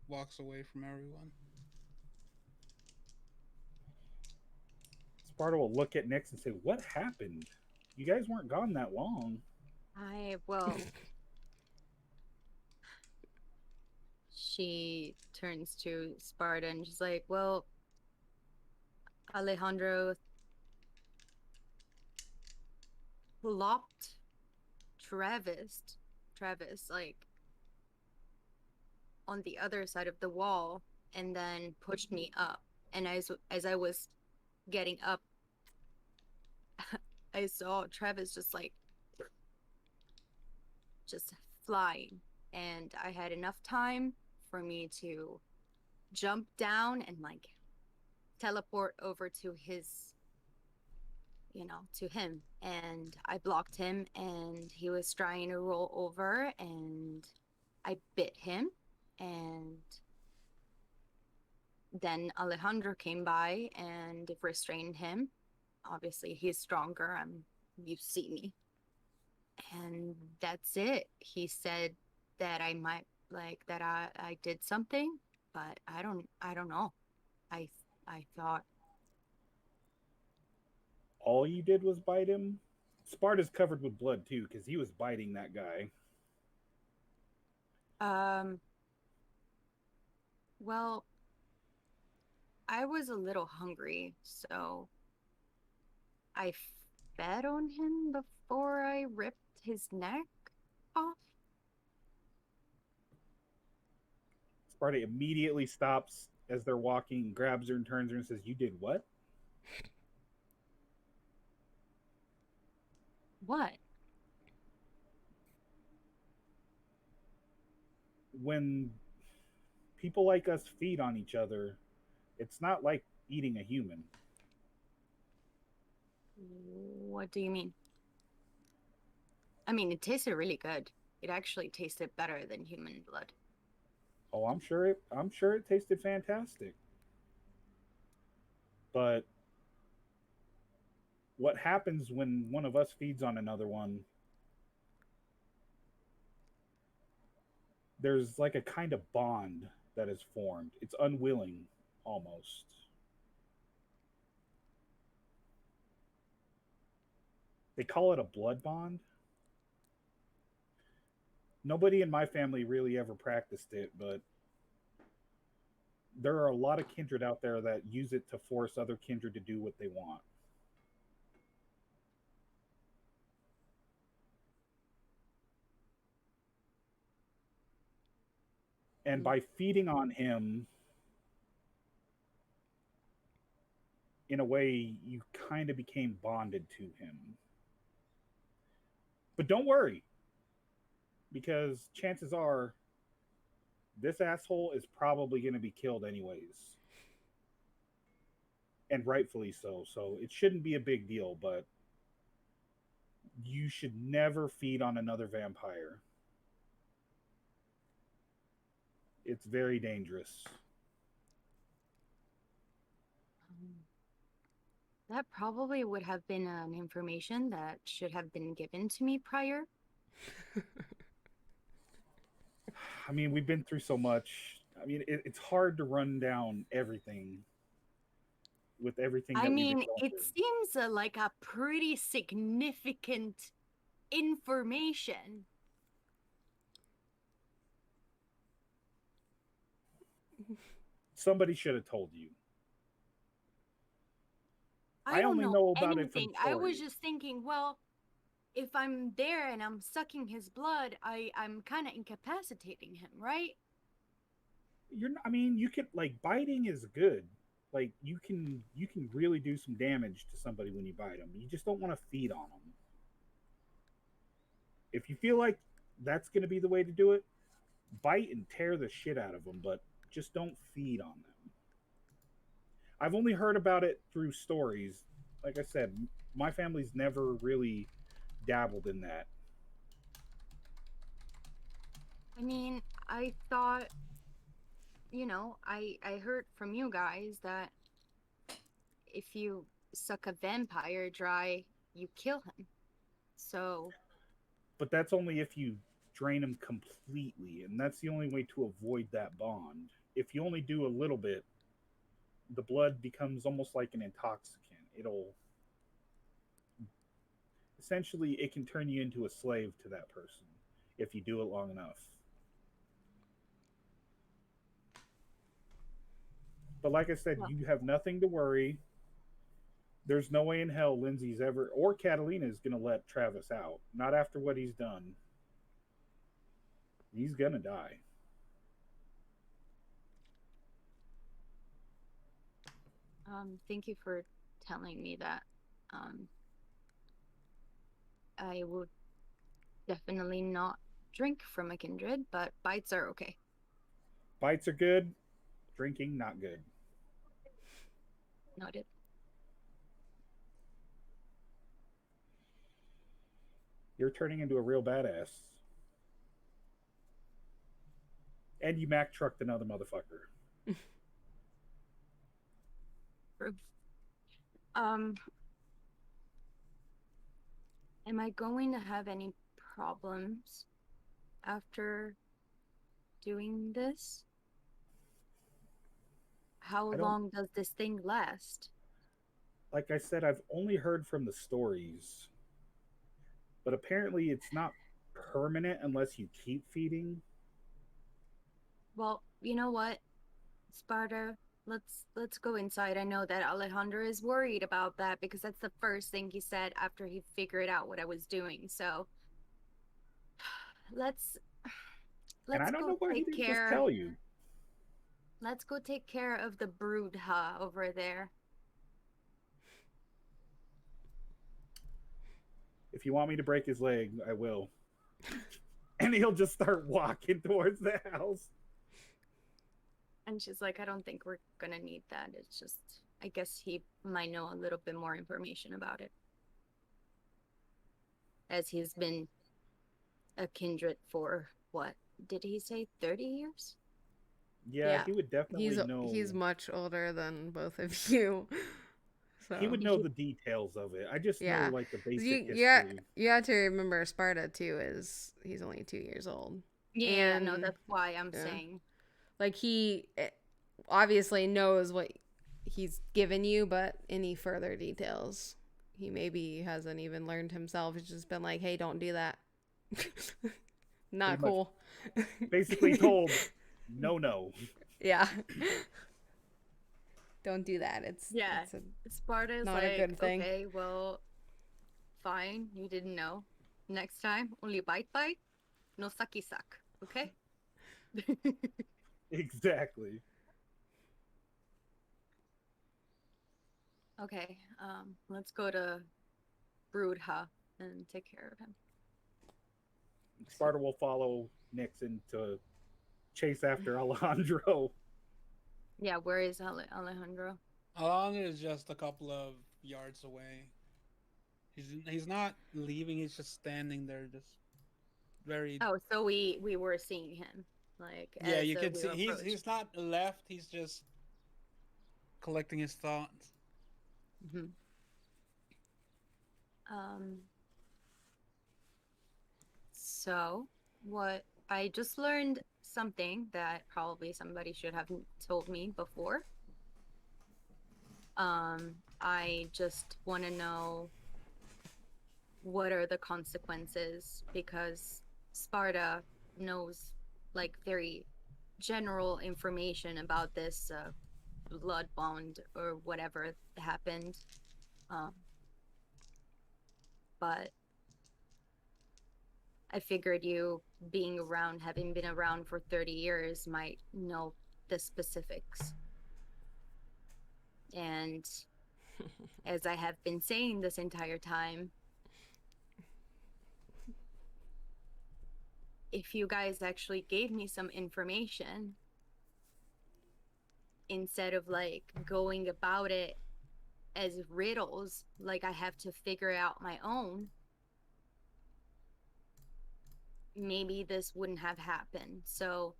walks away from everyone. Sparta will look at Nyx and say, "What happened? You guys weren't gone that long." Well, she turns to Sparta and she's like, well, Alejandro lopped Travis, like, on the other side of the wall and then pushed me up. And as I was getting up, I saw Travis just flying. And I had enough time for me to jump down and like teleport over to to him. And I blocked him and he was trying to roll over and I bit him. And then Alejandro came by and restrained him. Obviously, he's stronger. You see me. And that's it. He said that I might that I did something, but I don't know. I thought All you did was bite him? Sparta's covered with blood too, because he was biting that guy. Well, I was a little hungry, so I fed on him before I ripped his neck off. Sparta immediately stops as they're walking, grabs her and turns her and says, "You did what?" What? when people like us feed on each other, it's not like eating a human. What do you mean? I mean, it tasted really good. It actually tasted better than human blood. Oh, I'm sure it tasted fantastic. But what happens when one of us feeds on another one, there's like a kind of bond that is formed. It's unwilling almost. They call it a blood bond. Nobody in my family really ever practiced it, but there are a lot of kindred out there that use it to force other kindred to do what they want. And Mm. by feeding on him, in a way, you kind of became bonded to him. But don't worry, because chances are this asshole is probably going to be killed anyways. And rightfully so. So it shouldn't be a big deal, but you should never feed on another vampire. It's very dangerous. Um, that probably would have been an information that should have been given to me prior. I mean, we've been through so much. I mean, it's hard to run down everything with everything I that we've been mean, going it through. seems like a pretty significant information. Somebody should have told you. I I don't only know know about it from anything. I was stories. just thinking, well, if I'm there and I'm sucking his blood, I'm kind of incapacitating him, right? I mean, you can like biting is good. Like you can really do some damage to somebody when you bite them. You just don't want to feed on them. If you feel like that's going to be the way to do it, bite and tear the shit out of them, but just don't feed on them. I've only heard about it through stories. Like I said, my family's never really dabbled in that. I mean, I thought, I heard from you guys that if you suck a vampire dry, you kill him. So, But that's only if you drain them completely, and that's the only way to avoid that bond. If you only do a little bit, the blood becomes almost like an intoxicant. It'll essentially it can turn you into a slave to that person if you do it long enough. But like I said, well, you have nothing to worry. There's no way in hell Lindsay's ever or Catalina is going to let Travis out. Not after what he's done. He's going to die. thank you for telling me that. Um, I would definitely not drink from a kindred, but bites are okay. Bites are good, drinking not good. Noted. You're turning into a real badass. And you Mac trucked another motherfucker. Um, am I going to have any problems after doing this? How I don't long does this thing last? like I said, I've only heard from the stories, but apparently it's not permanent unless you keep feeding. Well, you know what, Sparta, let's go inside. I know that Alejandro is worried about that because that's the first thing he said after he figured out what I was doing. So let's And I let's don't go know why he take didn't just care. tell you. Let's go take care of the brood over there. If you want me to break his leg, I will. And he'll just start walking towards the house. And she's like, I don't think we're gonna need that. It's just, I guess he might know a little bit more information about it. As he's been a kindred for, what, did he say 30 years? Yeah, he would definitely know. He's much older than both of you. So. He would know the details of it. I just know like the basic history. You have to remember Sparta too he's only 2 years old. Yeah, no, that's why I'm saying. Like he obviously knows what he's given you, but any further details he maybe hasn't even learned himself. He's just been like, hey, don't do that. Not cool. Basically told, no. Yeah. Don't do that. It's Sparta's not like, a good thing. Okay, well, fine. You didn't know. Next time, only bite, no sucky suck. Okay. Exactly. Okay. Let's go to Broodha and take care of him. Sparta will follow Nixon to chase after Alejandro. Yeah, where is Alejandro? Alejandro is just a couple of yards away. He's not leaving. He's just standing there, just very. Oh, so we were seeing him, like. Yeah, you can see he's not left. He's just collecting his thoughts. Mm-hmm. So what I just learned something that probably somebody should have told me before. I just want to know what are the consequences, because Sparta knows like very general information about this blood bond or whatever happened. But I figured you being around, having been around for 30 years, might know the specifics. And as I have been saying this entire time, if you guys actually gave me some information, instead of like going about it as riddles, like I have to figure out my own, maybe this wouldn't have happened. So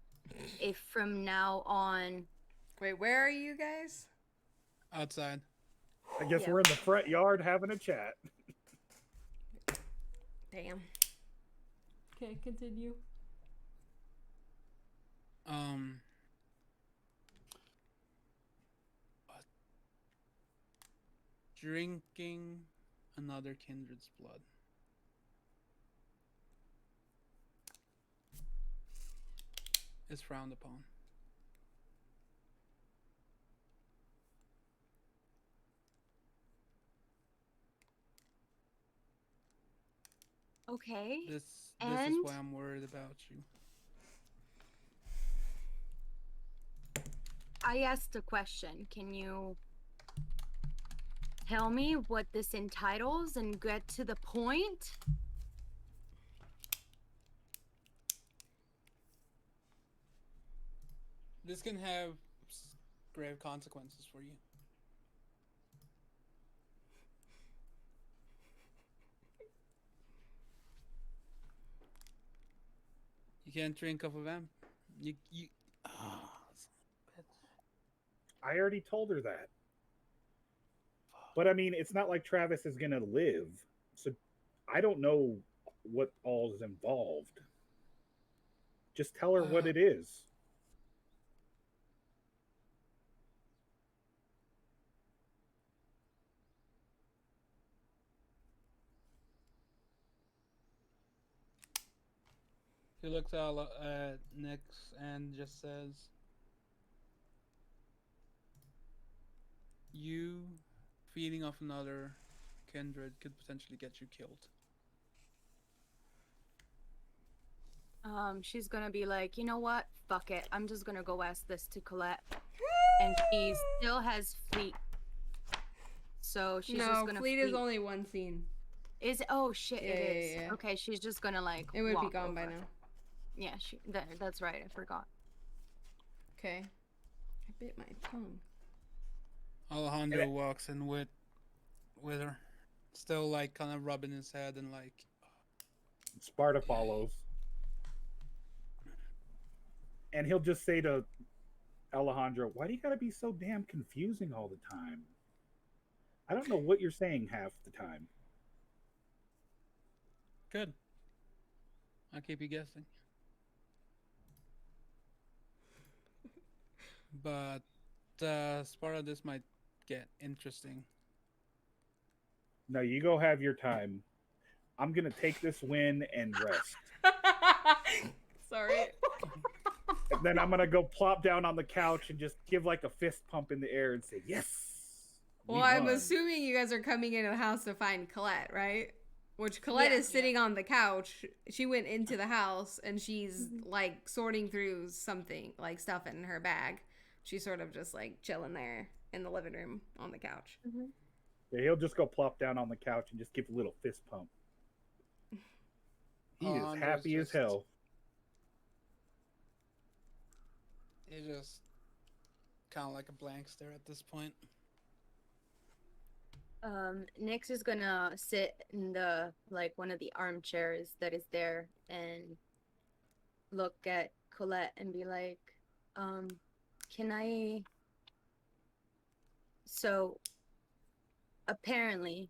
if from now on... Wait, where are you guys? Outside. I guess we're in the front yard having a chat. Damn. Okay, continue. Drinking another kindred's blood. Is frowned upon. Okay. This is why I'm worried about you. I asked a question. Can you tell me what this entitles and get to the point? This can have grave consequences for you. You can't drink off a vamp. You. Oh, I already told her that. But I mean, it's not like Travis is gonna live, so I don't know what all is involved. Just tell her what it is. He looks at Nix and just says, "You feeding off another kindred could potentially get you killed." She's gonna be like, you know what? Fuck it. I'm just gonna go ask this to Colette. And she still has Fleet. So she's just gonna Fleet is only one scene. Is it? Oh shit, it is. Yeah. Okay, she's just gonna like it would be walk gone over. by now. Yeah, that's right. I forgot. Okay. I bit my tongue. Alejandro walks in with her, still like kind of rubbing his head and like. Sparta follows. And he'll just say to Alejandro, why do you gotta be so damn confusing all the time? I don't know what you're saying half the time. Good. I'll keep you guessing. But Sparta, this might get interesting. No, you go have your time. I'm gonna take this win and rest. Sorry. And then I'm gonna go plop down on the couch and just give like a fist pump in the air and say, yes. Well, I'm assuming you guys are coming into the house to find Colette, right? Which Colette is sitting on the couch. She went into the house and she's like sorting through something, like stuff in her bag. She's sort of just like chilling there in the living room on the couch. Yeah, he'll just go plop down on the couch and just give a little fist pump. He is happy as hell. He's just kind of like a blank stare at this point. Nyx is gonna sit in the one of the armchairs that is there and look at Colette and be like, can I? So apparently,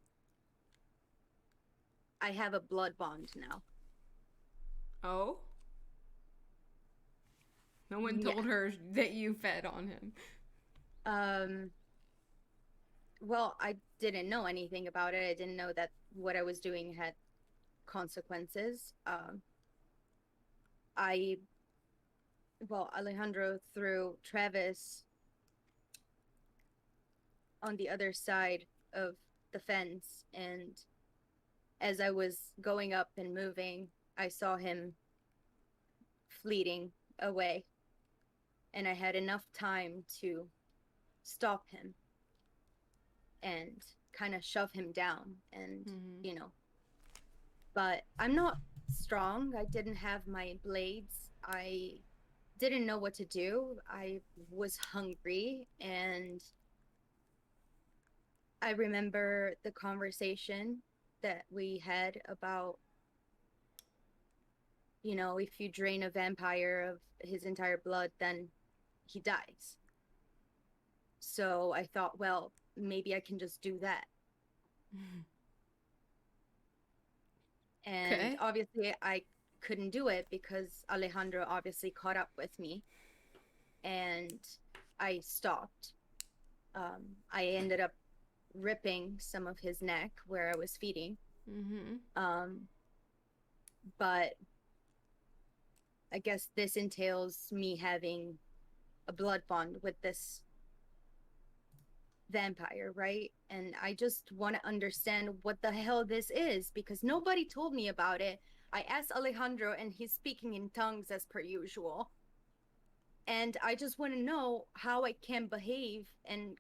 I have a blood bond now. Oh? No one told her that you fed on him. Well, I didn't know anything about it. I didn't know that what I was doing had consequences. Alejandro threw Travis on the other side of the fence, and as I was going up and moving, I saw him fleeting away, and I had enough time to stop him and kind of shove him down and but I'm not strong. I didn't have my blades. I didn't know what to do. I was hungry, and I remember the conversation that we had about, if you drain a vampire of his entire blood, then he dies. So I thought, well, maybe I can just do that. And obviously I couldn't do it because Alejandro obviously caught up with me, and I stopped. I ended up ripping some of his neck where I was feeding. But I guess this entails me having a blood bond with this vampire, right? And I just want to understand what the hell this is, because nobody told me about it. I asked Alejandro and he's speaking in tongues as per usual, and I just want to know how I can behave and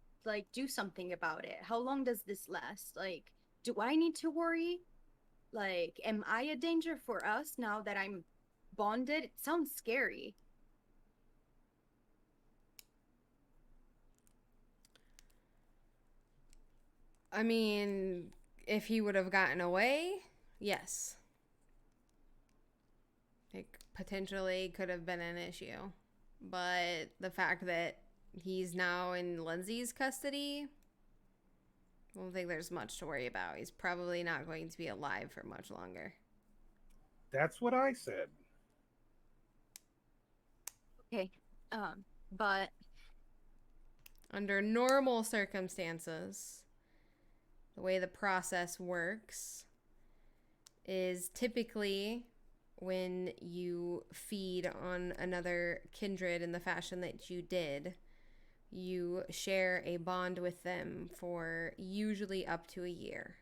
do something about it. How long does this last? Do I need to worry? Am I a danger for us now that I'm bonded? It sounds scary. I mean, if he would have gotten away, yes. It potentially could have been an issue. But the fact that he's now in Lindsey's custody, I don't think there's much to worry about. He's probably not going to be alive for much longer. That's what I said. Okay. But under normal circumstances, the way the process works is typically when you feed on another kindred in the fashion that you did, you share a bond with them for usually up to a year.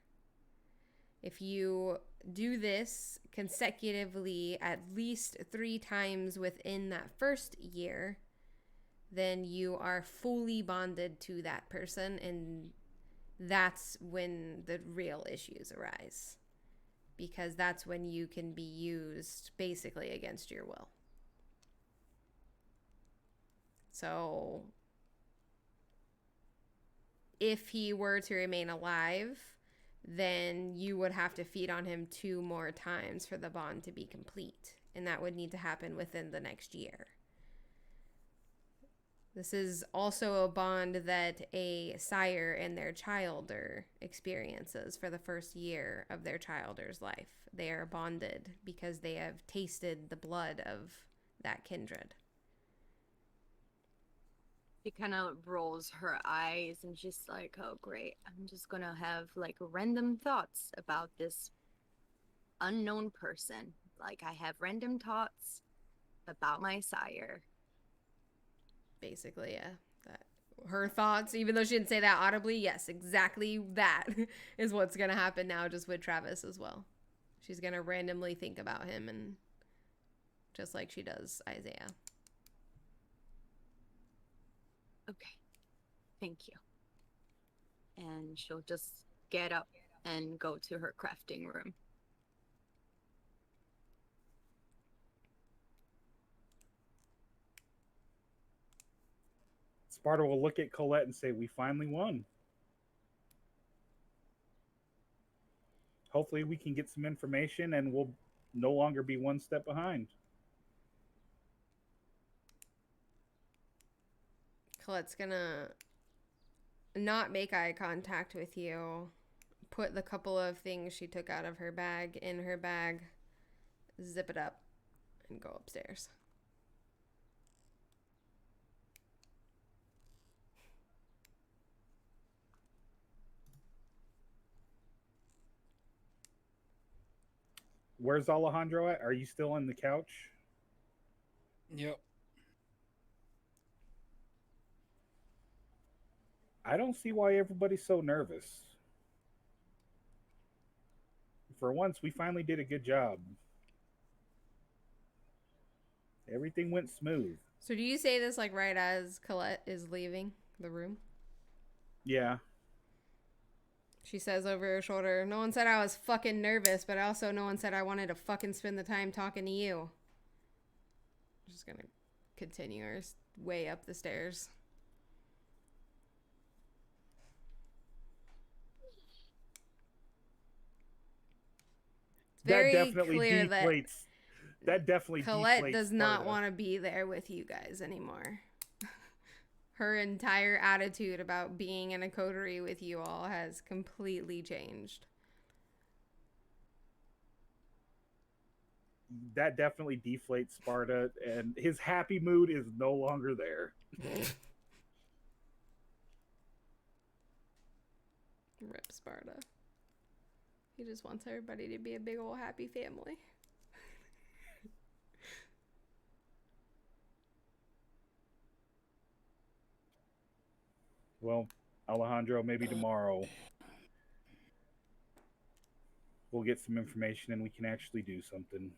If you do this consecutively at least 3 times within that first year, then you are fully bonded to that person, and that's when the real issues arise, because that's when you can be used basically against your will. So if he were to remain alive, then you would have to feed on him 2 more times for the bond to be complete. And that would need to happen within the next year. This is also a bond that a sire and their childer experiences for the first year of their childer's life. They are bonded because they have tasted the blood of that kindred. She kind of rolls her eyes and she's like, oh, great. I'm just going to have like random thoughts about this unknown person. Like, I have random thoughts about my sire. Basically, yeah. Her thoughts, even though she didn't say that audibly, yes, exactly that is what's going to happen now just with Travis as well. She's going to randomly think about him, and just like she does Isaiah. Okay. Thank you. And she'll just get up and go to her crafting room. Sparta will look at Colette and say, we finally won. Hopefully we can get some information and we'll no longer be one step behind. Colette's gonna not make eye contact with you, put the couple of things she took out of her bag in her bag, zip it up, and go upstairs. Where's Alejandro at? Are you still on the couch? Yep. I don't see why everybody's so nervous. For once, we finally did a good job. Everything went smooth. So do you say this like right as Colette is leaving the room? Yeah. She says over her shoulder, no one said I was fucking nervous, but also no one said I wanted to fucking spend the time talking to you. I'm just gonna continue her way up the stairs. It's very that definitely clear deflates. That definitely Colette deflates does not Sparta. want to be there with you guys anymore. Her entire attitude about being in a coterie with you all has completely changed. That definitely deflates Sparta, and his happy mood is no longer there. Rip Sparta. He just wants everybody to be a big old happy family. Well, Alejandro, maybe tomorrow we'll get some information and we can actually do something.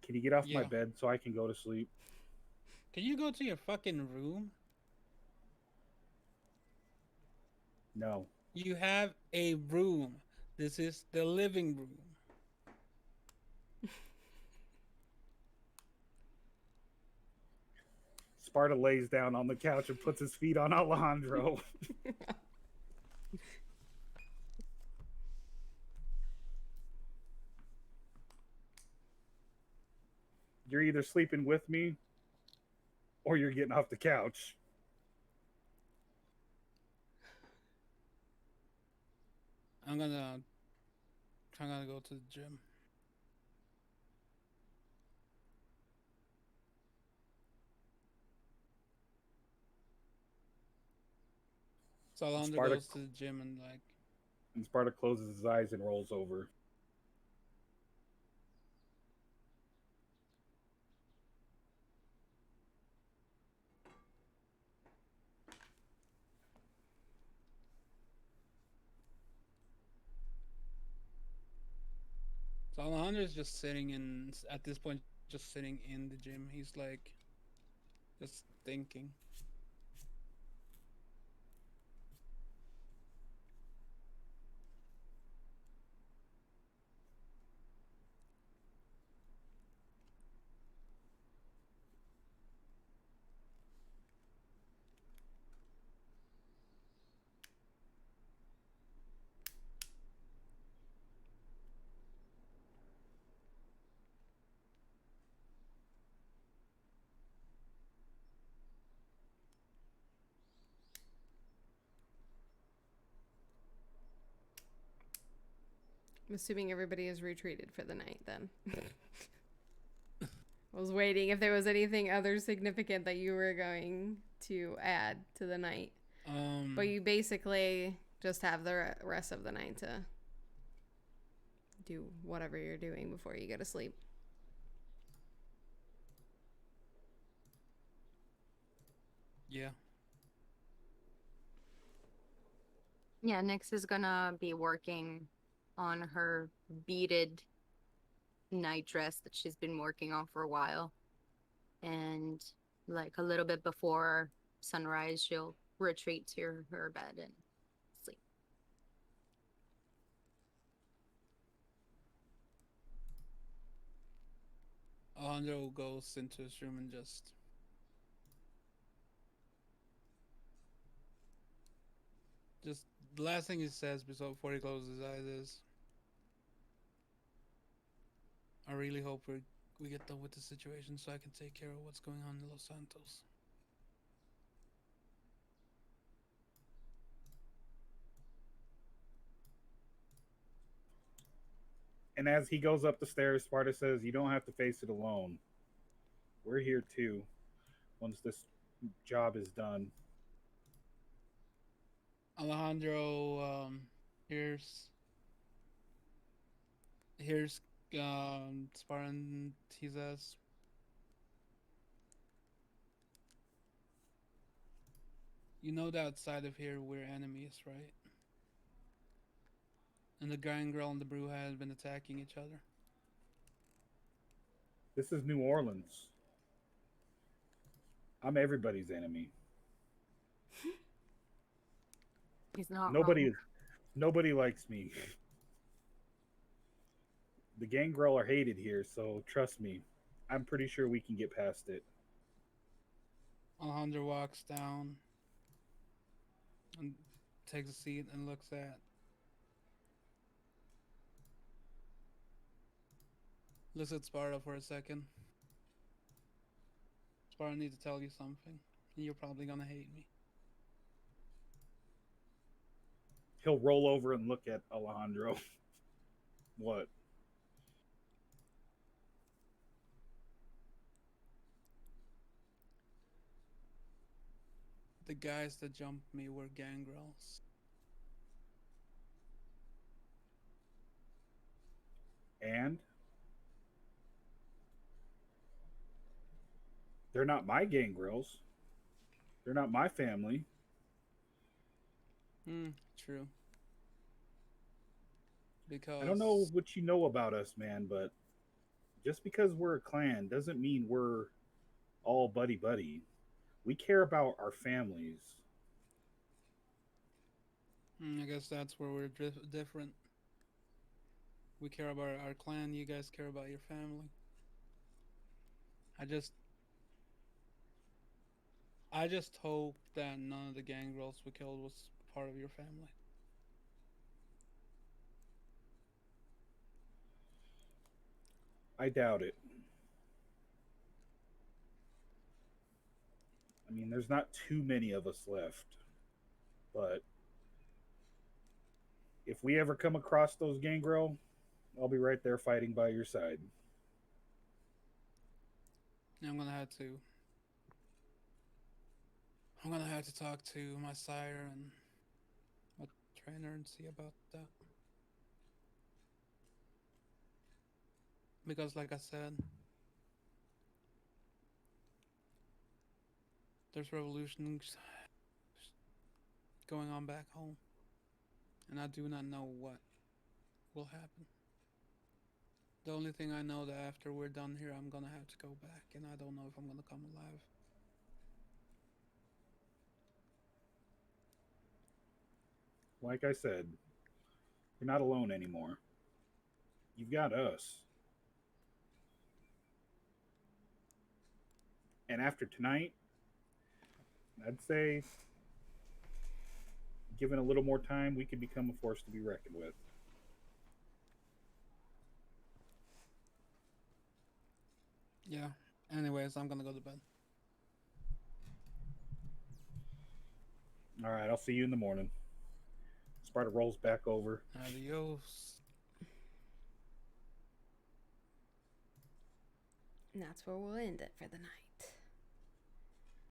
Can you get off my bed so I can go to sleep? Can you go to your fucking room? No. You have a room. This is the living room. Sparta lays down on the couch and puts his feet on Alejandro. You're either sleeping with me or you're getting off the couch. I'm gonna go to the gym. So Alejandro goes to the gym and And Sparta closes his eyes and rolls over. So Alejandro is just sitting at this point, just sitting in the gym. He's like, just thinking. I'm assuming everybody is retreated for the night then. I was waiting if there was anything other significant that you were going to add to the night. But you basically just have the rest of the night to do whatever you're doing before you go to sleep. Yeah. Yeah, Nyx is gonna be working on her beaded night dress that she's been working on for a while. And like a little bit before sunrise, she'll retreat to her bed and sleep. Alejandro goes into his room and just the last thing he says before he closes his eyes is, I really hope we get done with the situation so I can take care of what's going on in Los Santos. And as he goes up the stairs, Sparta says, "You don't have to face it alone. We're here too. Once this job is done." Alejandro here's Spartan. He says, "You know that outside of here we're enemies, right? And the gangrel and the brew have been attacking each other." This is New Orleans. I'm everybody's enemy. He's not Nobody wrong. nobody likes me. The gangrel are hated here, so trust me. I'm pretty sure we can get past it. Alejandro walks down and takes a seat and looks at Sparta for a second. Sparta, I need to tell you something, and you're probably gonna hate me. He'll roll over and look at Alejandro. What? The guys that jumped me were gangrels. And they're not my gangrels. They're not my family. True. I don't know Because what you know about us, man, but just because we're a clan doesn't mean we're all buddy buddy. We care about our families. I guess that's where we're different. We care about our clan. You guys care about your family. I just I just hope that none of the gangrels we killed was part of your family. I doubt it. I mean, there's not too many of us left. But if we ever come across those gangrel, I'll be right there fighting by your side. I'm gonna have to. I'm gonna have to talk to my sire and my trainer and see about that. Because, like I said, there's revolutions going on back home, and I do not know what will happen. The only thing I know that after we're done here, I'm gonna have to go back, and I don't know if I'm gonna come alive. Like I said, you're not alone anymore. You've got us. And after tonight, I'd say, given a little more time, we could become a force to be reckoned with. Yeah. Anyways, I'm gonna go to bed. All right, I'll see you in the morning. Sparta rolls back over. Adios. And that's where we'll end it for the night.